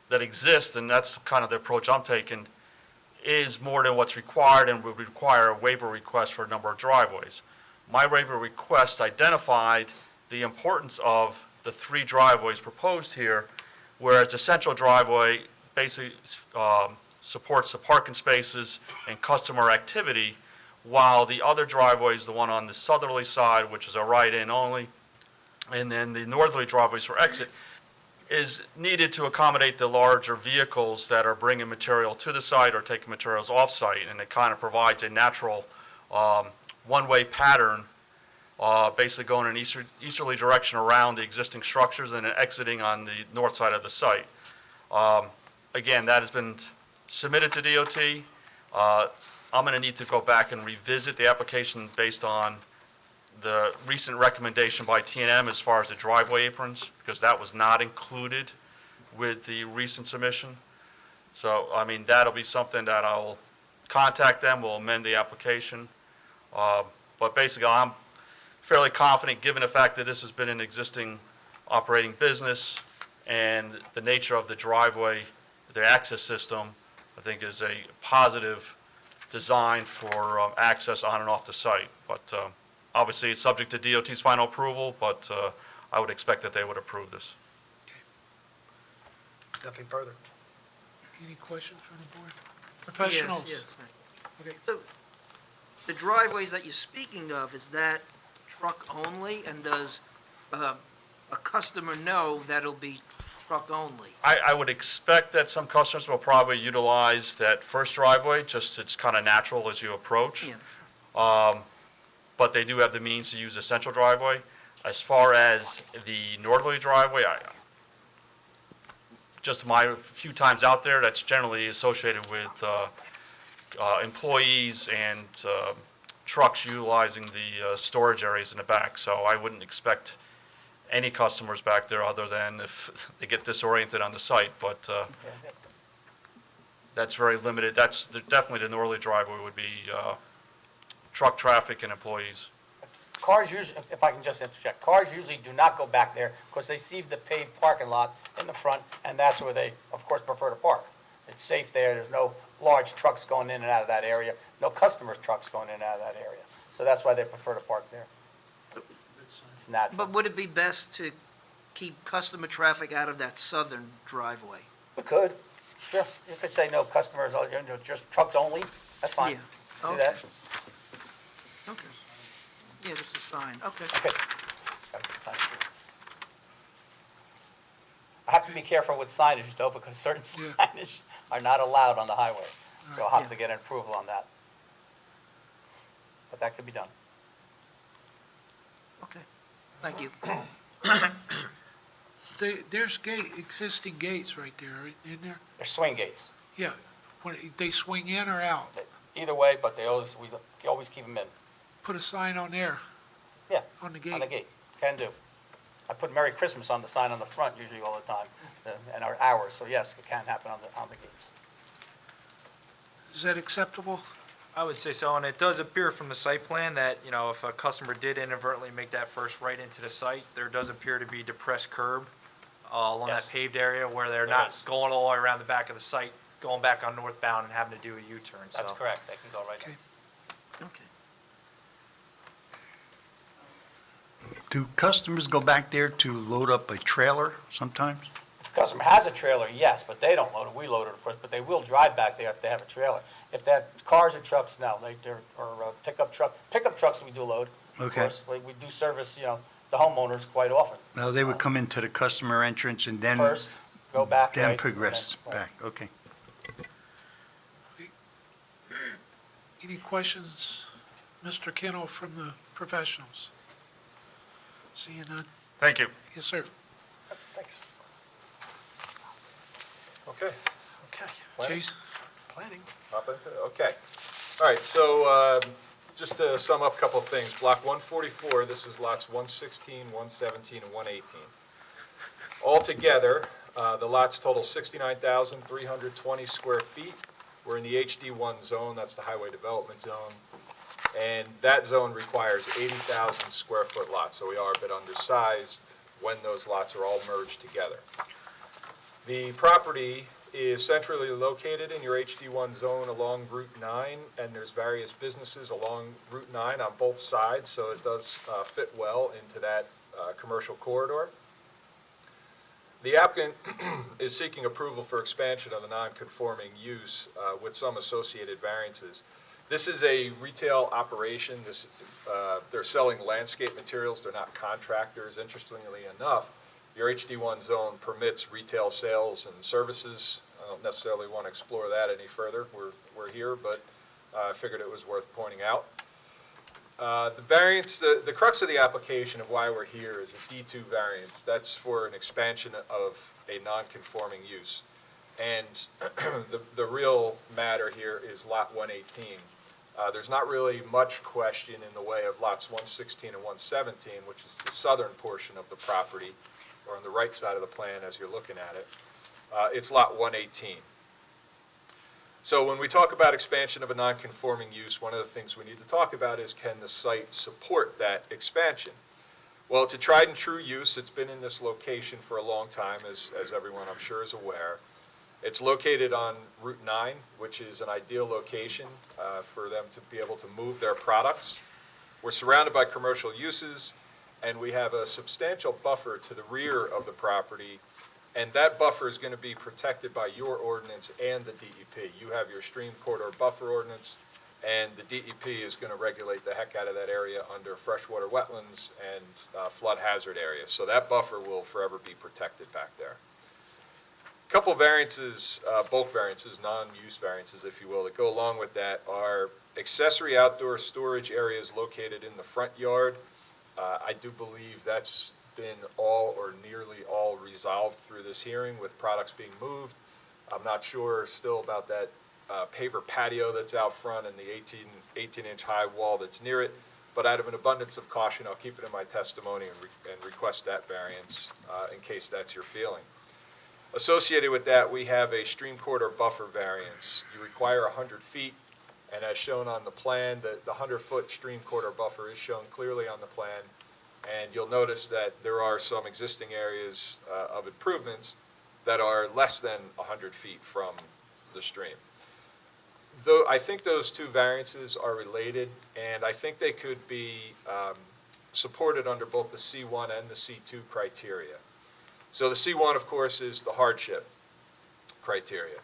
that exist, and that's kind of the approach I'm taking, is more than what's required and would require a waiver request for a number of driveways. My waiver request identified the importance of the 3 driveways proposed here, whereas the central driveway basically supports the parking spaces and customer activity, while the other driveways, the one on the southerly side, which is a right-in only, and then the northerly driveways for exit, is needed to accommodate the larger vehicles that are bringing material to the site or taking materials off-site, and it kind of provides a natural one-way pattern, basically going in an easterly direction around the existing structures and then exiting on the north side of the site. Again, that has been submitted to DOT. I'm going to need to go back and revisit the application based on the recent recommendation by T&M as far as the driveway aprons, because that was not included with the recent submission. So, I mean, that'll be something that I'll contact them, we'll amend the application. But basically, I'm fairly confident, given the fact that this has been an existing operating business and the nature of the driveway, the access system, I think is a positive design for access on and off the site. But obviously, it's subject to DOT's final approval, but I would expect that they would approve this. Nothing further. Any questions from the board? Professionals? Yes, Okay. yes. So the driveways that you're speaking of, is that truck only? And does a customer know that it'll be truck only? I would expect that some customers will probably utilize that first driveway, just it's kind of natural as you approach. Yeah. But they do have the means to use the central driveway. As far as the northerly driveway, just my few times out there, that's generally associated with employees and trucks utilizing the storage areas in the back. So I wouldn't expect any customers back there other than if they get disoriented on the site. But that's very limited. That's definitely the northerly driveway would be truck traffic and employees. Cars usually, if I can just interject, cars usually do not go back there because they see the paved parking lot in the front, and that's where they, of course, prefer to park. It's safe there, there's no large trucks going in and out of that area, no customers' trucks going in and out of that area. So that's why they prefer to park there. It's natural. But would it be best to keep customer traffic out of that southern driveway? We could, sure. You could say no customers, just trucks only, that's fine. Yeah. Do that. Okay. Yeah, this is a sign, okay. Okay. I have to be careful with signage though, because certain signage are not allowed on the highway. So I'll have to get an approval on that. But that could be done. Okay, thank you. There's existing gates right there, right in there? They're swing gates. Yeah. They swing in or out? Either way, but we always keep them in. Put a sign on there, Yeah. on the gate? On the gate, can do. I put Merry Christmas on the sign on the front usually all the time, and our hours, so yes, it can happen on the gates. Is that acceptable? I would say so, and it does appear from the site plan that, you know, if a customer did inadvertently make that first right into the site, there does appear to be depressed curb along that paved area where they're There not is. going all the way around the back of the site, going back on northbound and having to do a U-turn, so. That's correct, they can go right in. Okay. Do customers go back there to load up a trailer sometimes? If the customer has a trailer, yes, but they don't load it, we load it, of course, but they will drive back there if they have a trailer. If they have cars or trucks, no, or pickup trucks we do load. Of Okay. course. We do service, the homeowners quite often. Now, they would come into the customer entrance and then... First, go back, Then right, progress and then- back, okay. Any questions, Mr. Kennel, from the professionals? Seeing none? Thank you. Yes, sir. Thanks. Okay. Okay. Planning? Jason? Planning. Hop into it? Okay. All right, so just to sum up a couple of things. Block 144, this is lots 116, 117, and 118. Altogether, the lots total 69,320 square feet. We're in the HD1 zone, that's the highway development zone. And that zone requires 80,000 square foot lots, so we are a bit undersized when those lots are all merged together. The property is centrally located in your HD1 zone along Route 9, and there's various businesses along Route 9 on both sides, so it does fit well into that commercial corridor. The applicant is seeking approval for expansion of the non-conforming use with some associated variances. This is a retail operation. They're selling landscape materials. They're not contractors. Interestingly enough, your HD1 zone permits retail sales and services. I don't necessarily want to explore that any further. We're here, but I figured it was worth pointing out. The variance, the crux of the application of why we're here is a D2 variance. That's for an expansion of a non-conforming use. And the real matter here is lot 118. There's not really much question in the way of lots 116 and 117, which is the southern portion of the property, or on the right side of the plan as you're looking at it. It's lot 118. So when we talk about expansion of a non-conforming use, one of the things we need to talk about is, can the site support that expansion? Well, it's a tried and true use. It's been in this location for a long time, as everyone I'm sure is aware. It's located on Route 9, which is an ideal location for them to be able to move their products. We're surrounded by commercial uses, and we have a substantial buffer to the rear of the property, and that buffer is going to be protected by your ordinance and the DEP. You have your stream corridor buffer ordinance, and the DEP is going to regulate the heck out of that area under freshwater wetlands and flood hazard areas. So that buffer will forever be protected back there. A couple variances, bulk variances, non-use variances, if you will, that go along with that are accessory outdoor storage areas located in the front yard. I do believe that's been all or nearly all resolved through this hearing with products being moved. I'm not sure still about that paver patio that's out front and the 18-inch high wall that's near it, but out of an abundance of caution, I'll keep it in my testimony and request that variance in case that's your feeling. Associated with that, we have a stream corridor buffer variance. You require 100 feet, and as shown on the plan, the 100-foot stream corridor buffer is shown clearly on the plan. And you'll notice that there are some existing areas of improvements that are less than 100 feet from the stream. Though I think those two variances are related, and I think they could be supported under both the C1 and the C2 criteria. So the C1, of course, is the hardship criteria.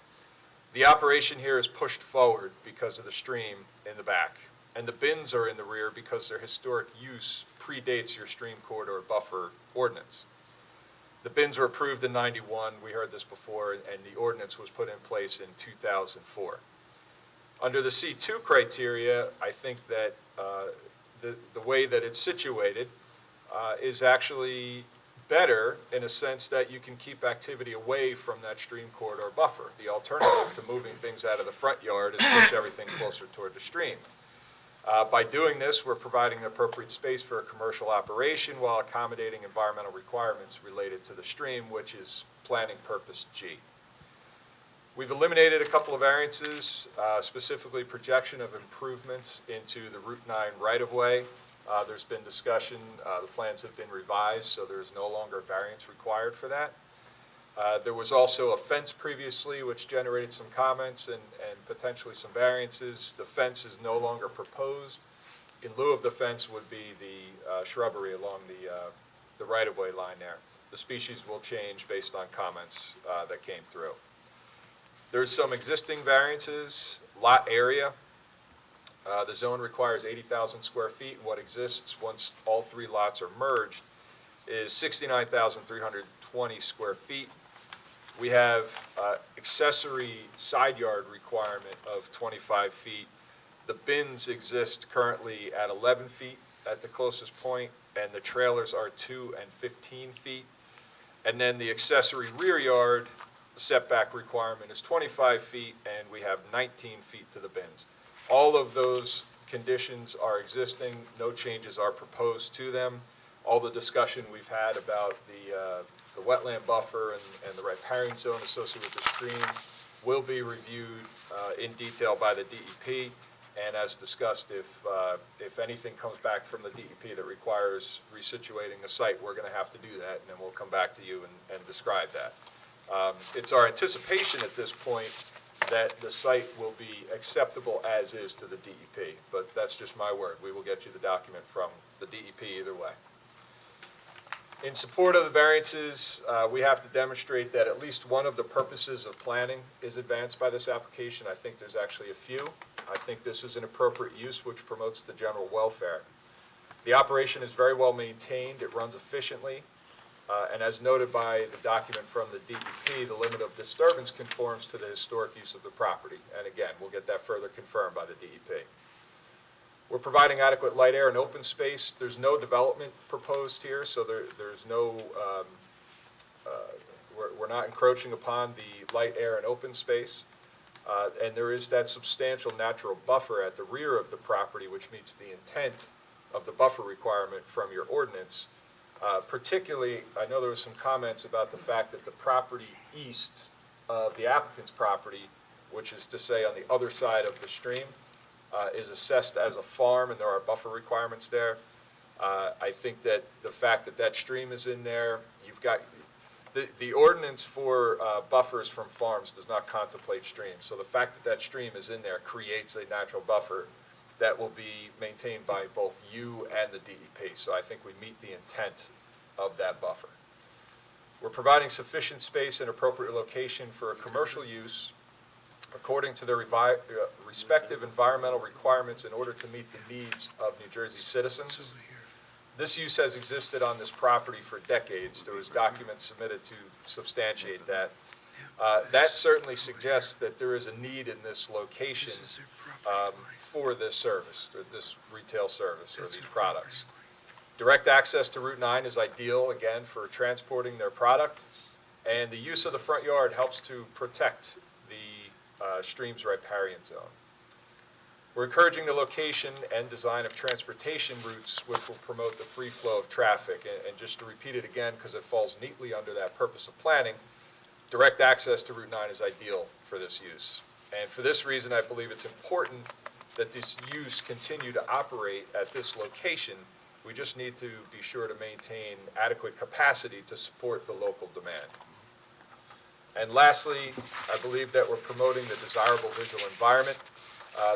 The operation here is pushed forward because of the stream in the back, and the bins are in the rear because their historic use predates your stream corridor buffer ordinance. The bins were approved in '91, we heard this before, and the ordinance was put in place in 2004. Under the C2 criteria, I think that the way that it's situated is actually better in a sense that you can keep activity away from that stream corridor buffer. The alternative to moving things out of the front yard is push everything closer toward the stream. By doing this, we're providing an appropriate space for a commercial operation while accommodating environmental requirements related to the stream, which is planning purpose G. We've eliminated a couple of variances, specifically projection of improvements into the Route 9 right-of-way. There's been discussion, the plans have been revised, so there's no longer variance required for that. There was also a fence previously, which generated some comments and potentially some variances. The fence is no longer proposed. In lieu of the fence would be the shrubbery along the right-of-way line there. The species will change based on comments that came through. There's some existing variances, lot area. The zone requires 80,000 square feet, and what exists once all three lots are merged is 69,320 square feet. We have accessory side yard requirement of 25 feet. The bins exist currently at 11 feet at the closest point, and the trailers are 2 and 15 feet. And then the accessory rear yard setback requirement is 25 feet, and we have 19 feet to the bins. All of those conditions are existing. No changes are proposed to them. All the discussion we've had about the wetland buffer and the riparian zone associated with the stream will be reviewed in detail by the DEP. And as discussed, if anything comes back from the DEP that requires resituating the site, we're going to have to do that, and then we'll come back to you and describe that. It's our anticipation at this point that the site will be acceptable as is to the DEP, but that's just my word. We will get you the document from the DEP either way. In support of the variances, we have to demonstrate that at least one of the purposes of planning is advanced by this application. I think there's actually a few. I think this is an appropriate use which promotes the general welfare. The operation is very well maintained. It runs efficiently. And as noted by the document from the DEP, the limit of disturbance conforms to the historic use of the property. And again, we'll get that further confirmed by the DEP. We're providing adequate light, air, and open space. There's no development proposed here, so there's no, we're not encroaching upon the light, air, and open space. And there is that substantial natural buffer at the rear of the property, which meets the intent of the buffer requirement from your ordinance. Particularly, I know there was some comments about the fact that the property east of the applicant's property, which is to say on the other side of the stream, is assessed as a farm, and there are buffer requirements there. I think that the fact that that stream is in there, you've got, the ordinance for buffers from farms does not contemplate streams. So the fact that that stream is in there creates a natural buffer that will be maintained by both you and the DEP. So I think we meet the intent of that buffer. We're providing sufficient space and appropriate location for a commercial use according to their respective environmental requirements in order to meet the needs of New Jersey citizens. This use has existed on this property for decades. There was documents submitted to substantiate that. That certainly suggests that there is a need in this location for this service, or this retail service, or these products. Direct access to Route 9 is ideal, again, for transporting their product, and the use of the front yard helps to protect the stream's riparian zone. We're encouraging the location and design of transportation routes which will promote the free flow of traffic. And just to repeat it again, because it falls neatly under that purpose of planning, direct access to Route 9 is ideal for this use. And for this reason, I believe it's important that this use continue to operate at this location. We just need to be sure to maintain adequate capacity to support the local demand. And lastly, I believe that we're promoting the desirable visual environment.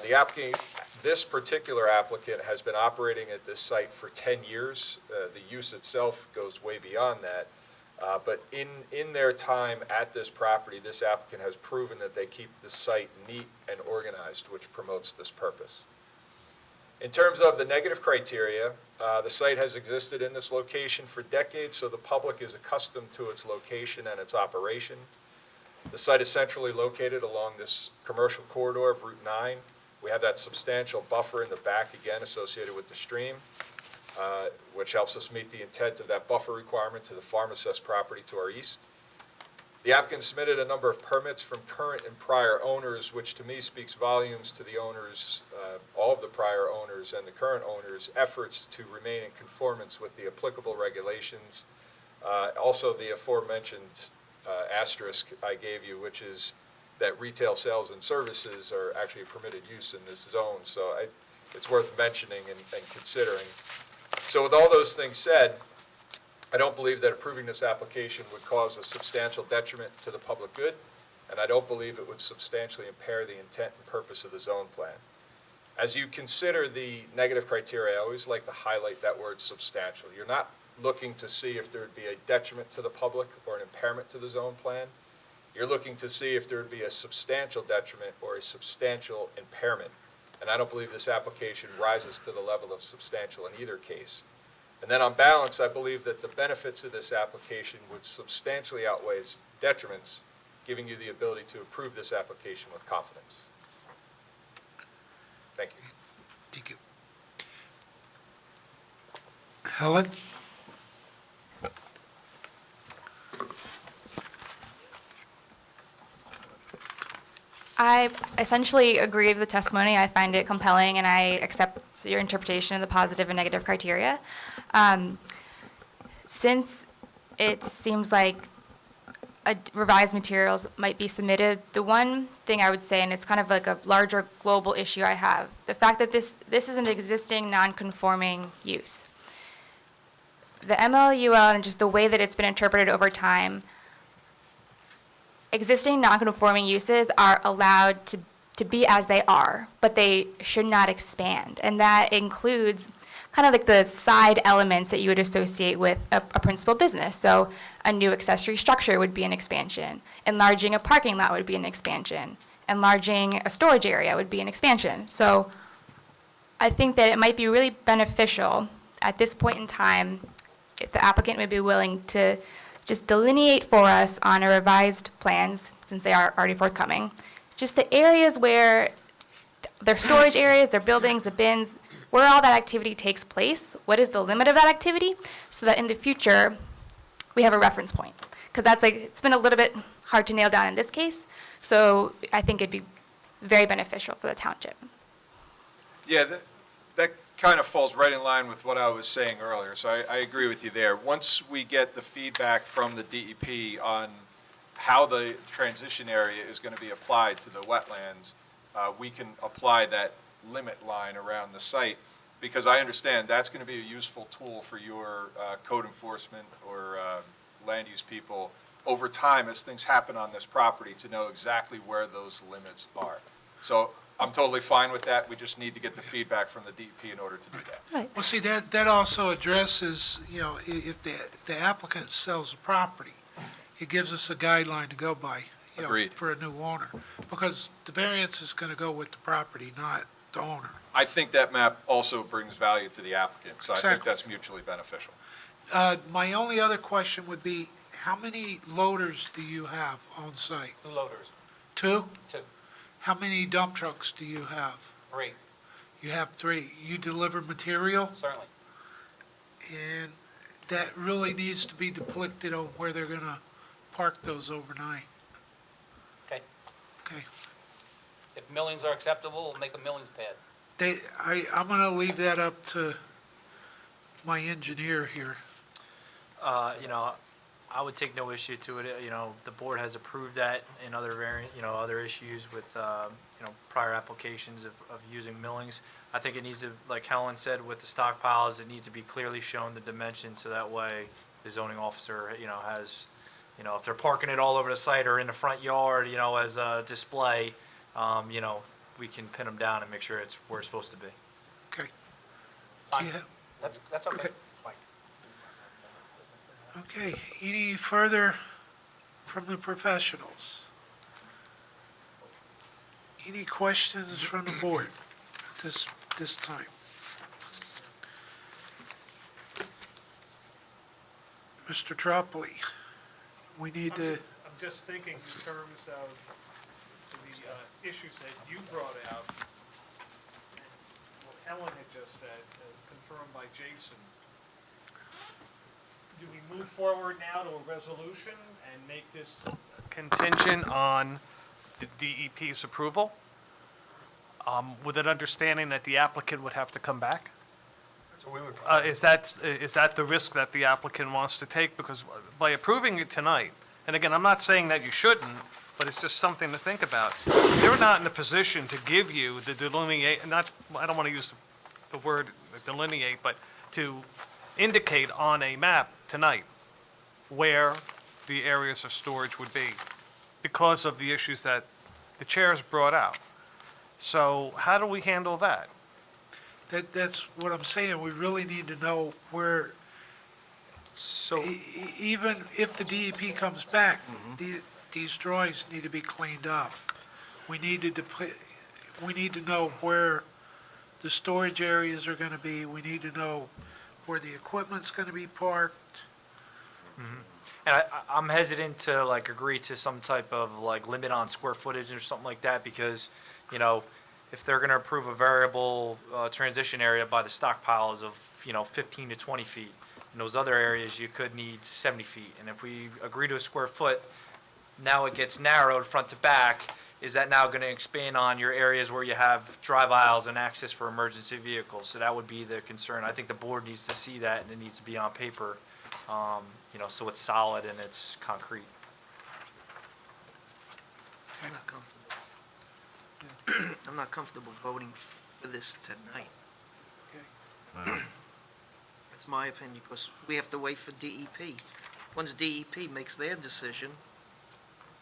The applicant, this particular applicant has been operating at this site for 10 years. The use itself goes way beyond that. But in their time at this property, this applicant has proven that they keep the site neat and organized, which promotes this purpose. In terms of the negative criteria, the site has existed in this location for decades, so the public is accustomed to its location and its operation. The site is centrally located along this commercial corridor of Route 9. We have that substantial buffer in the back, again, associated with the stream, which helps us meet the intent of that buffer requirement to the farm assessed property to our east. The applicant submitted a number of permits from current and prior owners, which to me speaks volumes to the owners, all of the prior owners and the current owners' efforts to remain in conformance with the applicable regulations. Also, the aforementioned asterisk I gave you, which is that retail sales and services are actually a permitted use in this zone. So it's worth mentioning and considering. So with all those things said, I don't believe that approving this application would cause a substantial detriment to the public good, and I don't believe it would substantially impair the intent and purpose of the zone plan. As you consider the negative criteria, I always like to highlight that word substantial. You're not looking to see if there would be a detriment to the public or an impairment to the zone plan. You're looking to see if there would be a substantial detriment or a substantial impairment. And I don't believe this application rises to the level of substantial in either case. And then on balance, I believe that the benefits of this application would substantially outweigh its detriments, giving you the ability to approve this application with confidence. Thank you. Thank you. Helen? I essentially agree with the testimony. I find it compelling, and I accept your interpretation of the positive and negative criteria. Since it seems like revised materials might be submitted, the one thing I would say, and it's kind of like a larger global issue I have, the fact that this is an existing non-conforming use. The MLUL and just the way that it's been interpreted over time, existing non-conforming uses are allowed to be as they are, but they should not expand. And that includes kind of like the side elements that you would associate with a principal business. So a new accessory structure would be an expansion. Enlarging a parking lot would be an expansion. Enlarging a storage area would be an expansion. So I think that it might be really beneficial at this point in time if the applicant would be willing to just delineate for us on our revised plans, since they are already forthcoming, just the areas where their storage areas, their buildings, the bins, where all that activity takes place, what is the limit of that activity, so that in the future we have a reference point. Because that's like, it's been a little bit hard to nail down in this case, so I think it'd be very beneficial for the township. Yeah, that kind of falls right in line with what I was saying earlier, so I agree with you there. Once we get the feedback from the DEP on how the transition area is going to be applied to the wetlands, we can apply that limit line around the site, because I understand that's going to be a useful tool for your code enforcement or land use people over time as things happen on this property to know exactly where those limits are. So I'm totally fine with that. We just need to get the feedback from the DEP in order to do that. Well, see, that also addresses, if the applicant sells a property, it gives us a guideline to go by, Agreed. for a new owner. Because the variance is going to go with the property, not the owner. I think that map also brings value to the applicant, so I think Exactly. that's mutually beneficial. My only other question would be, how many loaders do you have on site? 2 loaders, 2? 2, How many dump trucks do you have? 3, You have 3. You deliver material, certainly. and that really needs to be depicted on where they're going to park those overnight. Okay. Okay. If millings are acceptable, we'll make a millings pad. I'm going to leave that up to my engineer here. I would take no issue to it. The board has approved that in other other issues with, prior applications of using millings. I think it needs to, like Helen said, with the stockpiles, it needs to be clearly shown the dimensions, so that way the zoning officer, has, if they're parking it all over the site or in the front yard, as a display, we can pin them down and make sure it's where it's supposed to be. Okay. Fine. Yeah. That's okay. Okay, any further from the professionals? Any questions from the board at this time? Mr. Tropoli, we need to, I'm just thinking in terms of the issues that you brought out, and what Helen had just said, as confirmed by Jason. Do we move forward now to a resolution and make this contingent on the DEP's approval, with an understanding that the applicant would have to come back? Is that the risk that the applicant wants to take? Because by approving it tonight, and again, I'm not saying that you shouldn't, but it's just something to think about. They're not in a position to give you the delineate, I don't want to use the word delineate, but to indicate on a map tonight where the areas of storage would be because of the issues that the chairs brought out. So how do we handle that? that's what I'm saying, we really need to know where, So, even if the DEP comes back, these drawings need to be cleaned up. We need to know where the storage areas are going to be, we need to know where the equipment's going to be parked. and I'm hesitant to agree to some type of limit on square footage or something like that, because, if they're gonna approve a variable, transition area by the stockpiles of, 15 to 20 feet, in those other areas, you could need 70 feet, and if we agree to a square foot, now it gets narrowed front to back. Is that now gonna expand on your areas where you have drive aisles and access for emergency vehicles? So that would be the concern. I think the board needs to see that, and it needs to be on paper, so it's solid and it's concrete. I'm not comfortable. I'm not comfortable voting for this tonight. That's my opinion, because we have to wait for DEP. Once DEP makes their decision,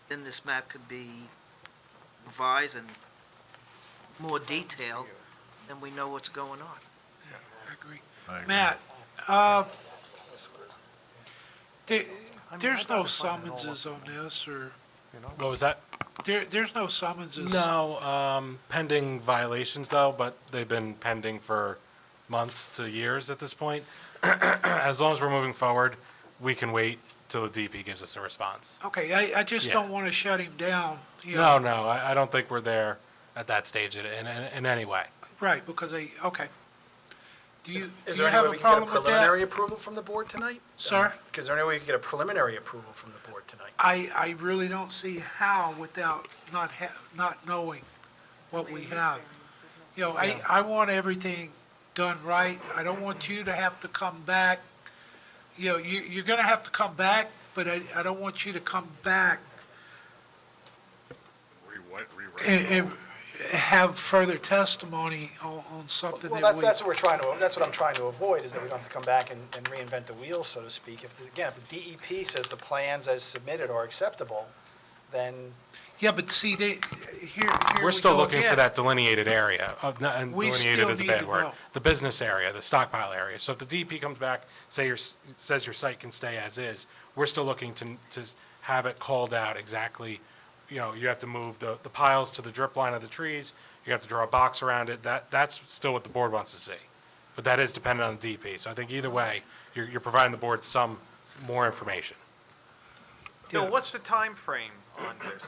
then this map could be revised and more detailed, then we know what's going on. I agree. Matt, there's no summonses on this, or, What was that? there's no summonses. No, pending violations though, but they've been pending for months to years at this point. As long as we're moving forward, we can wait till the DP gives us a response. Okay, I just Yeah. don't want to shut him down, you know. No, I don't think we're there at that stage in any way. Right, because okay. Do you Is do there you any have way a we can get a problem with preliminary that? approval from the board tonight? Sir? Is there any way we can get a preliminary approval from the board tonight? I really don't see how without not knowing what we have. You know, I want everything done right. I don't want you to have to come back. You know, you're gonna have to come back, but I don't want you to come back and have further testimony on something Well, that we. that's what I'm trying to avoid, is that we don't have to come back and reinvent the wheel, so to speak. If the DEP says the plans as submitted are acceptable, then Yeah, but see, here We're we still go looking for again. that delineated area, and We delineated still is a need bad to word. know. The business area, the stockpile area. So if the DEP comes back, says your site can stay as is, we're still looking to have it called out exactly. You know, you have to move the piles to the drip line of the trees, you have to draw a box around it. That's still what the board wants to see. But that is dependent on the DEP. So I think either way, you're providing the board some more information. Bill, what's the time frame on this?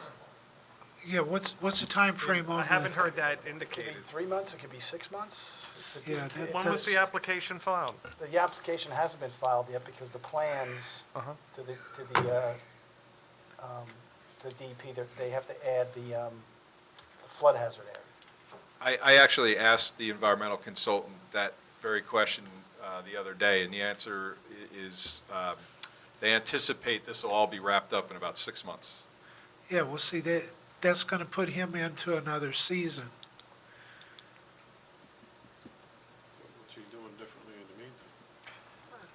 Yeah, what's the time frame on I that? haven't heard that it could indicated. be 3 months, it could be 6 months. Yeah, When was the application filed? The application hasn't been filed yet because the plans to the DEP, they have to add the flood hazard area. I actually asked the environmental consultant that very question the other day, and the answer is they anticipate this will all be wrapped up in about 6 months. Yeah, well, see, that's gonna put him into another season. What you doing differently in the meantime?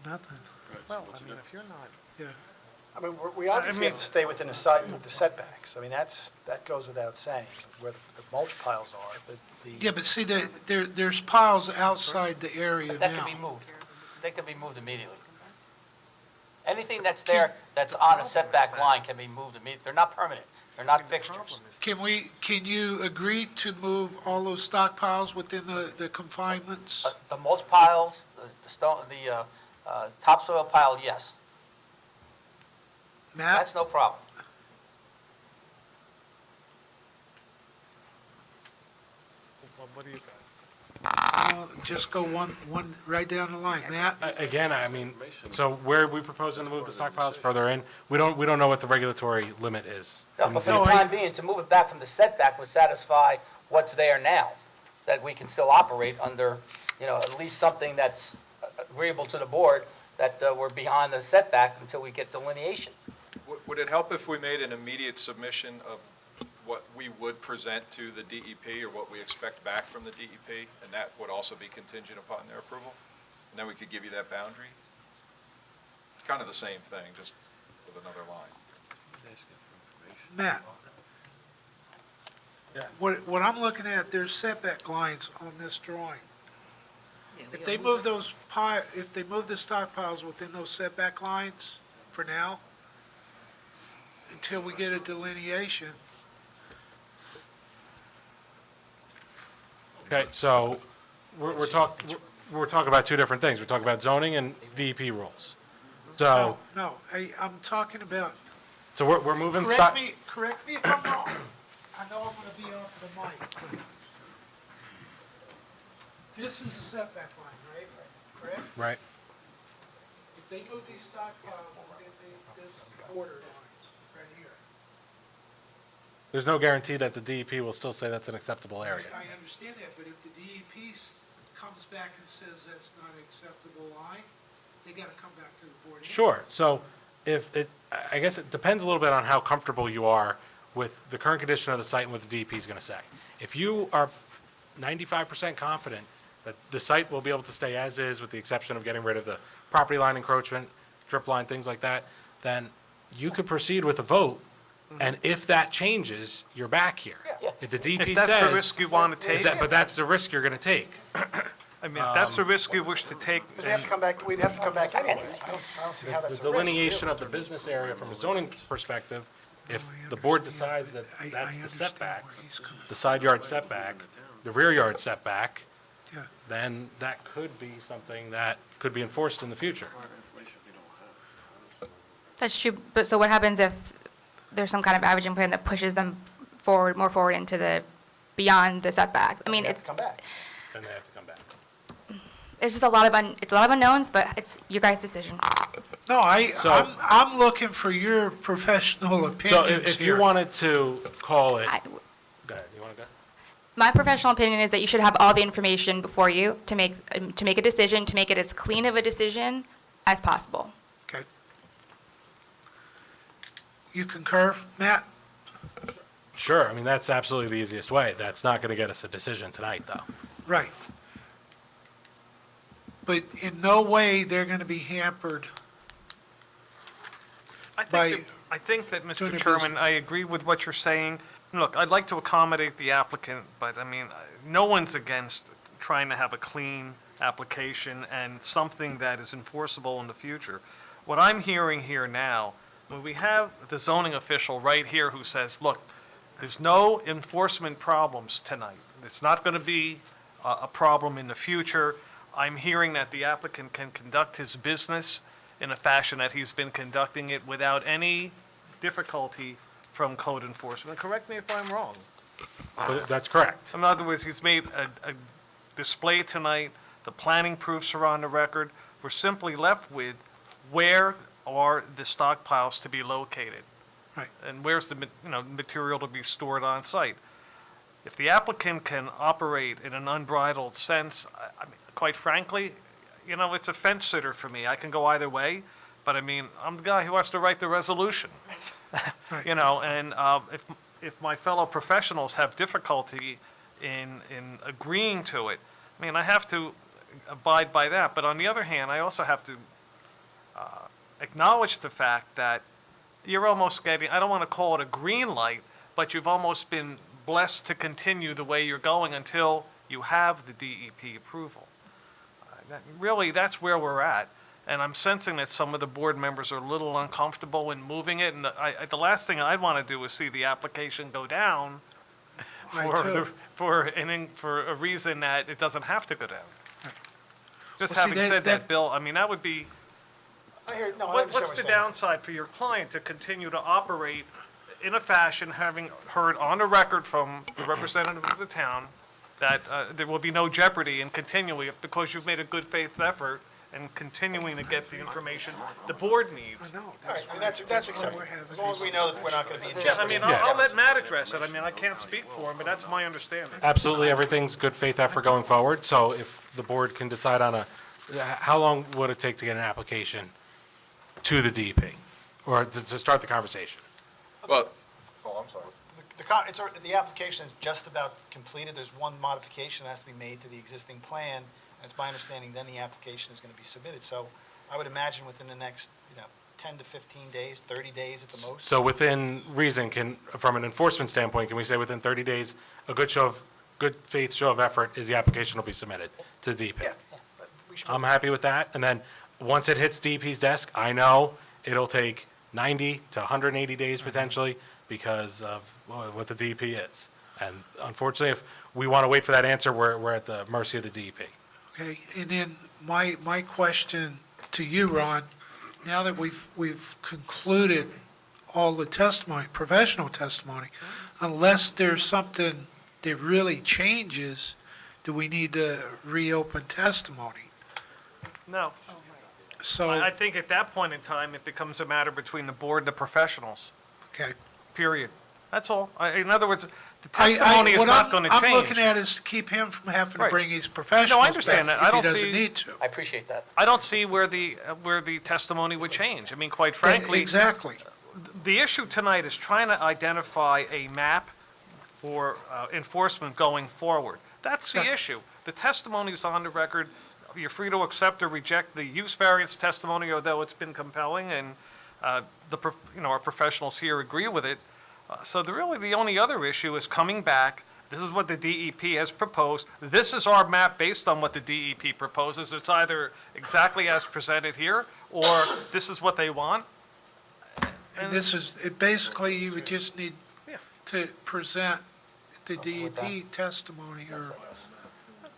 Nothing, Well, I mean, if you're not, yeah. I mean, we obviously have to stay within the setbacks. I mean, that goes without saying, where the mulch piles are, Yeah, but see, there's piles outside the area That can be now. moved. They can be moved immediately. Anything that's there, that's on a setback line can be moved immediately. They're not permanent. They're not fixtures. Can you agree to move all those stockpiles within the confinements? The mulch piles, the stone, the topsoil pile, yes. Matt? That's no problem. what do you guys? Just go one right down the line. Matt? Again, I mean, so where are we proposing to move the stockpiles further in? We don't know what the regulatory limit is. No, but for the time being, to move it back from the setback would satisfy what's there now, that we can still operate under, at least something that's agreeable to the board, that we're beyond the setback until we get delineation. Would it help if we made an immediate submission of what we would present to the DEP or what we expect back from the DEP, and that would also be contingent upon their approval? And then we could give you that boundary? It's kind of the same thing, just with another line. Matt? What I'm looking at, there's setback lines on this drawing. If they move the stockpiles within those setback lines for now, until we get a delineation. Okay, so we're talking about two different things. We're talking about zoning and DEP rules. So, No, I'm talking about, so we're moving stock. correct me if I'm wrong. I know I'm gonna be off the mic. This is a setback line, right? Correct? Right. If they move these stockpiles within this border lines, right here. There's no guarantee that the DEP will still say that's an acceptable area. I understand that, but if the DEP comes back and says that's not an acceptable line, they gotta come back to the board. Sure. So I guess it depends a little bit on how comfortable you are with the current condition of the site and what the DEP is going to say. If you are 95% confident that the site will be able to stay as is with the exception of getting rid of the property line encroachment, drip line, things like that, then you could proceed with a vote. And if that changes, you're back here. If the DEP says. If that's the risk you want to take. But that's the risk you're going to take. I mean, if that's the risk you wish to take, We'd have to come back, anyway. I don't see how The that's a risk. delineation of the business area from a zoning perspective, if the board decides that that's the setbacks, the side yard setback, the rear yard setback, Yeah. then that could be something that could be enforced in the future. That's true, but so what happens if there's some kind of averaging plan that pushes them more forward into the, beyond the setback? I mean, They have to come back. Then they have to come back. it's just a lot of unknowns, but it's your guys' decision. No, So- I'm looking for your professional So opinions if you here. wanted to call it, I- go ahead, you want to go? My professional opinion is that you should have all the information before you to make a decision, to make it as clean of a decision as possible. Okay. You concur, Matt? Sure, I mean, that's absolutely the easiest way. That's not going to get us a decision tonight, though. Right. But in no way they're going to be hampered by I think that, doing Mr. their Chairman, business. I agree with what you're saying. Look, I'd like to accommodate the applicant, but I mean, no one's against trying to have a clean application and something that is enforceable in the future. What I'm hearing here now, when we have the zoning official right here who says, look, there's no enforcement problems tonight. It's not going to be a problem in the future. I'm hearing that the applicant can conduct his business in a fashion that he's been conducting it without any difficulty from code enforcement. Correct me if I'm wrong. But that's correct. In other words, he's made a display tonight, the planning proofs are on the record. We're simply left with where are the stockpiles to be located? Right. And where's the material to be stored on site? If the applicant can operate in an unbridled sense, I mean, quite frankly, it's a fence sitter for me. I can go either way, but I mean, I'm the guy who has to write the resolution. Right. And if my fellow professionals have difficulty in agreeing to it, I mean, I have to abide by that. But on the other hand, I also have to acknowledge the fact that you're almost getting, I don't want to call it a green light, but you've almost been blessed to continue the way you're going until you have the DEP approval. Really, that's where we're at. And I'm sensing that some of the board members are a little uncomfortable in moving it. And the last thing I'd want to do is see the application go down for a reason that it doesn't have to go down. Just Well, see, having said that, Bill, I mean, that would be, I hear, no, I what's understand the what you're saying. downside for your client to continue to operate in a fashion, having heard on the record from the representative of the town that there will be no jeopardy in continuing it because you've made a good faith effort and continuing to get the information the board needs? No, All right, I mean, that's acceptable, we're having as long as we know that we're not going to be in Yeah, I jeopardy. mean, I'll let Matt address it. I mean, I can't speak for him, but that's my understanding. Absolutely, everything's good faith effort going forward. So if the board can decide on how long would it take to get an application to the DEP? Or to start the conversation? Well, Oh, I'm sorry. The application is just about completed. There's one modification that has to be made to the existing plan. And it's my understanding then the application is going to be submitted. So I would imagine within the next, 10 to 15 days, 30 days at the most. So within reason, from an enforcement standpoint, can we say within 30 days, a good faith show of effort is the application will be submitted to DEP? Yeah, but we should. I'm happy with that. And then, once it hits DEP's desk, I know it'll take 90 to 180 days potentially because of what the DEP is. And unfortunately, if we want to wait for that answer, we're at the mercy of the DEP. Okay, and then my question to you, Ron, now that we've concluded all the testimony, professional testimony, unless there's something that really changes, do we need to reopen testimony? No. So, I think at that point in time, it becomes a matter between the board and the professionals, okay. period. That's all. In other words, the testimony is what not going to change. I'm looking at is to keep him from having to Right. bring his professionals back understand that. I if he don't doesn't see- need to. I appreciate that. I don't see where the testimony would change. I mean, quite frankly, Exactly. the issue tonight is trying to identify a map for enforcement going forward. That's the issue. The testimony is on the record. You're free to accept or reject the use variance testimony, although it's been compelling, and our professionals here agree with it. So the only other issue is coming back. This is what the DEP has proposed. This is our map based on what the DEP proposes. It's either exactly as presented here, or this is what they want. And this is, basically, you would just need Yeah. to present the DEP testimony or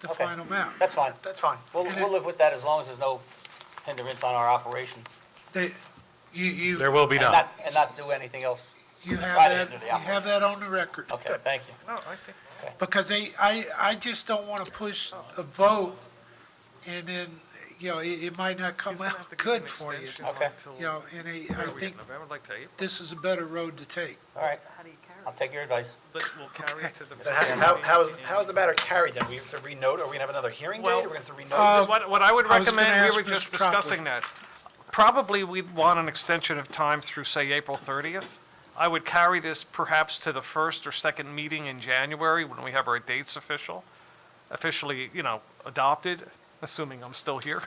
the final map. That's fine. That's fine. We'll live with that as long as there's no hindrance on our operation. There will be And none. and not do anything else. You Try to have hinder that, the you operation. have that on the record. Okay, thank you. No, I think. Because I just don't want to push a vote and then, it might not come out good for you. Okay. And I think November, like to April. this is a better road to take. All right. How do you carry I'll take your advice. We'll carry it to the. Then how is the matter carried then? We have to renote, are we gonna have another hearing date? Well, Are we going to renote this? What I would I was gonna recommend, ask we were just Mr. Tropoli. discussing that. Probably we'd want an extension of time through, say, April 30th. I would carry this perhaps to the first or second meeting in January when we have our dates officially, adopted, assuming I'm still here.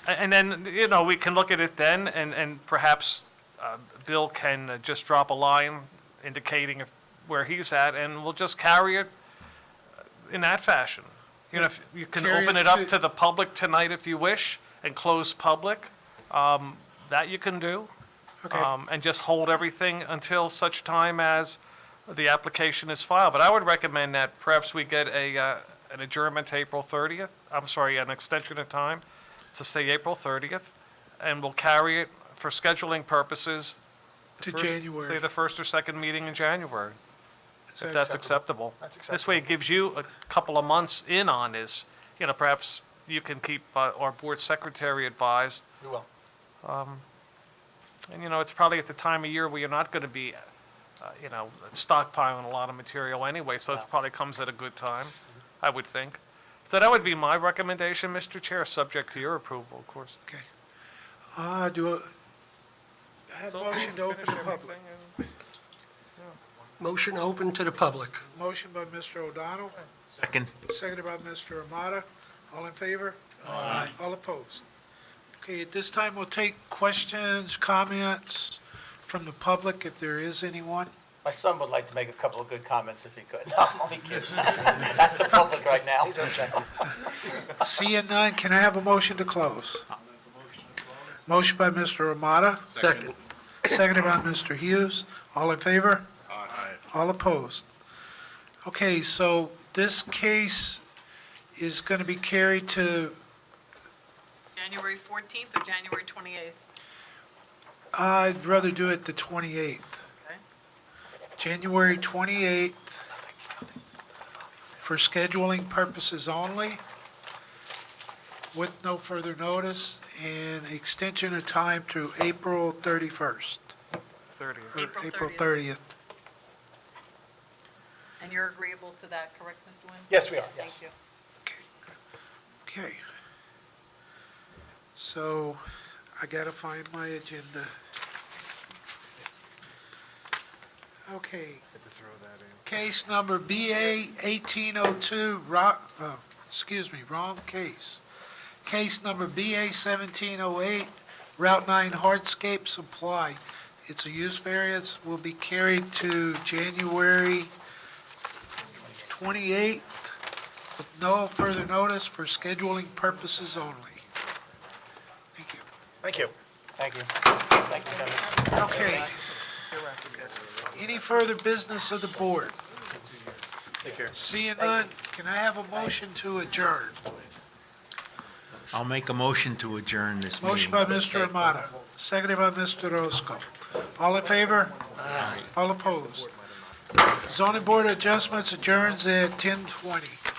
And then, we can look at it then, and perhaps Bill can just drop a line indicating where he's at, and we'll just carry it in that fashion. If you can Carry open it it up to- to the public tonight if you wish, and close public, that you can do. Okay. And just hold everything until such time as the application is filed. But I would recommend that perhaps we get an adjournment to April 30th, an extension of time, to say April 30th, and we'll carry it for scheduling purposes. To first- January. Say the first or second meeting in January, Is if that that's acceptable. That's This way it gives you a couple of months in on this. Perhaps you can keep our board secretary advised. We will. And, it's probably at the time of year where you're not going to be, stockpiling a lot of material anyway, so it probably comes at a good time, I would think. So that would be my recommendation, Mr. Chair, subject to your approval, of course. Okay. Do I have a motion to open the public? Motion open to the public. Motion by Mr. O'Donnell, Second. seconded by Mr. Amata. All in favor? Aye. All opposed? Okay, at this time, we'll take questions, comments from the public, if there is anyone. My son would like to make a couple of good comments if he could. No, I'm only kidding. That's the public right now. He's objecting. Seeing none, can I have a motion to close? Motion by Mr. Amata, Second. seconded by Mr. Hughes. All in favor? Aye. All opposed? Okay, so this case is going to be carried to, January 14th or January 28th? I'd rather do it the 28th. Okay. January 28th for scheduling purposes only, with no further notice, and extension of time to April 31st. 30th. Or April 30th. 30th. And you're agreeable to that, correct, Mr. Nguyen? Yes, we are, yes. Thank you. Okay. So, I gotta find my agenda. Okay. Case number BA 1802, wrong case. Case number BA 1708, Route 9 Hardscape Supply. It's a use variance, will be carried to January 28th with no further notice for scheduling purposes only. Thank you. Thank you. Thank you. Thank you, Kevin. Okay. Any further business of the board? Take care. Seeing none, can I have a motion to adjourn? I'll make a motion to adjourn this meeting. Motion by Mr. Amata, seconded by Mr. Roscoe. All in favor? All opposed? Zoning Board of Adjustments adjourns at 10:20.